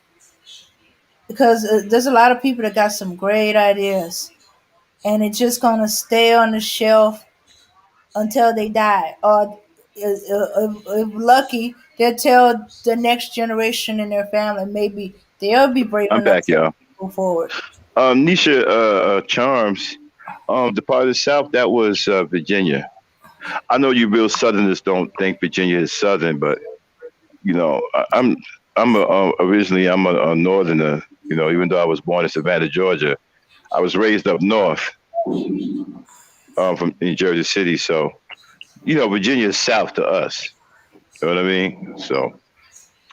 S3: because there's a lot of people that got some great ideas, and it's just gonna stay on the shelf until they die, or if lucky, they'll tell the next generation in their family. Maybe they'll be brave
S1: I'm
S3: enough
S1: back,
S3: to
S1: y'all.
S3: go forward.
S1: Nisha Charms, the part of the South that was Virginia. I know you real Southerners don't think Virginia is Southern, but you know, originally I'm a Northerner. You know, even though I was born in Savannah, Georgia, I was raised up north from in Jersey City. So you know, Virginia is South to us. You know what I mean? So,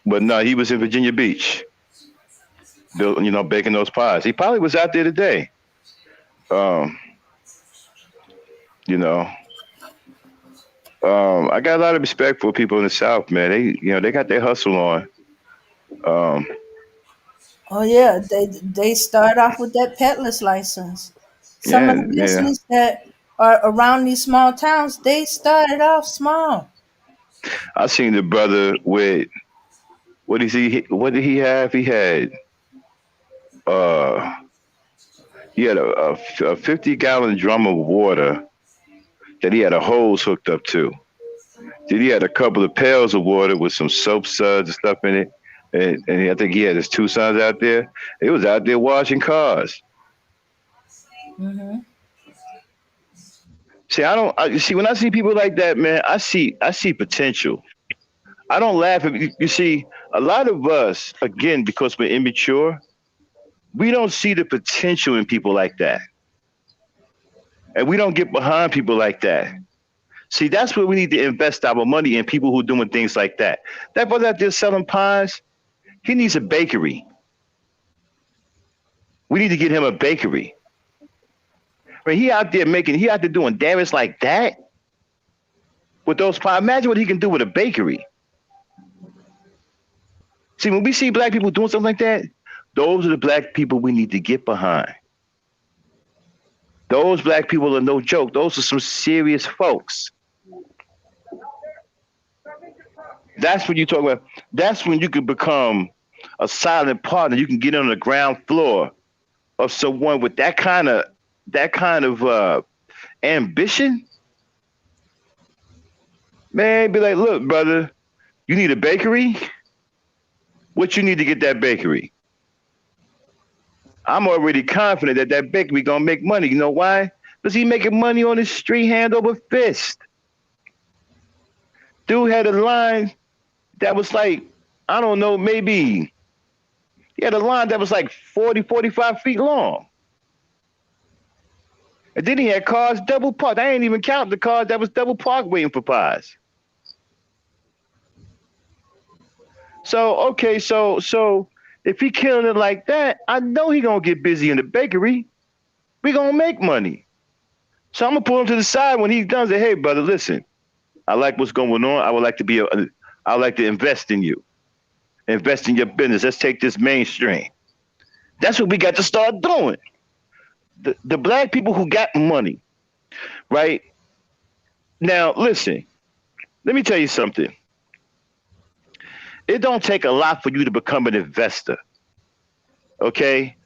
S1: but no, he was in Virginia Beach, you know, baking those pies. He probably was out there today. Um, you know, I got a lot of respect for people in the South, man. They got their hustle on. Um,
S3: Oh yeah, they start off with that peddler's license. Some of
S1: yeah,
S3: the
S1: yeah.
S3: business that are around these small towns, they started off small.
S1: I seen the brother with what is he? What did he have? Uh, he had a 50-gallon drum of water that he had a hose hooked up to. Then he had a couple of pails of water with some soap suds and stuff in it. And I think he had his two sons out there. They was out there washing cars.
S3: hmm
S1: See, I don't. You see, when I see people like that, man, I see potential. I don't laugh at you. You see, a lot of us, again, because we're immature, we don't see the potential in people like that, and we don't get behind people like that. See, that's where we need to invest our money in people who are doing things like that. That brother out there selling pies, he needs a bakery. We need to get him a bakery. When he out there doing damage like that with those pies. Imagine what he can do with a bakery. See, when we see black people doing something like that, those are the black people we need to get behind. Those black people are no joke. Those are some serious folks. That's when you talk about. That's when you can become a silent partner. You can get on the ground floor of someone with that kind of ambition. Man, be like, look, brother, you need a bakery. What you need to get that bakery? I'm already confident that that bakery gonna make money. You know why? Because he making money on his street hand over fist. Dude had a line that was like, I don't know, maybe he had a line that was like 40, 45 feet long. And then he had cars double parked. I ain't even count the cars that was double parked waiting for pies. So okay, so If he killing it like that, I know he gonna get busy in the bakery. We gonna make money. So I'm gonna pull him to the side when he's done. Say, hey, brother, listen. I like what's going on. I would like to I would like to invest in you, invest in your business. Let's take this mainstream. That's what we got to start doing. The black people who got money, right? Now, listen. Let me tell you something. It don't take a lot for you to become an investor. Okay?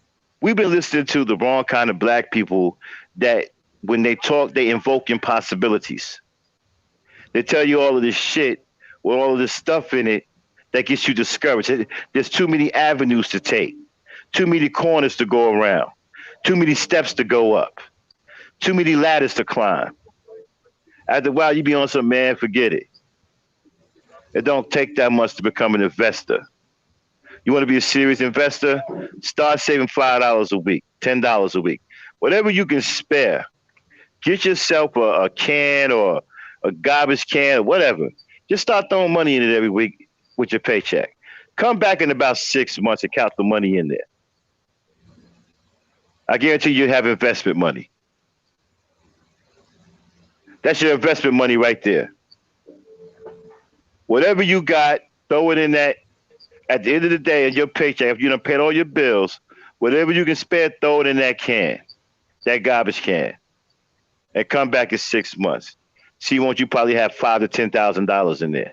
S1: We've been listening to the wrong kind of black people that when they talk, they invoke impossibilities. They tell you all of this shit with all of this stuff in it that gets you discouraged. There's too many avenues to take, too many corners to go around, too many steps to go up, too many ladders to climb. After a while, you be on some, man, forget it. It don't take that much to become an investor. You want to be a serious investor? Start saving $5 a week, $10 a week, whatever you can spare. Get yourself a can or a garbage can or whatever. Just start throwing money in it every week with your paycheck. Come back in about 6 months and count the money in there. I guarantee you have investment money. That's your investment money right there. Whatever you got, throw it in that. At the end of the day, in your paycheck, if you done paid all your bills, whatever you can spare, throw it in that can, that garbage can, and come back in 6 months. See, won't you probably have $5,000 to $10,000 in there?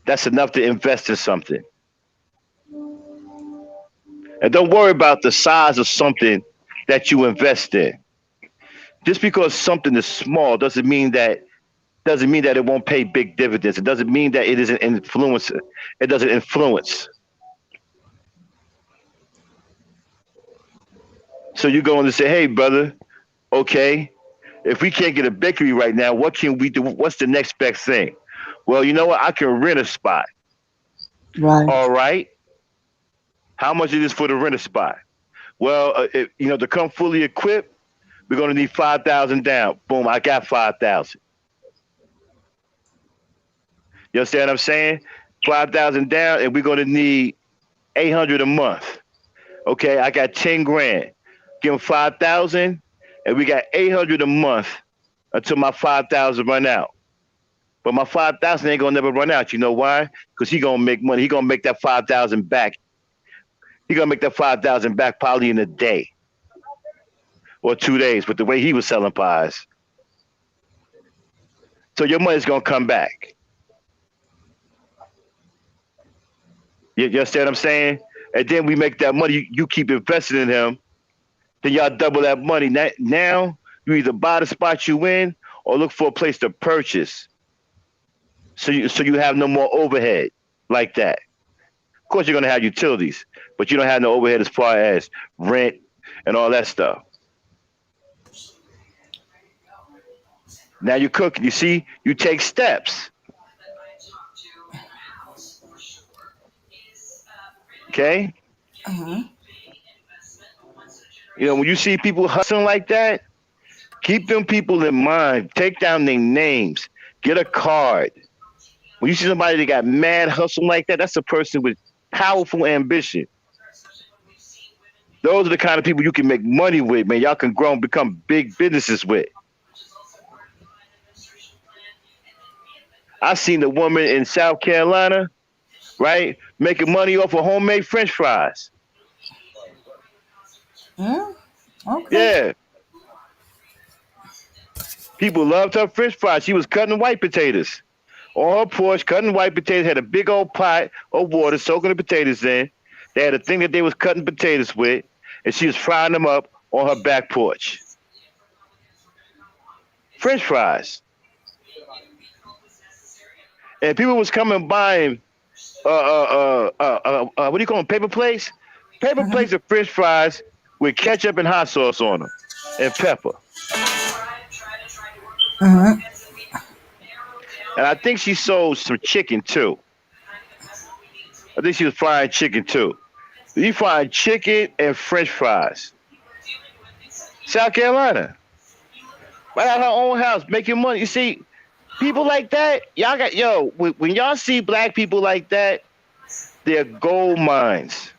S1: That's enough to invest in something. And don't worry about the size of something that you invest in. Just because something is small doesn't mean that it won't pay big dividends. It doesn't mean that it isn't influence. It doesn't influence. So you're going to say, hey, brother, okay, if we can't get a bakery right now, what can we do? What's the next best thing? Well, you know what? I can rent a spot.
S4: Right.
S1: All right. How much it is for the rent a spot? Well, to come fully equipped, we're going to need 5,000 down. Boom, I got 5,000. You understand what I'm saying? 5,000 down, and we're going to need 800 a month. Okay, I got 10 grand. Give them 5,000, and we got 800 a month until my 5,000 run out. But my 5,000 ain't gonna never run out. You know why? Because he gonna make money. He gonna make that 5,000 back. He gonna make that 5,000 back probably in a day or 2 days with the way he was selling pies. So your money's gonna come back. You understand what I'm saying? And then we make that money. You keep investing in him. Then y'all double that money. Now you either buy the spot you in or look for a place to purchase. So you have no more overhead like that. Of course, you're gonna have utilities, but you don't have no overhead as far as rent and all that stuff. Now you're cooking. You see, you take steps. Okay? You know, when you see people hustling like that, keep them people in mind. Take down their names. Get a card. When you see somebody that got mad hustle like that, that's a person with powerful ambition. Those are the kind of people you can make money with, man. Y'all can grow and become big businesses with. I seen a woman in South Carolina, right, making money off of homemade French fries.
S3: Okay.
S1: Yeah. People loved her French fries. She was cutting white potatoes. On her porch, cutting white potatoes, had a big old pot of water soaking the potatoes in. They had a thing that they was cutting potatoes with, and she was frying them up on her back porch. French fries. And people was coming buying what do you call them? Paper plates? Paper plates of French fries with ketchup and hot sauce on them and pepper. And I think she sold some chicken too. I think she was frying chicken too. You frying chicken and French fries. South Carolina. Right out her own house, making money. You see, people like that, y'all got, when y'all see black people like that, They're gold mines.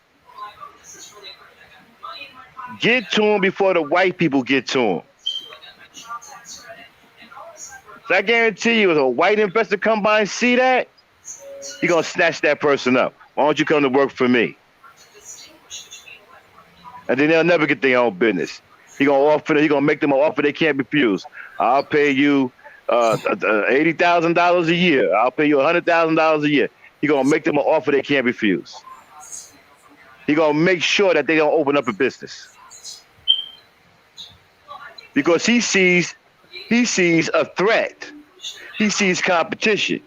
S1: Get to them before the white people get to them. So I guarantee you, if a white investor come by and see that, he's gonna snatch that person up. Why don't you come to work for me? And then they'll never get their own business. He gonna make them an offer they can't refuse. I'll pay you $80,000 a year. I'll pay you $100,000 a year. He gonna make them an offer they can't refuse. He gonna make sure that they don't open up a business because he sees a threat. He sees competition,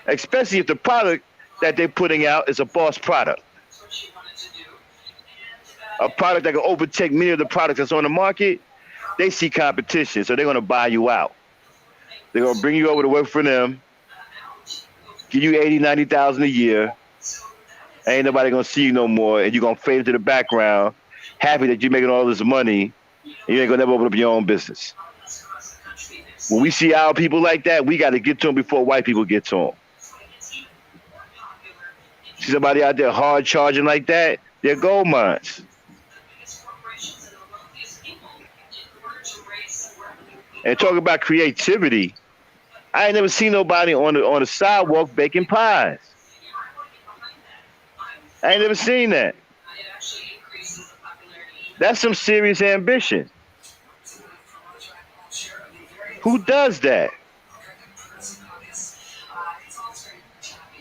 S1: especially if the product that they're putting out is a false product. A product that can overtake many of the products that's on the market. They see competition, so they're going to buy you out. They're going to bring you over to work for them, give you $80,000, $90,000 a year. Ain't nobody going to see you no more, and you're going to fade into the background, happy that you're making all this money, and you ain't going to never open up your own business. When we see our people like that, we got to get to them before white people get to them. See somebody out there hard charging like that, they're gold mines. And talk about creativity, I ain't never seen nobody on the sidewalk baking pies. I ain't never seen that. That's some serious ambition. Who does that?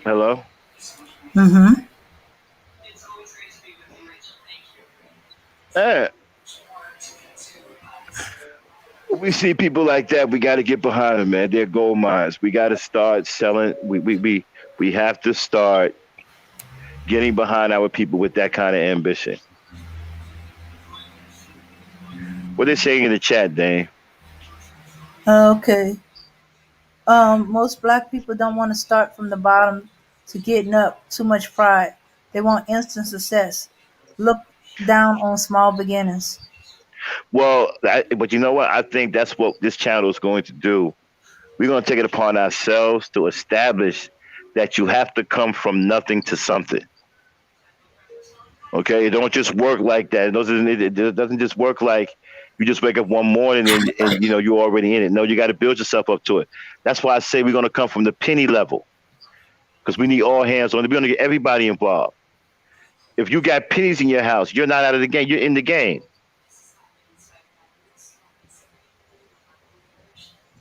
S1: Hello?
S3: Mm-hmm.
S1: We see people like that, we got to get behind them, man. They're gold mines. We got to start selling. We have to start getting behind our people with that kind of ambition. What they saying in the chat, Dane?
S3: Okay. Most black people don't want to start from the bottom to getting up. Too much pride. They want instant success. Look down on small beginnings.
S1: Well, but you know what? I think that's what this channel is going to do. We're going to take it upon ourselves to establish that you have to come from nothing to something. Okay, it don't just work like that. It doesn't just work like you just wake up one morning and you know you're already in it. No, you got to build yourself up to it. That's why I say we're going to come from the penny level because we need all hands on it. We're going to get everybody involved. If you got pennies in your house, you're not out of the game. You're in the game.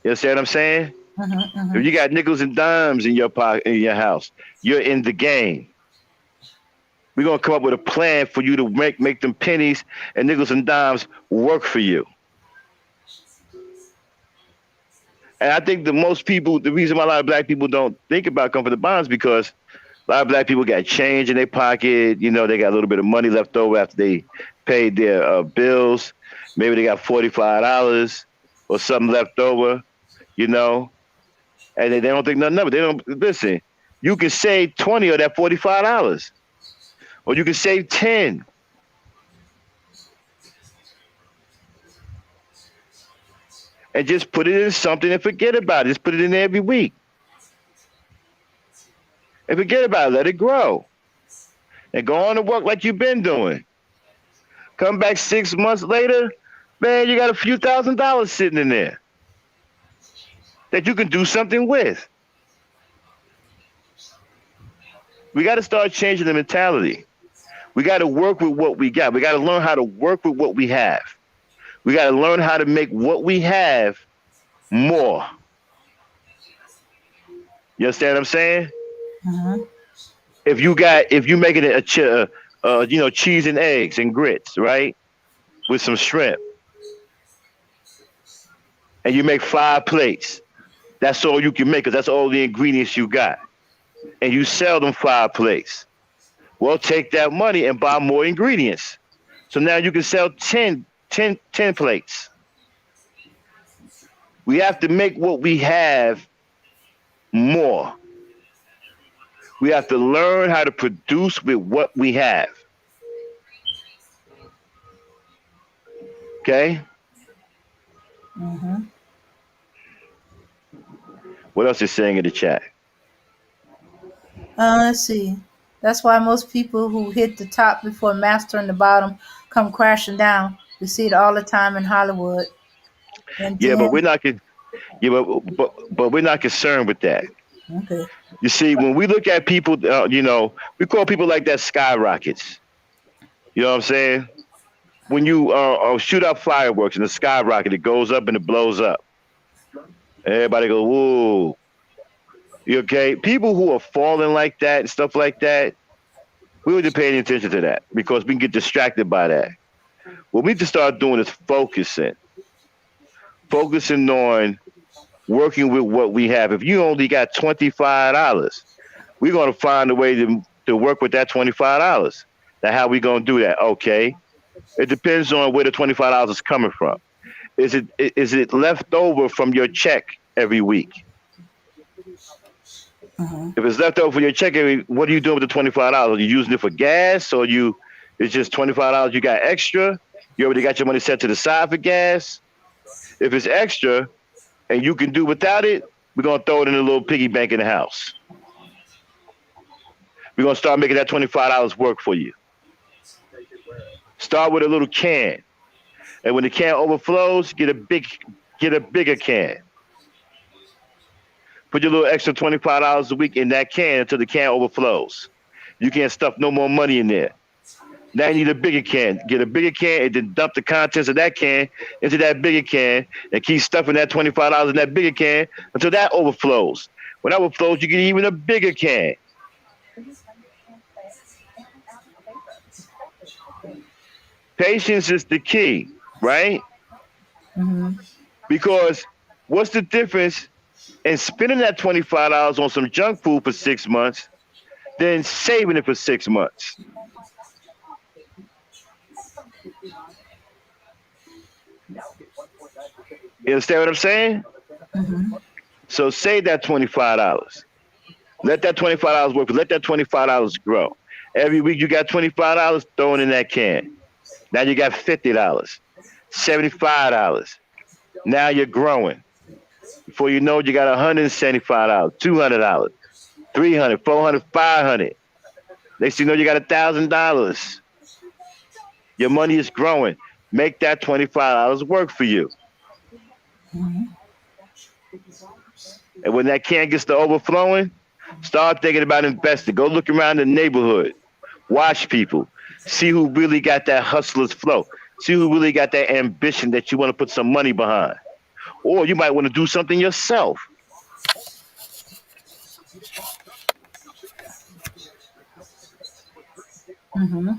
S1: You understand what I'm saying?
S3: Mm-hmm.
S1: If you got nickels and dimes in your pocket, in your house, you're in the game. We're gonna come up with a plan for you to make them pennies and nickels and dimes work for you. And I think the reason why a lot of black people don't think about coming for the bonds because a lot of black people got change in their pocket. You know, they got a little bit of money left over after they paid their bills. Maybe they got $45 or something left over. You know, and they don't think nothing of it. They don't listen. You can save 20 of that $45, or you can save 10. And just put it in something and forget about it. Just put it in there every week. And forget about it. Let it grow. And go on to work like you've been doing. Come back 6 months later, man, you got a few $1,000s sitting in there that you can do something with. We got to start changing the mentality. We got to work with what we got. We got to learn how to work with what we have. We got to learn how to make what we have more. You understand what I'm saying?
S3: Mm-hmm.
S1: If you making it cheese and eggs and grits, right, with some shrimp, and you make 5 plates, that's all you can make because that's all the ingredients you got, and you sell them 5 plates. Well, take that money and buy more ingredients. So now you can sell 10 plates. We have to make what we have more. We have to learn how to produce with what we have. Okay?
S3: Mm-hmm.
S1: What else is saying in the chat?
S3: Let's see. That's why most people who hit the top before mastering the bottom come crashing down. We see it all the time in Hollywood. And
S1: Yeah, but
S3: then,
S1: we're not. Yeah, but we're not concerned with that.
S3: okay.
S1: You see, when we look at people, we call people like that skyrockets. You know what I'm saying? When you shoot up fireworks and the skyrocket, it goes up and it blows up. And everybody goes, "Whoa!" You okay? People who are falling like that and stuff like that, we would pay any attention to that because we can get distracted by that. What we need to start doing is focusing on working with what we have. If you only got $25, we're gonna find a way to work with that $25. Now, how we gonna do that? Okay, it depends on where the $25 is coming from. Is it left over from your check every week?
S3: Hmm.
S1: If it's left over for your check, what are you doing with the $25? Are you using it for gas, or it's just $25 you got extra? You already got your money set to the side for gas. If it's extra and you can do without it, we're gonna throw it in a little piggy bank in the house. We're gonna start making that $25 work for you. Start with a little can, and when the can overflows, get a bigger can. Put your little extra $25 a week in that can until the can overflows. You can't stuff no more money in there. Now you need a bigger can. Get a bigger can and then dump the contents of that can into that bigger can and keep stuffing that $25 in that bigger can until that overflows. When that overflows, you get even a bigger can. Patience is the key, right?
S3: Hmm.
S1: Because what's the difference in spending that $25 on some junk food for 6 months than saving it for 6 months? You understand what I'm saying?
S3: Hmm.
S1: So save that $25. Let that $25 work. Let that $25 grow. Every week you got $25 thrown in that can. Now you got $50, $75. Now you're growing. Before you know it, you got $175, $200, 300, 400, 500. Next thing you know, you got $1,000. Your money is growing. Make that $25 work for you.
S3: Hmm.
S1: And when that can gets to overflowing, start thinking about investing. Go look around the neighborhood. Watch people. See who really got that hustler's flow. See who really got that ambition that you want to put some money behind. Or you might want to do something yourself.
S3: Hmm.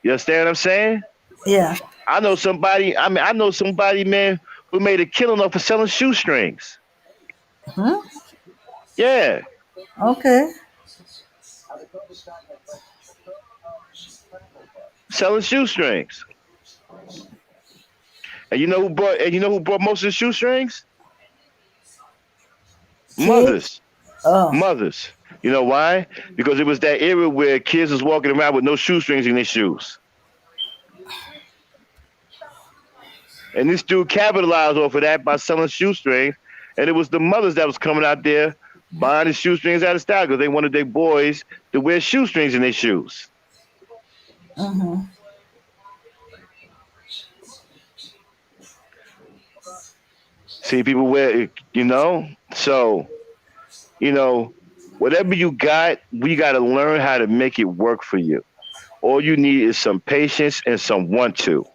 S1: You understand what I'm saying?
S3: Yeah.
S1: I know somebody, man, who made a killing off of selling shoestrings.
S3: Hmm.
S1: Yeah,
S3: Okay.
S1: selling shoestrings. And you know who bought most of the shoestrings?
S3: Kids.
S1: Mothers.
S3: Oh.
S1: Mothers. You know why? Because it was that era where kids was walking around with no shoestrings in their shoes. And this dude capitalized off of that by selling shoestrings. And it was the mothers that was coming out there buying the shoestrings out of style because they wanted their boys to wear shoestrings in their shoes.
S3: Hmm.
S1: See, people wear it, So, you know, whatever you got, we got to learn how to make it work for you. All you need is some patience and some want to.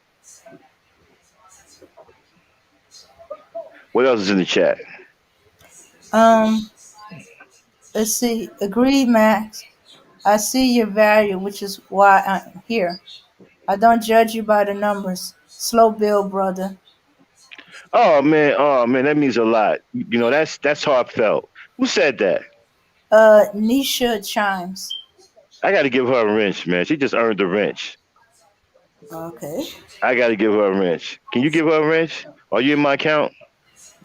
S1: What else is in the chat?
S3: Um. Let's see. Agreed, Max. I see your value, which is why I'm here. I don't judge you by the numbers. Slow bill, brother.
S1: Oh man, that means a lot. That's heartfelt. Who said that?
S3: Nisha chimes.
S1: I got to give her a wrench, man. She just earned the wrench.
S3: Okay.
S1: I got to give her a wrench. Can you give her a wrench? Are you in my account?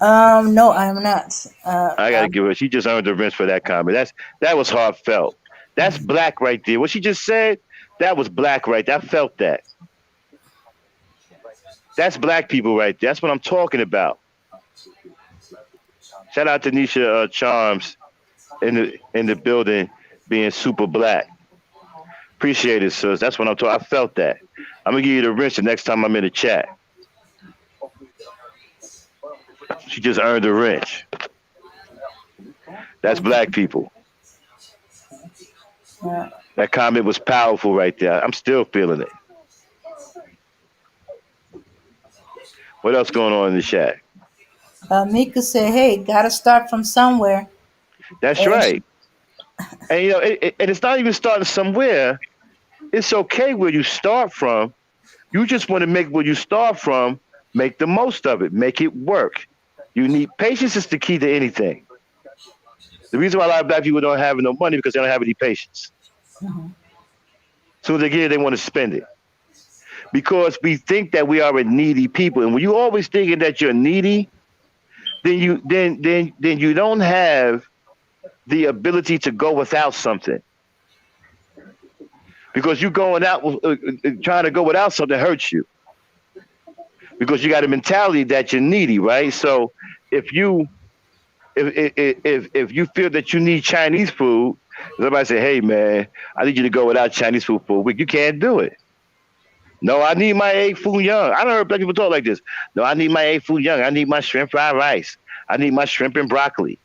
S3: No, I'm not.
S1: I got to give her. She just earned the wrench for that comment. That was heartfelt. That's black right there. What she just said, that was black right there. I felt that. That's black people right there. That's what I'm talking about. Shout out to Nisha Charms in the building being super black. Appreciate it, sis. That's what I'm talking. I felt that. I'm gonna give you the wrench the next time I'm in the chat. She just earned a wrench. That's black people.
S3: Yeah.
S1: That comment was powerful right there. I'm still feeling it. What else going on in the chat?
S3: Mika said, "Hey, gotta start from somewhere."
S1: That's
S3: And
S1: right. And you know, and it's not even starting somewhere. It's okay where you start from. You just want to make where you start from, make the most of it, make it work. You need patience is the key to anything. The reason why a lot of black people don't have no money because they don't have any patience. As soon as they get it, they want to spend it. Because we think that we are a needy people. And when you always thinking that you're needy, then you don't have the ability to go without something. Because you going out trying to go without something hurts you. Because you got a mentality that you're needy, right? So if you if you feel that you need Chinese food, somebody say, "Hey man, I need you to go without Chinese food for a week." You can't do it. No, I need my egg foo young. I don't heard black people talk like this. No, I need my egg foo young. I need my shrimp fried rice. I need my shrimp and broccoli.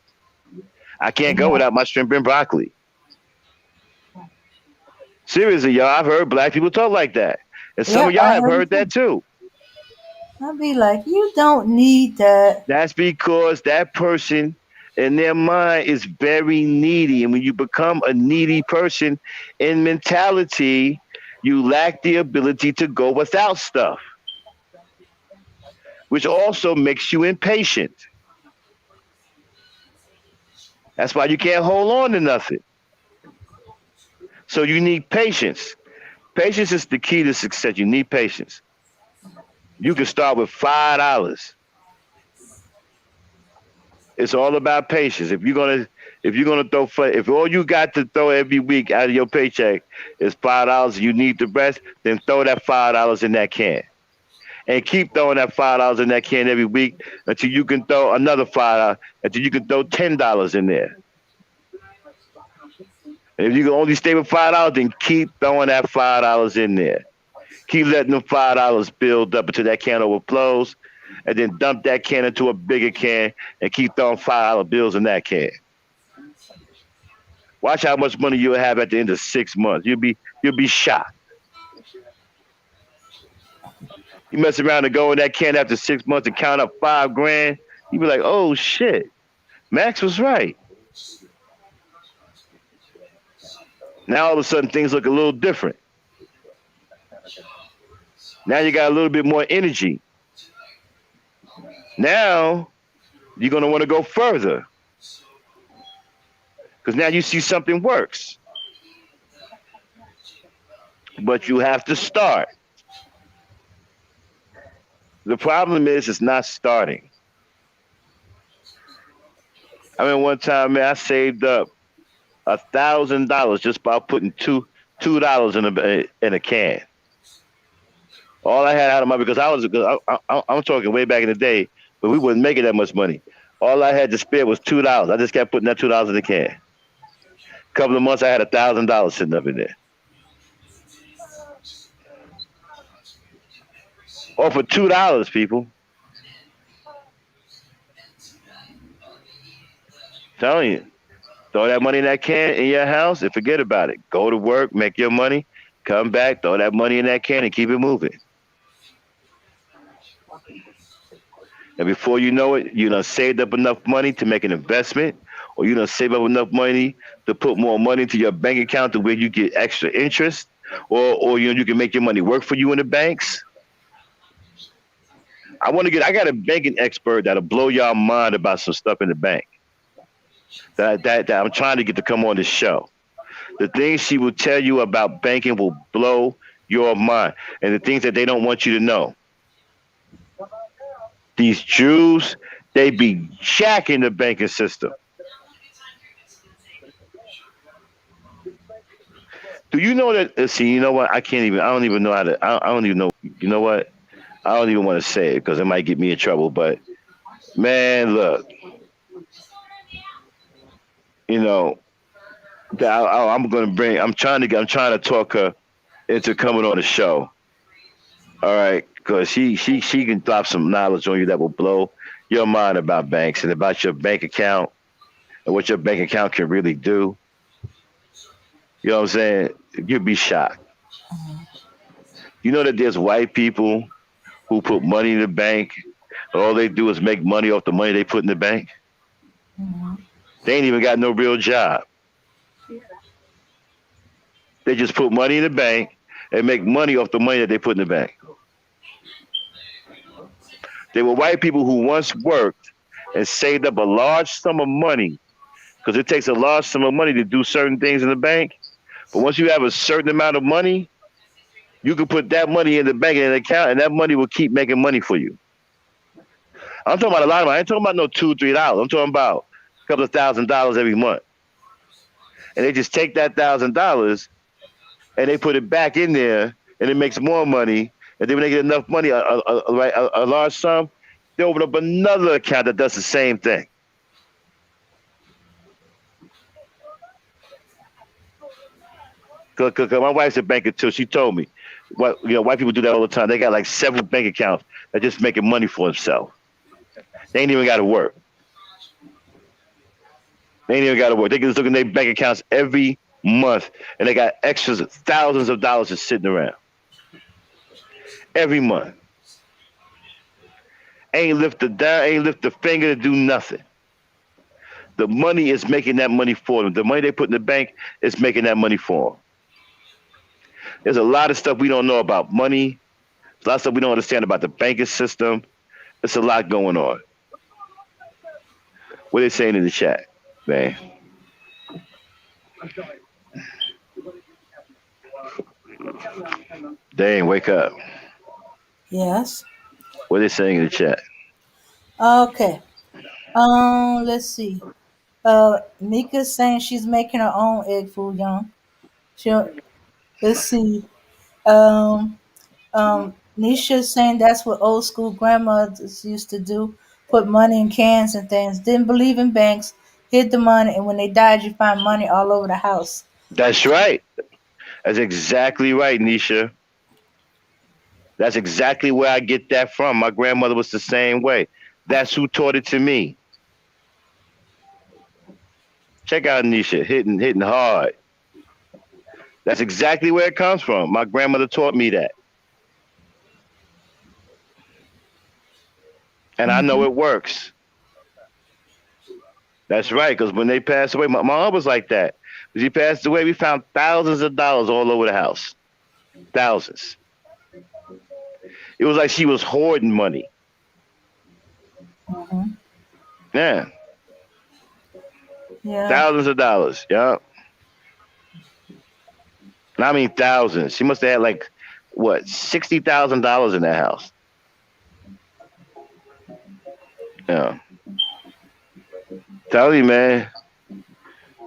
S1: I can't go
S3: yeah,
S1: without my shrimp and broccoli. Seriously, y'all, I've heard black people talk like that. And some of
S3: yep,
S1: y'all
S3: I
S1: have
S3: heard
S1: heard
S3: it too.
S1: that too.
S3: I'll be like, you don't need that.
S1: That's because that person in their mind is very needy. And when you become a needy person in mentality, you lack the ability to go without stuff, which also makes you impatient. That's why you can't hold on to nothing. So you need patience. Patience is the key to success. You need patience. You can start with $5. It's all about patience. If you're gonna if all you got to throw every week out of your paycheck is $5, you need the rest, then throw that $5 in that can. And keep throwing that $5 in that can every week until you can throw another $5, until you can throw $10 in there. And if you can only stay with $5, then keep throwing that $5 in there. Keep letting the $5 build up until that can overflows, and then dump that can into a bigger can and keep throwing $5 bills in that can. Watch how much money you'll have at the end of 6 months. You'll be shocked. You mess around and go in that can after 6 months and count up 5 grand. You be like, oh shit, Max was right. Now all of a sudden things look a little different. Now you got a little bit more energy. Now you're gonna want to go further because now you see something works. But you have to start. The problem is it's not starting. I mean, one time, man, I saved up $1,000 just by putting $2 in a can. All I had out of my because I'm talking way back in the day, but we wasn't making that much money. All I had to spare was $2. I just kept putting that $2 in the can. A couple of months, I had $1,000 sitting up in there. Or for $2, people. Telling you, throw that money in that can in your house and forget about it. Go to work, make your money, come back, throw that money in that can and keep it moving. And before you know it, you done saved up enough money to make an investment, or you done save up enough money to put more money into your bank account to where you get extra interest, or you can make your money work for you in the banks. I got a banking expert that'll blow your mind about some stuff in the bank. That I'm trying to get to come on this show. The things she will tell you about banking will blow your mind, and the things that they don't want you to know. These Jews, they be jacking the banking system. Do you know that? See, you know what? I can't even. I don't even know how to. I don't even know. You know what? I don't even want to say it because it might get me in trouble. But man, look, you know, I'm gonna bring. I'm trying to talk her into coming on the show. All right, because she can drop some knowledge on you that will blow your mind about banks and about your bank account and what your bank account can really do. You know what I'm saying? You'd be shocked. You know that there's white people who put money in the bank. All they do is make money off the money they put in the bank. They ain't even got no real job. They just put money in the bank and make money off the money that they put in the bank. They were white people who once worked and saved up a large sum of money because it takes a large sum of money to do certain things in the bank. But once you have a certain amount of money, you can put that money in the bank in an account, and that money will keep making money for you. I'm talking about a lot of money. I ain't talking about no $2, $3. I'm talking about a couple of $1,000 every month, and they just take that $1,000 and they put it back in there, and it makes more money. And then when they get enough money, a large sum, they open up another account that does the same thing. Cause my wife's a banker too. She told me, what white people do that all the time. They got like several bank accounts that just making money for themselves. They ain't even got to work. They ain't even got to work. They can just look in their bank accounts every month, and they got extras, thousands of dollars just sitting around every month. Ain't lift a down, ain't lift a finger to do nothing. The money is making that money for them. The money they put in the bank is making that money for them. There's a lot of stuff we don't know about money. There's a lot of stuff we don't understand about the banking system. There's a lot going on. What are they saying in the chat, man? Dang, wake up.
S3: Yes.
S1: What are they saying in the chat?
S3: Okay. Let's see. Mika's saying she's making her own egg foo young. She'll let's see. Um Nisha's saying that's what old school grandmothers used to do. Put money in cans and things. Didn't believe in banks, hid the money, and when they died you find money all over the house.
S1: That's right. That's exactly right, Nisha. That's exactly where I get that from. My grandmother was the same way. That's who taught it to me. Check out Nisha, hitting hard. That's exactly where it comes from. My grandmother taught me that. And I know
S3: Mm-hmm.
S1: it works. That's right, because when they passed away, my mom was like that. When she passed away, we found thousands of dollars all over the house. Thousands. It was like she was hoarding money.
S3: Mm-hmm.
S1: Yeah.
S3: Yeah.
S1: Thousands of dollars. Yeah. I mean thousands. She must have had like what, $60,000 in that house. Yeah. Tell you, man.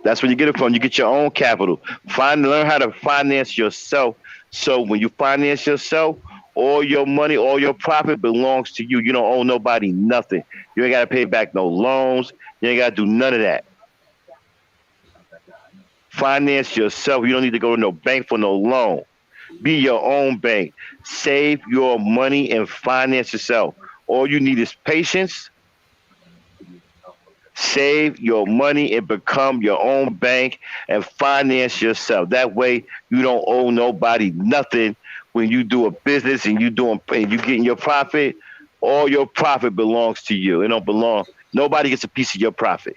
S1: That's where you get it from. You get your own capital. Learn how to finance yourself. So when you finance yourself, all your money, all your profit belongs to you. You don't owe nobody nothing. You ain't got to pay back no loans. You ain't got to do none of that. Finance yourself. You don't need to go to no bank for no loan. Be your own bank. Save your money and finance yourself. All you need is patience. Save your money and become your own bank and finance yourself. That way you don't owe nobody nothing when you do a business and you getting your profit. All your profit belongs to you. It don't belong. Nobody gets a piece of your profit.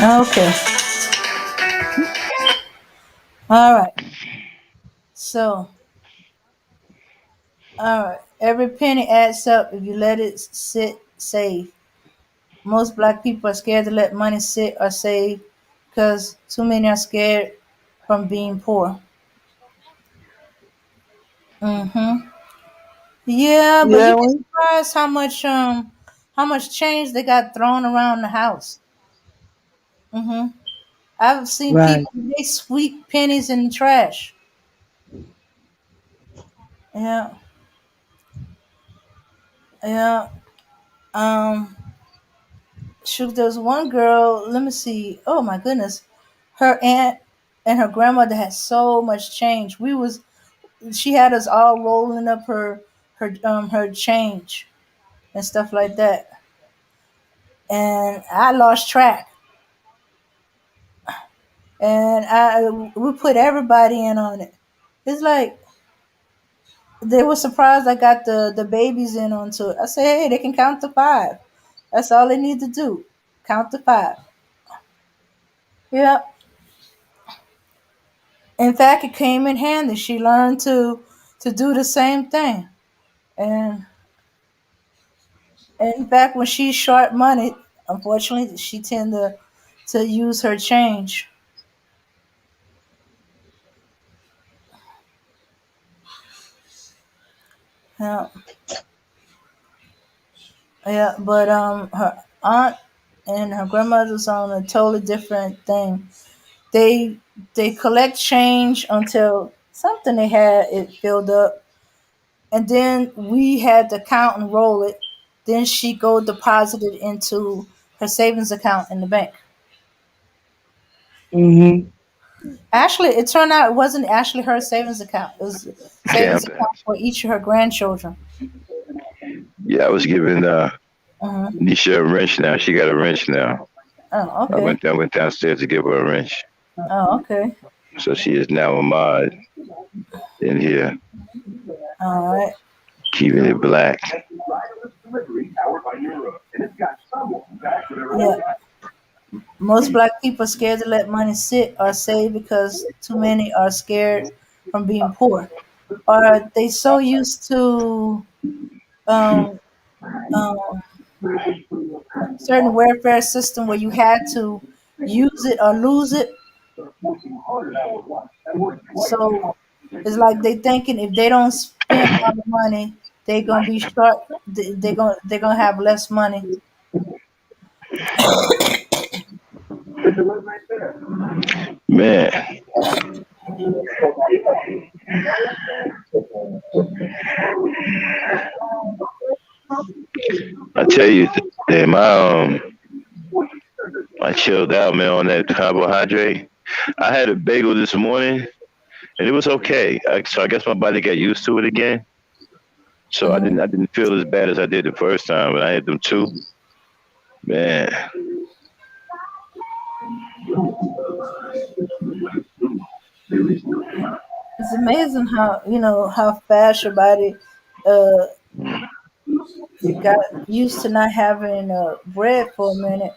S3: Okay. All right. So, all right. Every penny adds up if you let it sit save. Most black people are scared to let money sit or save because too many are scared from being poor. Mm-hmm. Yeah, but
S4: Yeah,
S3: you'd be surprised how much change they got thrown around the house. Mm-hmm. I've seen
S4: right.
S3: people they sweep pennies in the trash. Yeah, yeah. Um, shoot, there was one girl. Let me see. Oh my goodness, her aunt and her grandmother had so much change. She had us all rolling up her change and stuff like that, and I lost track. And I we put everybody in on it. It's like they were surprised I got the babies in onto it. I said, hey, they can count to five. That's all they need to do. Count to five. Yeah. In fact, it came in handy. She learned to do the same thing. And in fact, when she's short money, unfortunately, she tend to use her change. Yeah, yeah. But her aunt and her grandmother's on a totally different thing. They they collect change until something they had it filled up, and then we had to count and roll it. Then she go deposit it into her savings account in the bank.
S4: Mm-hmm.
S3: Actually, it turned out it wasn't actually her savings account. It was a savings
S1: Gambling.
S3: account for each of her grandchildren.
S1: Yeah, I was giving
S3: Hmm.
S1: Nisha a wrench now. She got a wrench now.
S3: Oh,
S1: I
S3: okay.
S1: went downstairs to give her a wrench.
S3: Oh, okay.
S1: So she is now a mod in here,
S3: All right.
S1: keeping it black.
S3: Yeah. Most black people are scared to let money sit or save because too many are scared from being poor. Or they so used to um, um, certain welfare system where you had to use it or lose it. So it's like they thinking if they don't spend all the money, they're gonna be short. They're gonna have less money.
S1: Man, I tell you, damn, I chilled out, man, on that carbohydrate. I had a bagel this morning, and it was okay. So I guess my body got used to it again. So
S3: Hmm.
S1: I didn't feel as bad as I did the first time, but I had them too. Man,
S3: It's amazing how how fast your body uh got used to not having bread for a minute.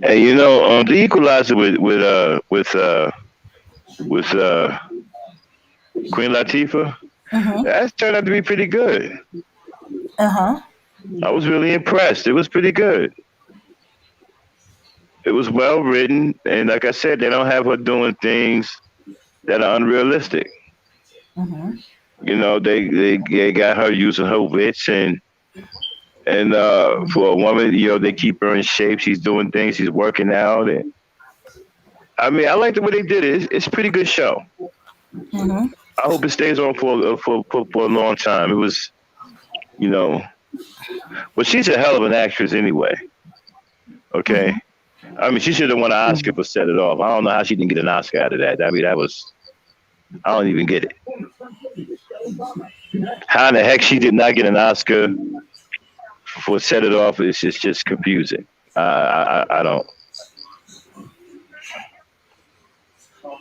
S1: and the equalizer with Queen Latifah,
S3: Mm-hmm.
S1: that turned out to be pretty good.
S3: Uh huh.
S1: I was really impressed. It was pretty good. It was well written, and like I said, they don't have her doing things that are unrealistic.
S3: Mm-hmm.
S1: They got her using her wits, and for a woman, they keep her in shape. She's doing things. She's working out, and I mean, I like the way they did it. It's a pretty good show.
S3: Mm-hmm.
S1: I hope it stays on for a long time. It was, you know, but she's a hell of an actress anyway. Okay,
S3: Mm-hmm.
S1: I mean, she should have won an Oscar for Set It Off. I don't know how she didn't get an Oscar out of that. I mean, that was, I don't even get it. How in the heck she did not get an Oscar for Set It Off is just confusing. I don't.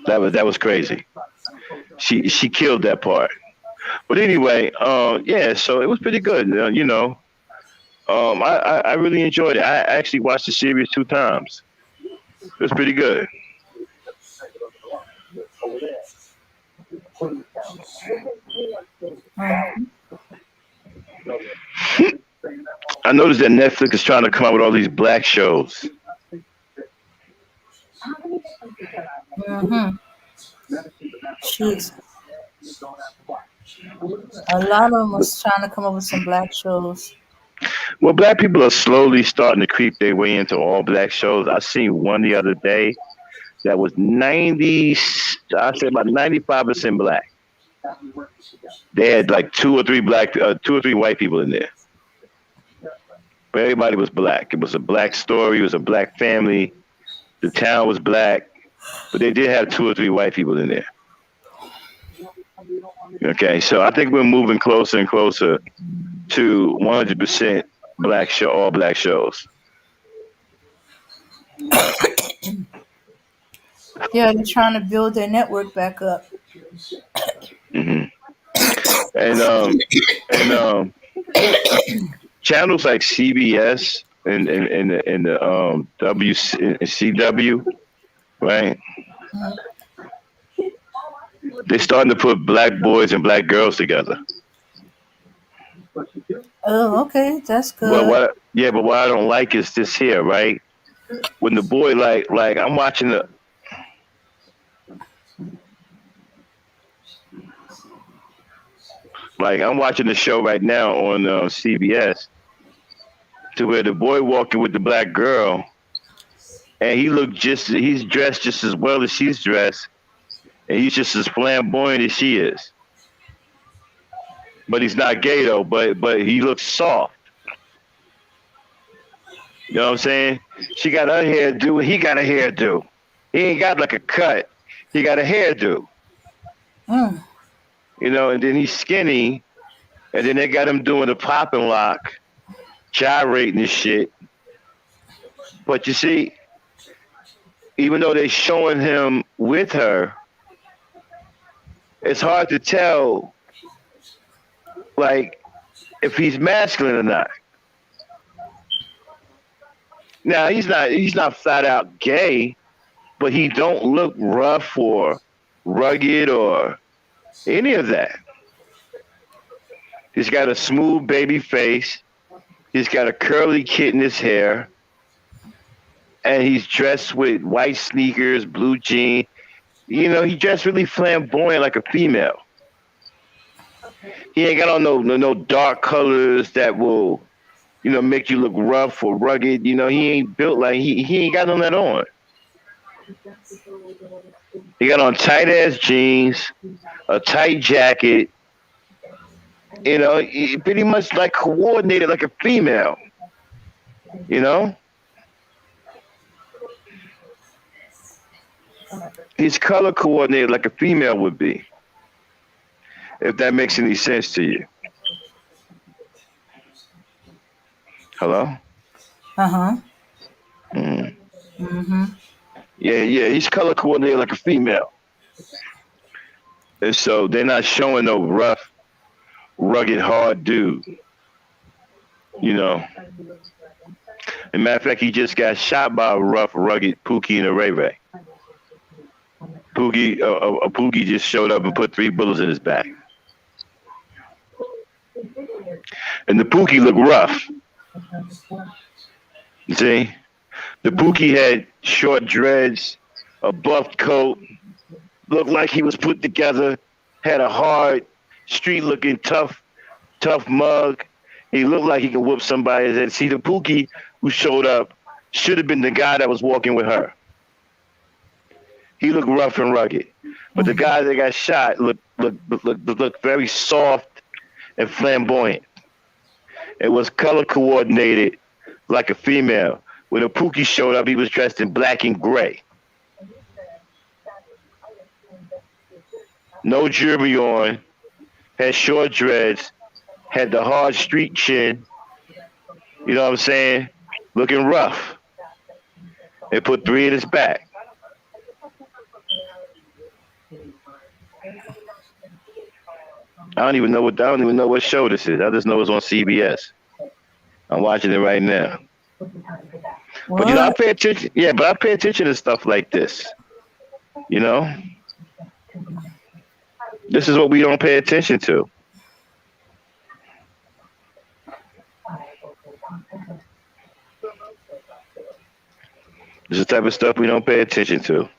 S1: That was crazy. She killed that part. But anyway, yeah. So it was pretty good. I really enjoyed it. I actually watched the series 2 times. It was pretty good. I noticed that Netflix is trying to come out with all these black shows.
S3: Mm-hmm. Shoot, a lot of them was trying to come up with some black shows.
S1: Well, black people are slowly starting to creep their way into all black shows. I seen one the other day that was 90, I'd say about 95% black. They had like two or three white people in there, but everybody was black. It was a black story. It was a black family. The town was black, but they did have two or three white people in there. Okay, so I think we're moving closer and closer to 100% black show, all black shows.
S3: Yeah, they're trying to build their network back up.
S1: Hmm. And channels like CBS and the WCW, right? They're starting to put black boys and black girls together.
S3: Oh, okay, that's
S1: Well,
S3: good.
S1: but what I don't like is this here, right? When the boy like I'm watching the show right now on CBS, to where the boy walking with the black girl, and he's dressed just as well as she's dressed, and he's just as flamboyant as she is. But he's not gay though. But he looks soft. You know what I'm saying? She got her hairdo, and he got a hairdo. He ain't got like a cut. He got a hairdo.
S3: Mm.
S1: You know, and then he's skinny, and then they got him doing the pop and lock, gyrating and shit. But you see, even though they're showing him with her, it's hard to tell, like, if he's masculine or not. Now he's not flat out gay, but he don't look rough or rugged or any of that. He's got a smooth baby face. He's got a curly kit in his hair, and he's dressed with white sneakers, blue jeans. You know, he dressed really flamboyant like a female. He ain't got on no dark colors that will, you know, make you look rough or rugged. You know, he ain't built like he ain't got none of that on. He got on tight ass jeans, a tight jacket. You know, he pretty much like coordinated like a female. You know, he's color coordinated like a female would be. If that makes any sense to you. Hello?
S3: Uh-huh.
S1: Mm.
S3: Mm-hmm.
S1: Yeah, he's color coordinated like a female. And so they're not showing no rough, rugged, hard dude. You know. As a matter of fact, he just got shot by a rough, rugged Pookie and a Ray Ray. Pookie just showed up and put 3 bullets in his back. And the Pookie looked rough. You see? The Pookie had short dreads, a buffed coat, looked like he was put together, had a hard, street-looking, tough mug. He looked like he could whoop somebody's head. See, the Pookie who showed up should have been the guy that was walking with her. He looked rough and rugged. But the guy that got shot looked very soft and flamboyant. It was color coordinated like a female. When the Pookie showed up, he was dressed in black and gray. No jewelry on, had short dreads, had the hard street chin, you know what I'm saying? Looking rough. They put 3 in his back. I don't even know what show this is. I just know it's on CBS. I'm watching it right now. But you know, I pay attention. Yeah, but I pay attention to stuff like this. You know, this is what we don't pay attention to. This is the type of stuff we don't pay attention to.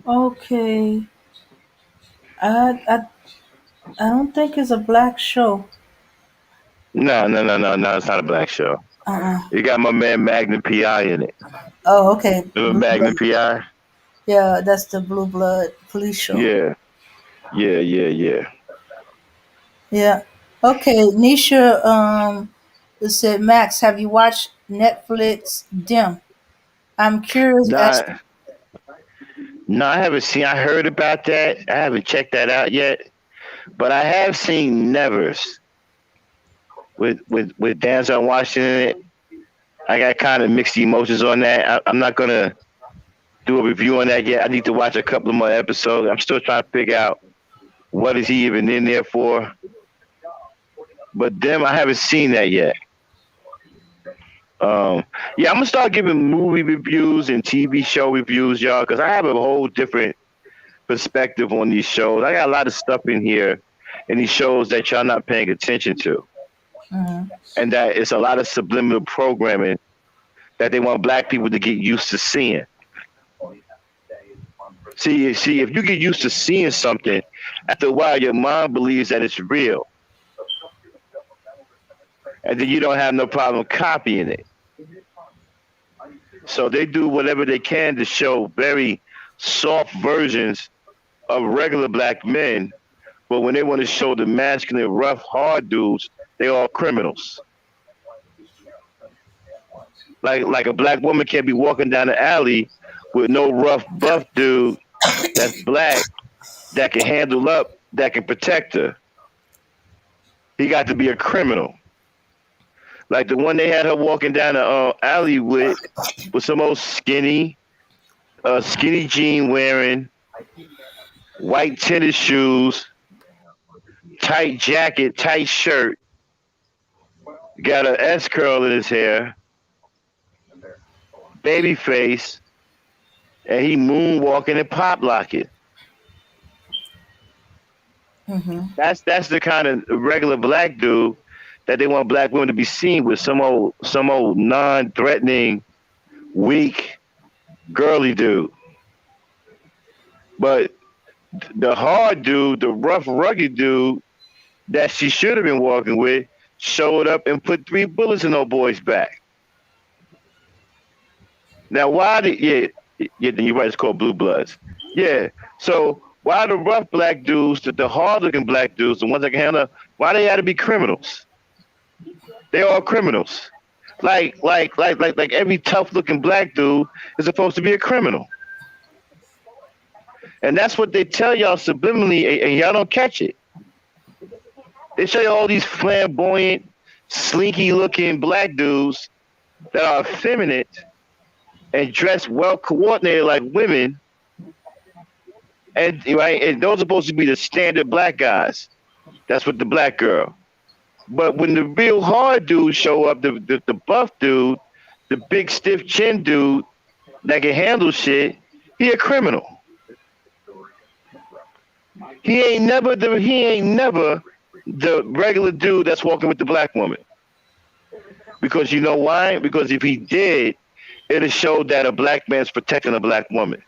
S3: Okay. I I I don't think it's a black show.
S1: No. It's not a black show.
S3: Uh-uh.
S1: You got my man Magnum PI in it.
S3: Oh, okay.
S1: Remember Magnum PI?
S3: Yeah, that's the Blue Blood police show.
S1: Yeah, yeah, yeah, yeah.
S3: Yeah. Okay, Nisha said, Max, have you watched Netflix Dim? I'm curious as
S1: Nah, no, I haven't seen. I heard about that. I haven't checked that out yet, but I have seen Nevers with Denzel Washington in it. I got kind of mixed emotions on that. I'm not gonna do a review on that yet. I need to watch a couple of more episodes. I'm still trying to figure out what is he even in there for. But them, I haven't seen that yet. Um, yeah, I'm gonna start giving movie reviews and TV show reviews, y'all, because I have a whole different perspective on these shows. I got a lot of stuff in here in these shows that y'all not paying attention to,
S3: Mhm.
S1: and that it's a lot of subliminal programming that they want black people to get used to seeing. See, if you get used to seeing something, after a while, your mind believes that it's real, and then you don't have no problem copying it. So they do whatever they can to show very soft versions of regular black men, but when they want to show the masculine, rough, hard dudes, they all criminals. Like a black woman can't be walking down the alley with no rough, buff dude that's black that can handle up, that can protect her. He got to be a criminal. Like the one they had her walking down the alley with some old skinny jean wearing, white tennis shoes, tight jacket, tight shirt, got an S curl in his hair, baby face, and he moonwalking and pop locking.
S3: Mhm.
S1: That's the kind of regular black dude that they want black women to be seen with, some old non-threatening, weak, girly dude. But the hard dude, the rough, rugged dude that she should have been walking with, showed up and put 3 bullets in old boy's back. Now, why did yeah, you're right. It's called Blue Bloods. Yeah. So why the rough black dudes, the hard looking black dudes, the ones that can handle, why they had to be criminals? They all criminals. Like every tough looking black dude is supposed to be a criminal, and that's what they tell y'all subliminally, and y'all don't catch it. They show you all these flamboyant, slinky looking black dudes that are effeminate and dressed well coordinated like women, and right, and those are supposed to be the standard black guys. That's what the black girl. But when the real hard dudes show up, the buff dude, the big stiff chin dude that can handle shit, he a criminal. He ain't never the regular dude that's walking with the black woman. Because you know why? Because if he did, it'll show that a black man's protecting a black woman.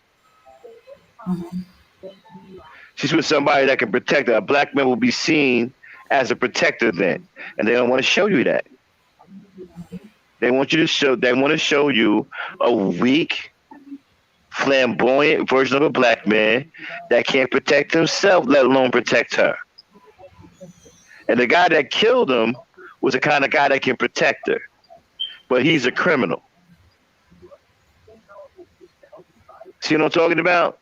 S1: She's with somebody that can protect her. A black man will be seen as a protector then, and they don't want to show you that. They want you to show. They want to show you a weak, flamboyant version of a black man that can't protect himself, let alone protect her. And the guy that killed him was the kind of guy that can protect her, but he's a criminal. See what I'm talking about?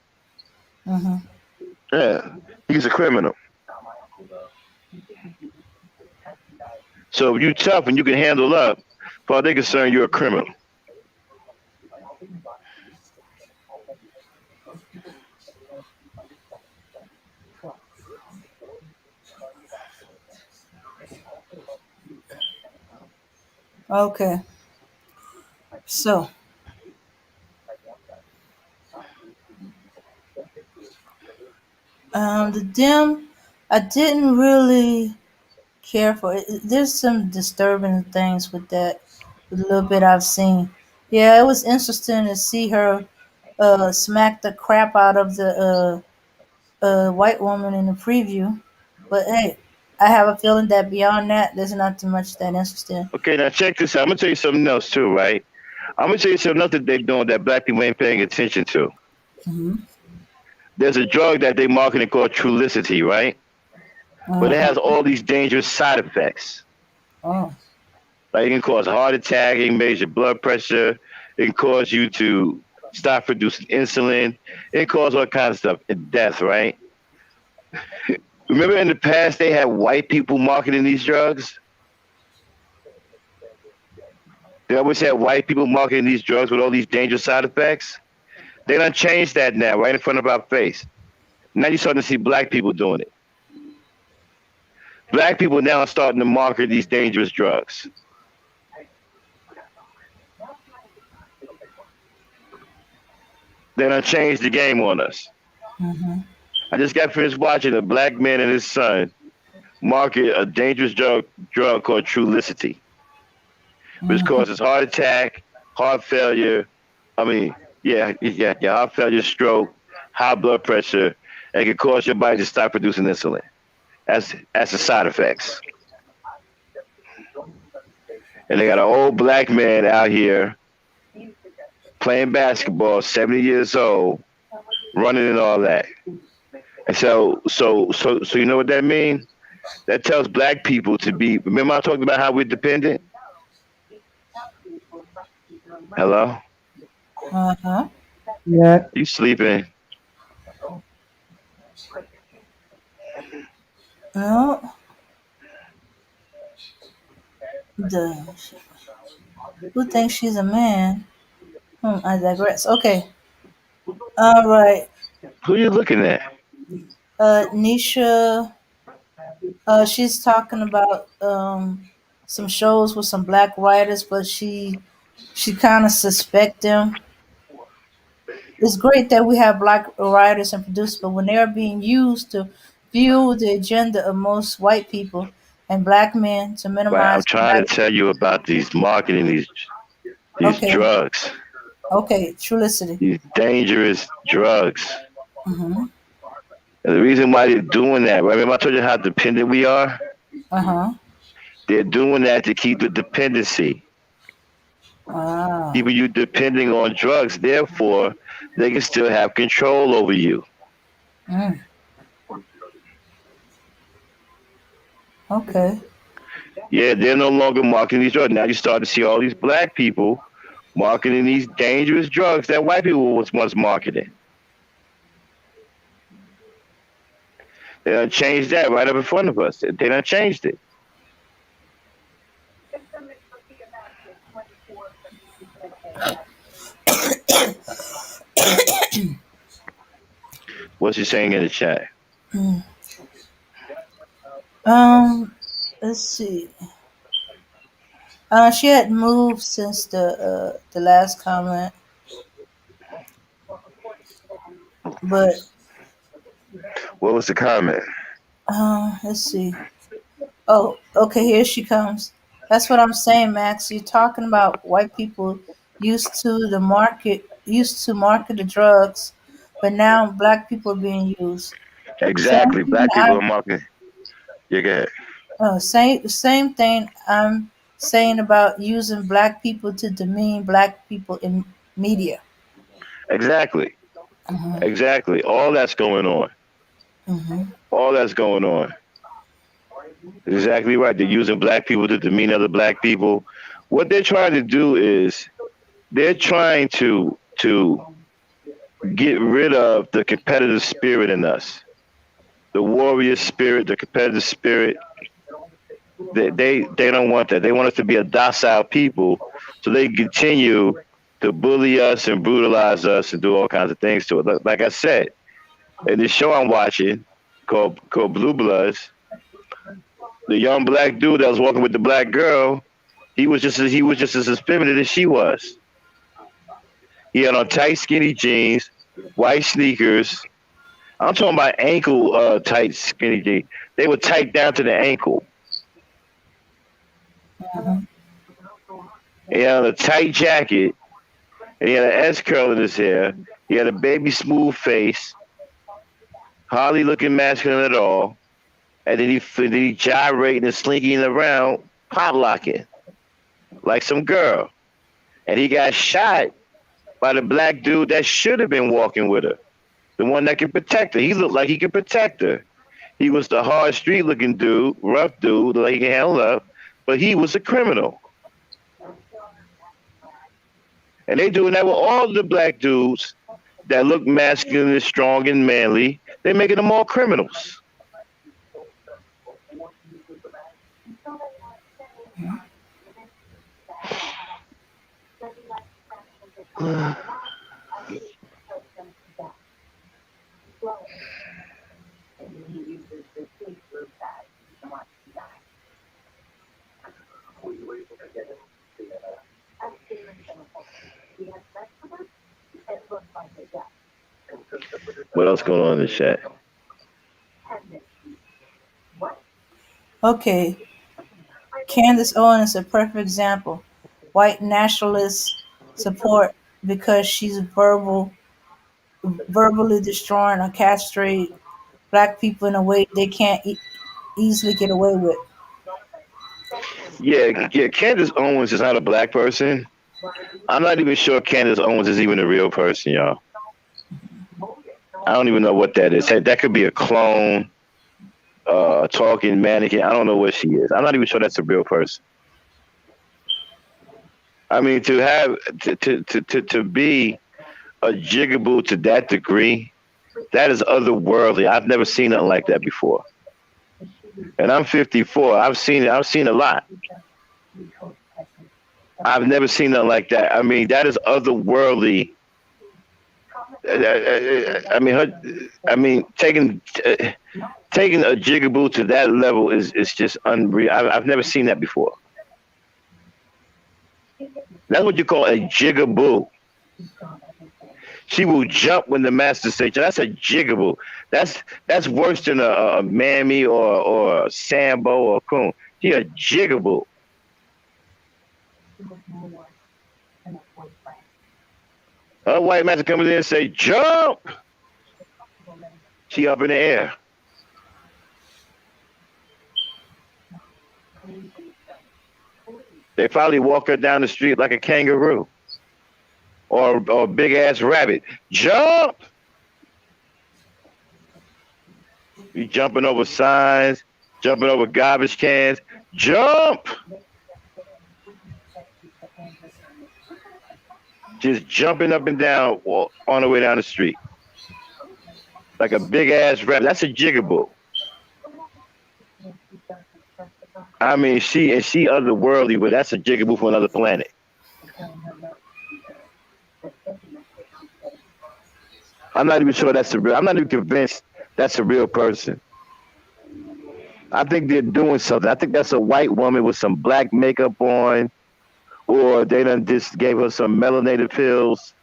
S3: Mhm.
S1: Yeah, he's a criminal. So if you tough and you can handle up, as far as they concerned, you're a criminal.
S3: Okay. So, the dim, I didn't really care for it. There's some disturbing things with that. The little bit I've seen. Yeah, it was interesting to see her smack the crap out of the white woman in the preview. But hey, I have a feeling that beyond that, there's not too much that interesting.
S1: Okay, now check this out. I'm gonna tell you something else too, right? I'm gonna tell you something else that they're doing that black people ain't paying attention to.
S3: Mm-hmm.
S1: There's a drug that they marketing called Trulicity, right? But it
S3: Uh-huh.
S1: has all these dangerous side effects.
S3: Oh.
S1: Like it can cause heart attack, it can raise your blood pressure, it can cause you to stop producing insulin, it can cause all kinds of stuff, and death, right? Remember in the past they had white people marketing these drugs? They always had white people marketing these drugs with all these dangerous side effects. They done changed that now, right in front of our face. Now you're starting to see black people doing it. Black people now are starting to market these dangerous drugs. They done changed the game on us.
S3: Mm-hmm.
S1: I just got finished watching a black man and his son market a dangerous drug called Trulicity, which
S3: Mm-hmm.
S1: causes heart attack, heart failure. I mean, yeah, heart failure, stroke, high blood pressure, and it can cause your body to stop producing insulin. That's the side effects. And they got an old black man out here playing basketball, 70 years old, running and all that. And so you know what that means? That tells black people to be. Remember I talked about how we're dependent. Hello,
S3: Uh-huh.
S4: Yeah.
S1: you sleeping?
S3: No, the who thinks she's a man? I digress. Okay. All right.
S1: Who you looking at?
S3: Nisha. She's talking about some shows with some black writers, but she kind of suspect them. It's great that we have black writers and producers, but when they are being used to fuel the agenda of most white people and black men to
S1: Right, I'm
S3: minimize
S1: trying to
S3: black.
S1: tell you about these marketing these
S3: Okay,
S1: drugs,
S3: okay, Trulicity.
S1: these dangerous drugs.
S3: Mm-hmm.
S1: And the reason why they're doing that, right? Remember I told you how dependent we are?
S3: Uh-huh.
S1: They're doing that to keep the dependency,
S3: Ah.
S1: keeping you depending on drugs. Therefore, they can still have control over you.
S3: Mm. Okay.
S1: Yeah, they're no longer marketing these drugs. Now you start to see all these black people marketing these dangerous drugs that white people was once marketing. They done changed that right up in front of us. They done changed it. What's he saying in the chat?
S3: Mm. Um. Let's see. She had moved since the last comment, but
S1: What was the comment?
S3: let's see. Oh, okay, here she comes. That's what I'm saying, Max. You're talking about white people used to market the drugs, but now black people are being used. Same
S1: Exactly.
S3: thing.
S1: Black people are marketing. Yeah, go ahead.
S3: Same thing. I'm saying about using black people to demean black people in media.
S1: Exactly.
S3: Hmm.
S1: Exactly. All that's going on.
S3: Hmm.
S1: All that's going on. Exactly right. They're using black people to demean other black people. What they're trying to do is they're trying to get rid of the competitive spirit in us, the warrior spirit, the competitive spirit. They don't want that. They want us to be a docile people, so they continue to bully us and brutalize us and do all kinds of things to it. Like I said, in this show I'm watching called Blue Bloods, the young black dude that was walking with the black girl, he was just as feminine as she was. He had on tight skinny jeans, white sneakers. I'm talking about ankle tight skinny jeans. They were tight down to the ankle.
S3: Hmm.
S1: He had a tight jacket, and he had an S curl in his hair. He had a baby smooth face, hardly looking masculine at all. And then he gyrating and slinking around, pop locking like some girl. And he got shot by the black dude that should have been walking with her, the one that could protect her. He looked like he could protect her. He was the hard street looking dude, rough dude, like he can handle up, but he was a criminal. And they doing that with all the black dudes that look masculine and strong and manly. They making them all criminals. What else going on in the chat?
S3: Okay, Candace Owen is a perfect example. White nationalists support because she's verbally destroying or castrate black people in a way they can't easily get away with.
S1: Yeah. Candace Owens is not a black person. I'm not even sure Candace Owens is even a real person, y'all. I don't even know what that is. That could be a clone, talking mannequin. I don't know what she is. I'm not even sure that's a real person. I mean, to be a jigaboo to that degree, that is otherworldly. I've never seen nothing like that before. And I'm 54. I've seen it. I've seen a lot. I've never seen nothing like that. I mean, that is otherworldly. I mean, taking a jigaboo to that level is just unreal. I've never seen that before. That's what you call a jigaboo. She will jump when the master says, "That's a jigaboo." That's worse than a mammy or a sambo or a coon. She a jigaboo. A white master comes in and say, "Jump." She up in the air. They probably walk her down the street like a kangaroo or a big ass rabbit. Jump! You jumping over signs, jumping over garbage cans. Jump! Just jumping up and down on the way down the street like a big ass rabbit. That's a jigaboo. I mean, she otherworldly, but that's a jigaboo from another planet. I'm not even sure that's a real. I'm not even convinced that's a real person. I think they're doing something. I think that's a white woman with some black makeup on, or they done just gave her some melanated pills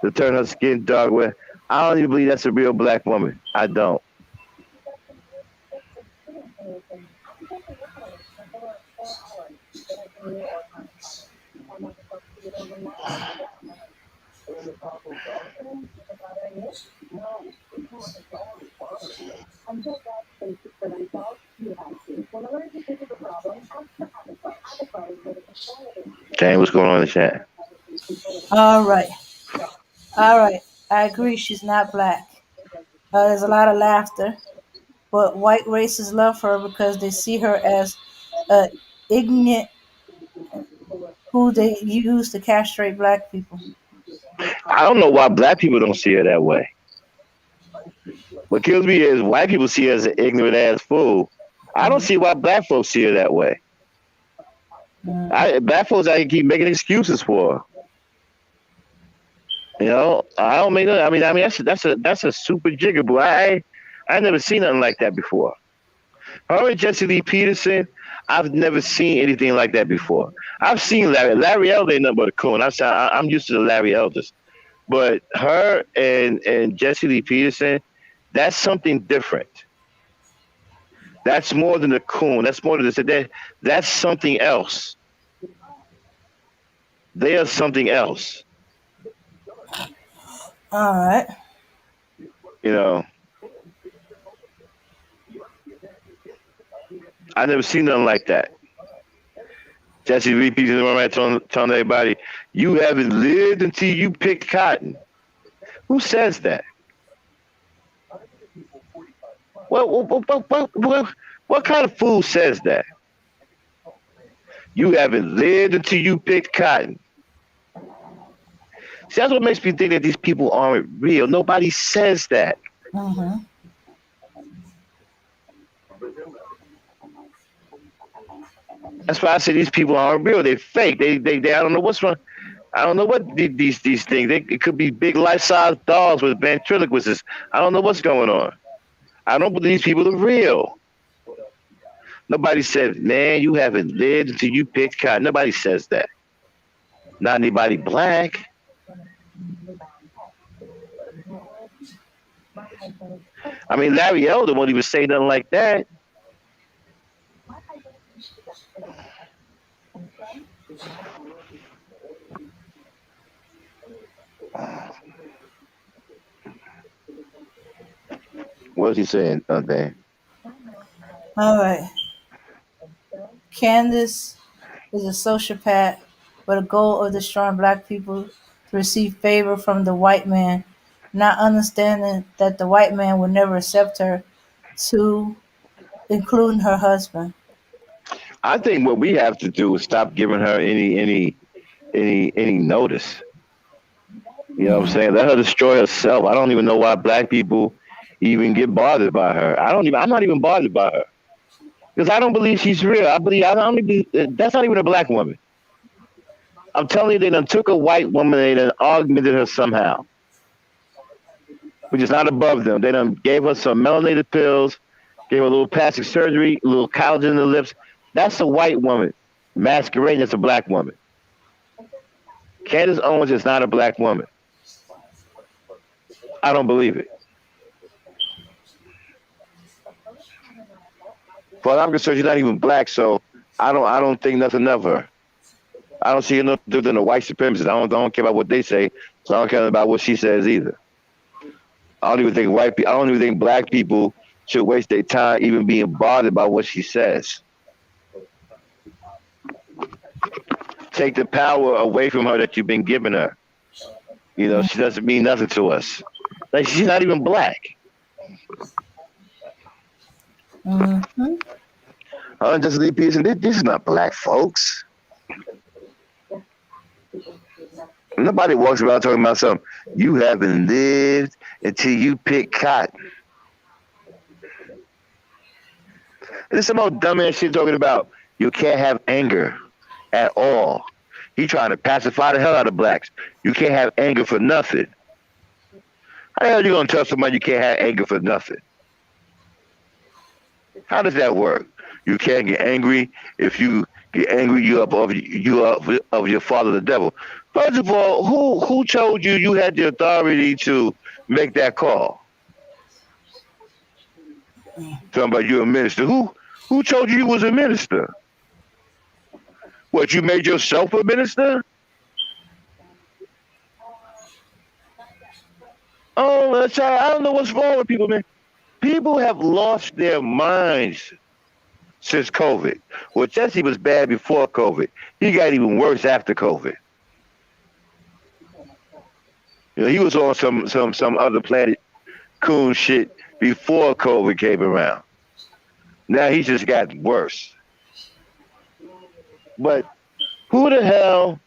S1: to turn her skin dark. Where I don't even believe that's a real black woman. I don't. Jane, what's going on in the chat?
S3: All right, all right. I agree. She's not black. There's a lot of laughter, but white racists love her because they see her as uh, ignorant who they use to castrate black people.
S1: I don't know why black people don't see her that way. What kills me is white people see her as an ignorant ass fool. I don't
S3: Mm,
S1: see why black folks see her that way.
S3: mm.
S1: Black folks, I keep making excuses for her. You know, I don't make. I mean, that's a super jigaboo. I never seen nothing like that before. Her and Jesse Lee Peterson, I've never seen anything like that before. I've seen Larry. Larry Elder ain't nothing but a coon. I'm used to the Larry Elders, but her and Jesse Lee Peterson, that's something different. That's more than a coon. That's more than this. That's something else. They are something else.
S3: All right.
S1: You know, I never seen nothing like that. Jesse repeats the right, telling everybody, "You haven't lived until you picked cotton." Who says that? What kind of fool says that? You haven't lived until you picked cotton. See, that's what makes me think that these people aren't real. Nobody says that.
S3: Mm-hmm.
S1: That's why I say these people aren't real. They're fake. They I don't know what's wrong. I don't know what these things. It could be big life-size dolls with ventriloquists. I don't know what's going on. I don't believe these people are real. Nobody said, man, you haven't lived until you picked cotton. Nobody says that. Not anybody black. I mean, Larry Elder won't even say nothing like that. What was he saying, Dan?
S3: All right. Candace is a sociopath with a goal of destroying black people to receive favor from the white man, not understanding that the white man would never accept her, to including her husband.
S1: I think what we have to do is stop giving her any notice. You know what I'm saying? Let her destroy herself. I don't even know why black people even get bothered by her. I'm not even bothered by her. Because I don't believe she's real. I don't even, that's not even a black woman. I'm telling you, they done took a white woman and they done augmented her somehow, which is not above them. They done gave her some melanated pills, gave her a little plastic surgery, a little collagen in the lips. That's a white woman masquerading as a black woman. Candace Owens is not a black woman. I don't believe it. But I'm concerned she's not even black, so I don't think nothing of her. I don't see her no different than a white supremacist. I don't care about what they say, so I don't care about what she says either. I don't even think black people should waste their time even being bothered by what she says. Take the power away from her that you've been giving her. You know, she doesn't mean nothing to us. Like, she's not even black.
S3: Mm-hmm.
S1: Just leave peace. And this is not black folks. Nobody walks around talking about something. You haven't lived until you pick cotton. There's some old dumbass shit talking about you can't have anger at all. He trying to pacify the hell out of blacks. You can't have anger for nothing. How the hell are you gonna tell somebody you can't have anger for nothing? How does that work? You can't get angry. If you get angry, you up of your father, the devil. First of all, who told you you had the authority to make that call? Talking about you're a minister. Who told you was a minister? What, you made yourself a minister? Oh, I don't know what's wrong with people, man. People have lost their minds since COVID. Well, Jesse was bad before COVID. He got even worse after COVID. You know, he was on some other planet coon shit before COVID came around. Now he's just gotten worse. But who the hell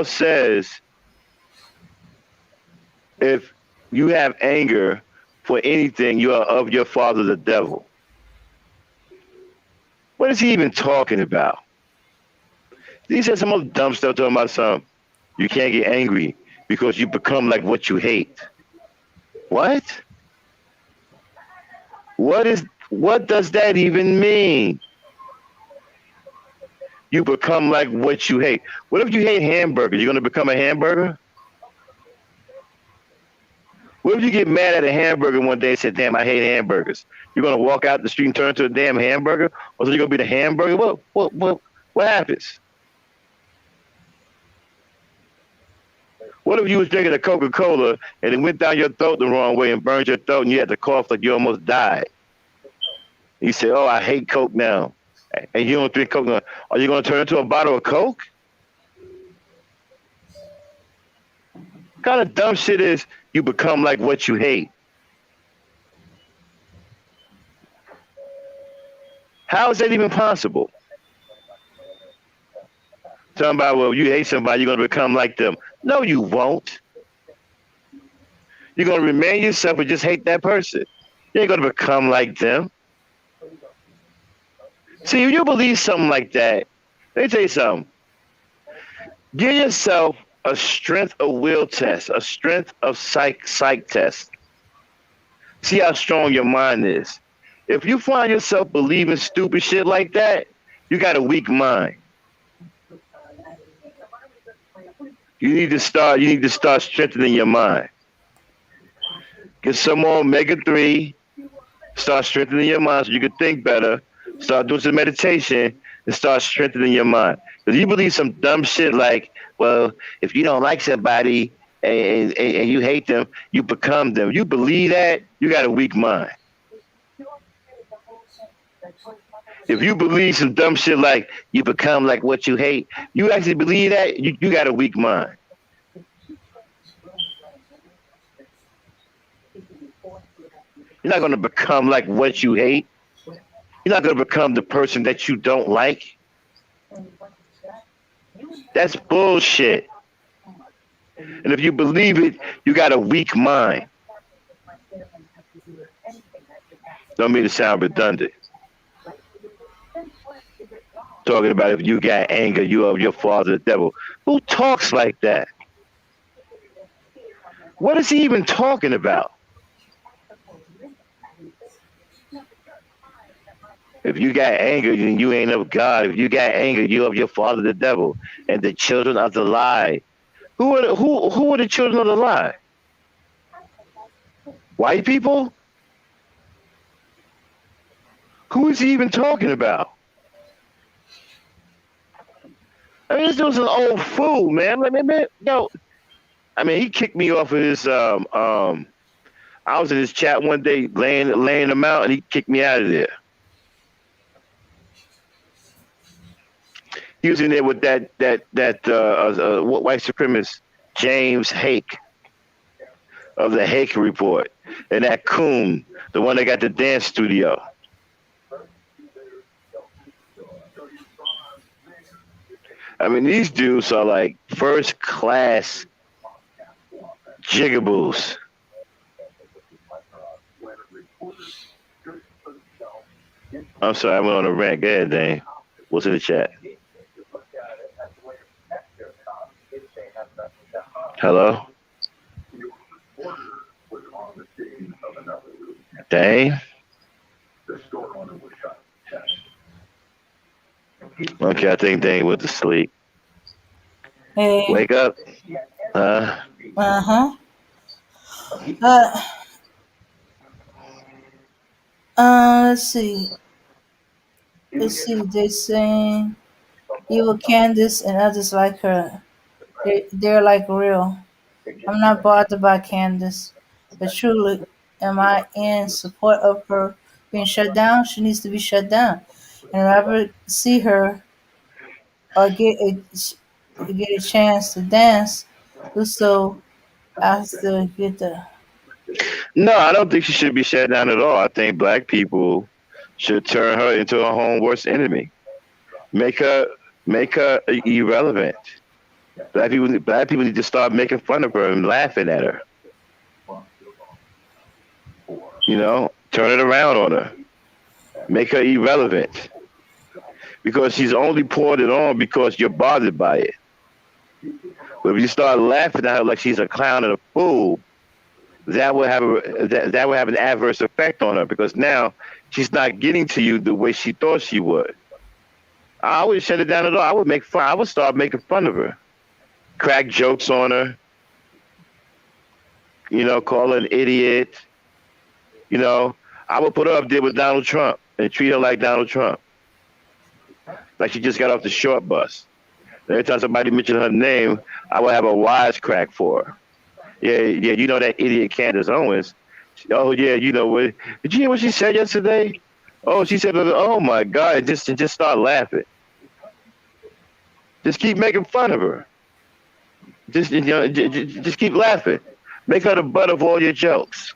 S1: says if you have anger for anything, you are of your father, the devil? What is he even talking about? He said some other dumb stuff talking about something. You can't get angry because you become like what you hate. What? What does that even mean? You become like what you hate. What if you hate hamburgers? You're going to become a hamburger? What if you get mad at a hamburger one day and say, damn, I hate hamburgers? You're going to walk out the street and turn into a damn hamburger? Or so you're going to be the hamburger? What happens? What if you was drinking a Coca-Cola and it went down your throat the wrong way and burned your throat and you had to cough like you almost died? You say, oh, I hate Coke now. and you don't drink Coke, are you going to turn into a bottle of Coke? What kind of dumb shit is you become like what you hate? How is that even possible? Talking about, well, you hate somebody, you're going to become like them. No, you won't. You're going to remain yourself and just hate that person. You ain't going to become like them. See, if you believe something like that, let me tell you something. Give yourself a strength of will test, a strength of psych test. See how strong your mind is. If you find yourself believing stupid shit like that, you got a weak mind. You need to start strengthening your mind. Get some more omega-3. Start strengthening your mind so you can think better. Start doing some meditation and start strengthening your mind. Because you believe some dumb shit like, well, if you don't like somebody and you hate them, you become them. You believe that, you got a weak mind. If you believe some dumb shit like you become like what you hate, you actually believe that, you got a weak mind. You're not going to become like what you hate. You're not going to become the person that you don't like. That's bullshit. And if you believe it, you got a weak mind. Don't mean to sound redundant. Talking about if you got anger, you are your father, the devil. Who talks like that? What is he even talking about? If you got anger, then you ain't of God. If you got anger, you of your father, the devil, and the children of the lie. Who are the children of the lie? White people? Who is he even talking about? I mean, this dude's an old fool, man. I mean, he kicked me off of his. I was in his chat one day, laying him out, and he kicked me out of there. He was in there with that white supremacist James Hake of the Hake Report, and that coon, the one that got the dance studio. I mean, these dudes are like first class jigaboos. I'm sorry, I went on a rant. Go ahead, Dane. What's in the chat? Hello? Dane? Okay, I think Dane went to sleep.
S3: Hey.
S1: Wake up.
S3: Uh-huh. Let's see. They're saying evil Candace and others like her. They're like real. I'm not bothered by Candace, but truly, am I in support of her being shut down? She needs to be shut down. And if I ever see her or get a chance to dance, do so after get the.
S1: No, I don't think she should be shut down at all. I think black people should turn her into a home worst enemy. Make her irrelevant. Black people need to start making fun of her and laughing at her. You know, turn it around on her. Make her irrelevant. Because she's only poured it on because you're bothered by it. But if you start laughing at her like she's a clown and a fool, that will have an adverse effect on her because now she's not getting to you the way she thought she would. I would shut it down at all. I would start making fun of her, crack jokes on her. You know, call her an idiot. You know, I would put her up there with Donald Trump and treat her like Donald Trump, like she just got off the short bus. Every time somebody mentioned her name, I would have a wisecrack for her. Yeah, you know that idiot Candace Owens. Oh yeah, you know what? Did you hear what she said yesterday Oh, she said, "Oh my God!" Just start laughing. Just keep making fun of her. Just keep laughing. Make her the butt of all your jokes.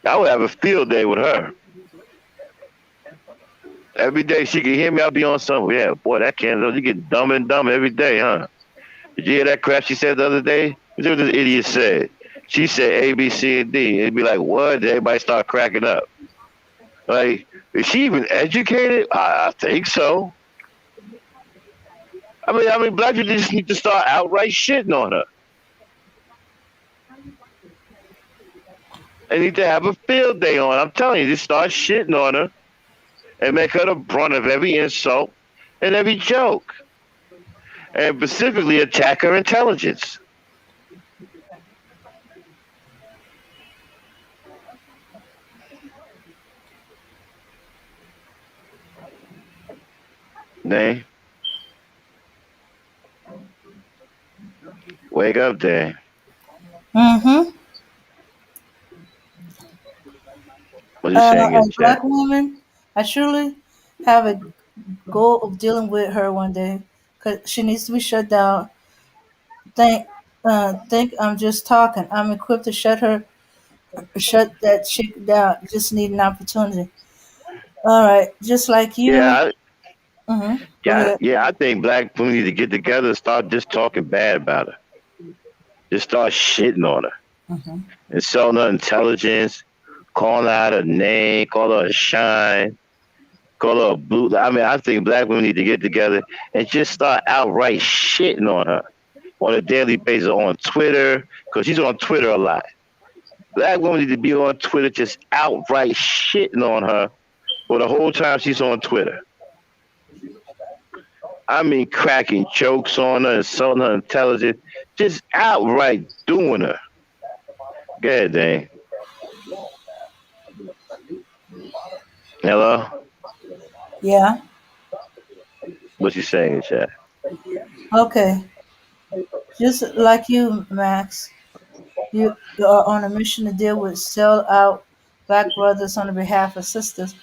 S1: I would have a field day with her. Every day she can hear me, I'll be on something. Yeah, boy, that candle, you get dumb and dumb every day, huh? Did you hear that crap she said the other day? What this idiot said? She said A, B, C, and D. It'd be like, what? Everybody start cracking up. Like, is she even educated? I think so. I mean, black people just need to start outright shitting on her. They need to have a field day on. I'm telling you, just start shitting on her and make her the brunt of every insult and every joke, and specifically attack her intelligence. Nay, wake up, Day.
S3: Mm-hmm.
S1: What you saying in
S3: A
S1: the chat?
S3: black woman, I truly have a goal of dealing with her one day, cause she needs to be shut down. Think I'm just talking. I'm equipped to shut that chick down. Just need an opportunity. All right, just like you.
S1: Yeah,
S3: Mm-hmm. Go ahead.
S1: yeah. I think black people need to get together and start just talking bad about her. Just start shitting on her,
S3: Mm-hmm.
S1: insulting her intelligence, calling out her name, call her a shine, call her a blue. I mean, I think black women need to get together and just start outright shitting on her on a daily basis on Twitter, because she's on Twitter a lot. Black women need to be on Twitter just outright shitting on her for the whole time she's on Twitter. I mean, cracking jokes on her, insulting her intelligence, just outright doing her. Go ahead, Dane. Hello?
S3: Yeah.
S1: What you saying, chat?
S3: Okay. Just like you, Max. You are on a mission to deal with sell out black brothers on the behalf of sisters.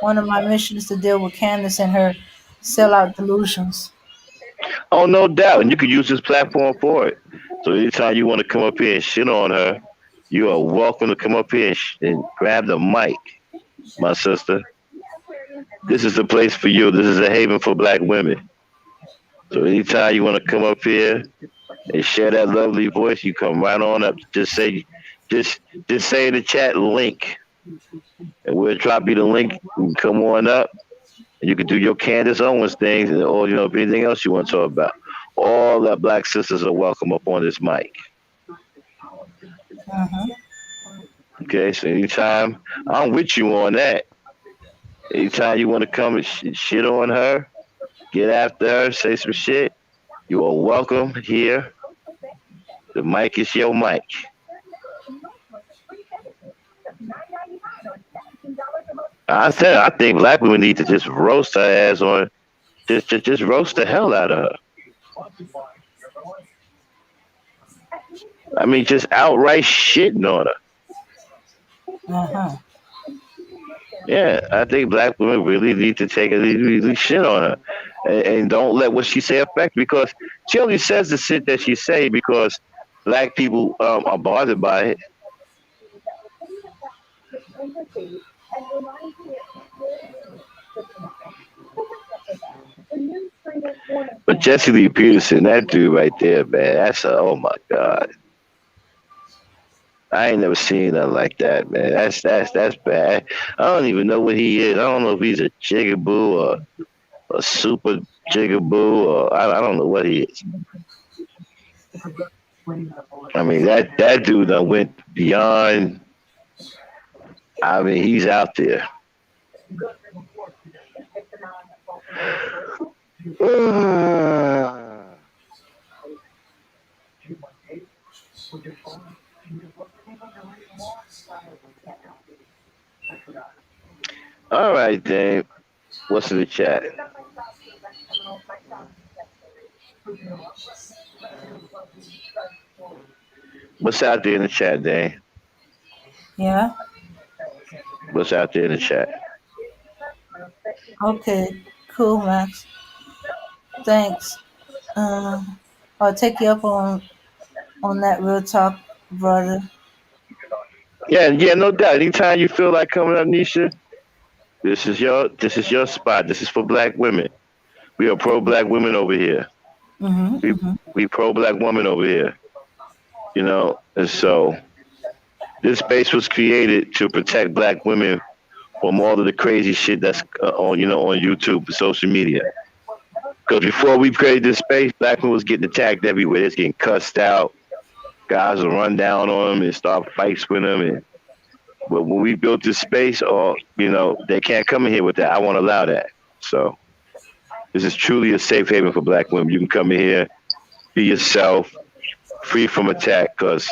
S3: One of my missions is to deal with Candace and her sell out delusions.
S1: Oh, no doubt. And you could use this platform for it. So anytime you want to come up here and shit on her, you are welcome to come up here and grab the mic, my sister. This is the place for you. This is a haven for black women. So anytime you want to come up here and share that lovely voice, you come right on up. Just just say in the chat link, and we'll drop you the link. You can come on up, and you can do your Candace Owens things, and or anything else you want to talk about. All the black sisters are welcome up on this mic.
S3: Mm-hmm.
S1: Okay, so anytime I'm with you on that. Anytime you want to come and shit on her, get after her, say some shit, you are welcome here. The mic is your mic. I said I think black women need to just roast her ass on, just roast the hell out of her. I mean, just outright shitting on her.
S3: Uh-huh.
S1: Yeah, I think black women really need to take a really shit on her, and don't let what she say affect, because she only says the shit that she say because black people are bothered by it. But Jesse Lee Peterson, that dude right there, man, oh my god. I ain't never seen nothing like that, man. That's bad. I don't even know what he is. I don't know if he's a jigaboo or a super jigaboo, or I don't know what he is. I mean, that dude done went beyond. I mean, he's out there. All right, Dave. What's in the chat? What's out there in the chat, Dave?
S3: Yeah.
S1: What's out there in the chat?
S3: Okay, cool, Max. Thanks. I'll take you up on that real talk, brother.
S1: Yeah, yeah, no doubt. Anytime you feel like coming up, Nisha, this is your spot. This is for black women. We are pro black women over here.
S3: Mhm.
S1: We
S3: Mhm.
S1: we pro black women over here. And so this space was created to protect black women from all of the crazy shit that's on YouTube and social media. Because before we created this space, black women was getting attacked everywhere. It's getting cussed out. Guys will run down on them and start fights with them. And but when we built this space, they can't come in here with that. I won't allow that. So this is truly a safe haven for black women. You can come in here, be yourself, free from attack. Because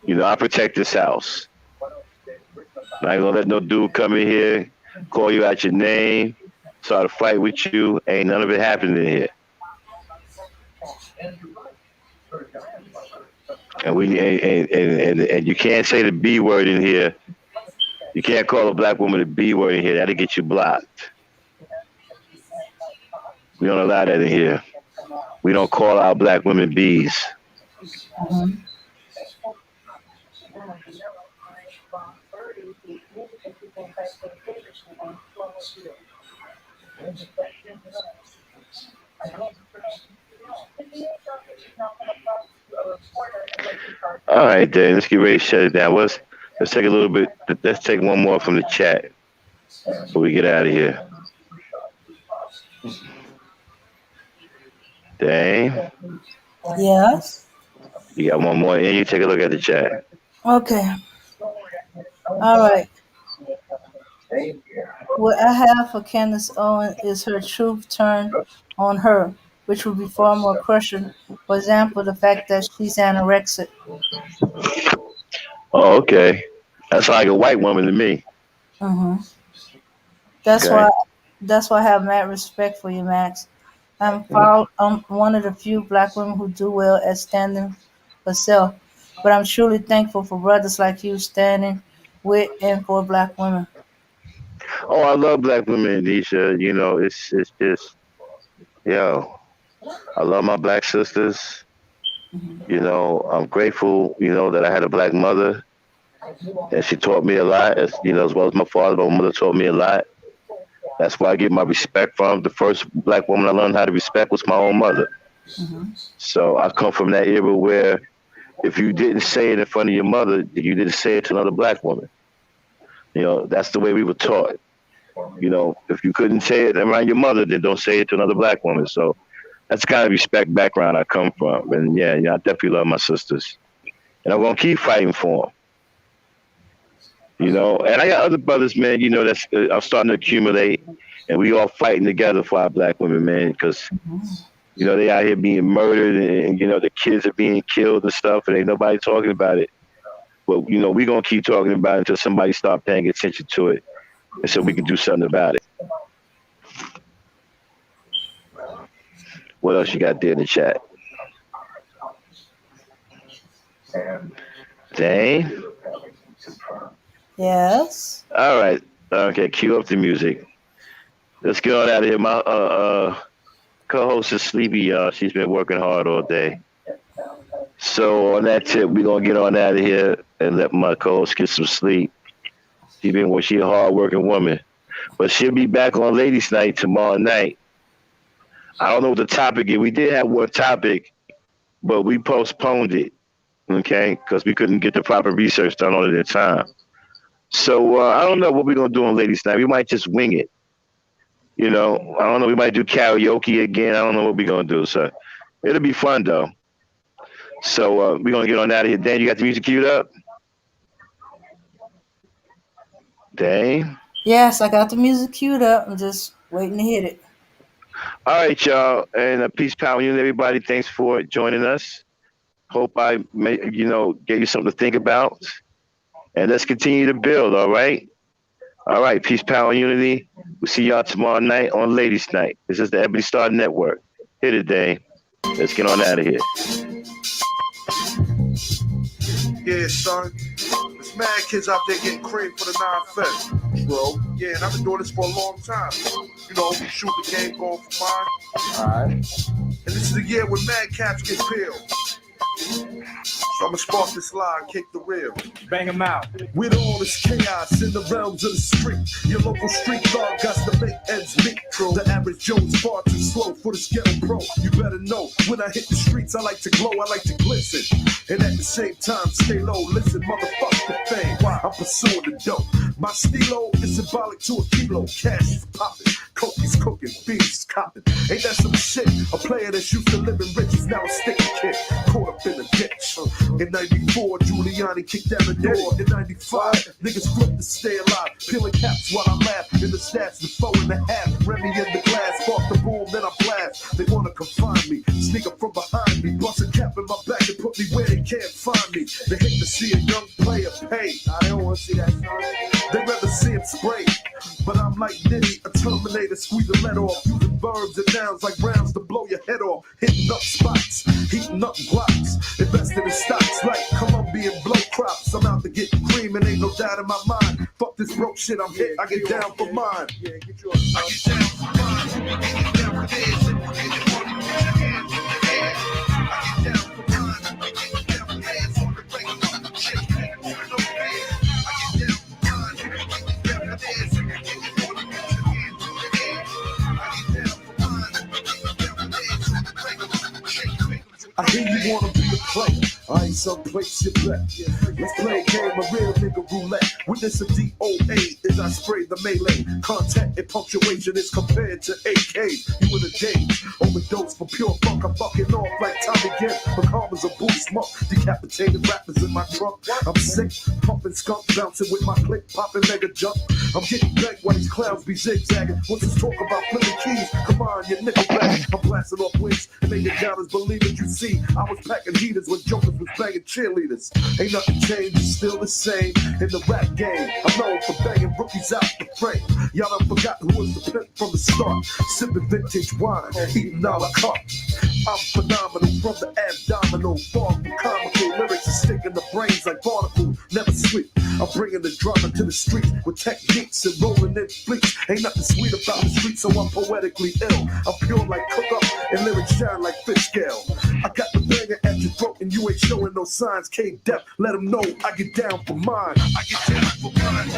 S1: I protect this house. I ain't gonna let no dude come in here, call you out your name, start a fight with you. Ain't none of it happening in here. And and you can't say the B word in here. You can't call a black woman the B word in here. That'll get you blocked. We don't allow that in here. We don't call our black women B's.
S3: Mhm.
S1: All right, then let's get ready to shut it down. Let's take a little bit. Let's take one more from the chat before we get out of here. Dang,
S3: Yes.
S1: you got one more, and you take a look at the chat.
S3: Okay. All right. What I have for Candace Owen is her truth turned on her, which would be far more crushing. For example, the fact that she's anorexic.
S1: Oh, okay. That's like a white woman to me.
S3: Hmm. That's
S1: Okay.
S3: why. That's why I have mad respect for you, Max. I'm one of the few black women who do well at standing for self, but I'm truly thankful for brothers like you standing with and for black women.
S1: Oh, I love black women, Nisha. It's just yo. I love my black sisters. I'm grateful, that I had a black mother and she taught me a lot, as well as my father. My mother taught me a lot. That's why I get my respect from. The first black woman I learned how to respect was my own mother.
S3: Hmm.
S1: So I come from that era where if you didn't say it in front of your mother, you didn't say it to another black woman. That's the way we were taught. If you couldn't say it around your mother, then don't say it to another black woman. So that's the kind of respect background I come from. And yeah, I definitely love my sisters. And I'm going to keep fighting for them. And I got other brothers, man, that's I'm starting to accumulate. And we all fighting together for our black women, man, because, they out here being murdered and, the kids are being killed and stuff. And ain't nobody talking about it. But, we're going to keep talking about it until somebody start paying attention to it. And so we can do something about it. What else you got there in the chat? Dang.
S3: Yes.
S1: All right. Okay, cue up the music. Let's get on out of here. My co-host is sleepy, y'all. She's been working hard all day. So on that tip, we're gonna get on out of here and let my co-host get some sleep. She's a hard working woman. But she'll be back on Ladies Night tomorrow night. I don't know what the topic is. We did have one topic, but we postponed it, okay? Because we couldn't get the proper research done on it in time. So I don't know what we're gonna do on Ladies Night. We might just wing it. I don't know. We might do karaoke again. I don't know what we're gonna do. So it'll be fun though. So we're gonna get on out of here. Dan, you got the music queued up? Dan?
S3: Yes, I got the music queued up. I'm just waiting to hit it.
S1: All right, y'all. And peace, power, unity, everybody. Thanks for joining us. Hope I gave you something to think about. And let's continue to build, all right? All right, peace, power, unity. We'll see y'all tomorrow night on Ladies Night. This is the Ebony Star Network. Hit it, Dane. Let's get on out of here.
S2: Yeah, son. There's mad kids out there getting cream for the 9-5, bro. Yeah, and I've been doing this for a long time. You know, shoot the game going for mine.
S5: Alright.
S2: And this is the year when mad caps get peeled. So I'ma spark this lie and kick the reel.
S5: Bang him out.
S2: With all this chaos in the realms of the street, your local street dog got to make ends meet. The average Joe's far too slow for the ghetto pro. You better know, when I hit the streets, I like to glow, I like to glisten. And at the same time, stay low, listen, motherfuck the fame. Why? I'm pursuing the dope. My stilo is symbolic to a kilo. Cash is popping, coke is cooking, beans is copping. Ain't that some shit? A player that's used to living rich is now a sticky kid, caught up in a ditch. In 94, Giuliani kicked down the door. In 95, niggas flipped to stay alive. Peeling caps while I laugh. In the stats, the 4.5. Remy in the glass, spark the boom, then I blast. They wanna confine me, sneak up from behind me. Bust a cap in my back and put me where they can't find me. They hate to see a young player pay. I don't wanna see that, son. They rather see him spray. But I'm like Nitty, a Terminator, squeeze the lead off. Using verbs and nouns like rounds to blow your head off. Hitting up spots, heating up blocks. Investing in stocks like Colombian blow crops. I'm out to get cream and ain't no doubt in my mind. Fuck this broke shit, I'm hit, I get down for mine. I get down for mine, get down for this. Get your hands in the air. I get down for mine, get down for hands on the regular. Shit, no fair. I get down for mine, get down for this. I hear you wanna be a player. I ain't someplace you bet. Let's play a game of real nigga roulette. Witness a DOA as I spray the melee. Contact and punctuation is compared to AKs. You in a daze, overdose for pure funk. I'm fucking off like Tommy Gibb. But karma's a boost smoke. Decapitated rappers in my trunk. I'm sick, pumping skunk, bouncing with my click, popping mega jump. I'm getting back while these clowns be zigzagging. What's this talk about flipping keys? Come on, you nickel back. I'm blasting off wings and making doubters believe it. You see, I was packing heaters when jokers was banging cheerleaders. Ain't nothing changed, it's still the same in the rap game. I'm known for banging rookies out the frame. Y'all done forgot who was the pimp from the start. Sipping vintage wine, eating a la carte. I'm phenomenal from the abdominal. Far from comical lyrics and sticking the brains like barnacles. Never sleep. I'm bringing the drama to the streets with techniques and rolling in fleets. Ain't nothing sweet about the streets, so I'm poetically ill. I'm pure like cook up and lyrics shine like fish scale. I got the banger at your throat and you ain't showing no signs. K-Dep, let them know I get down for mine. I get down for mine.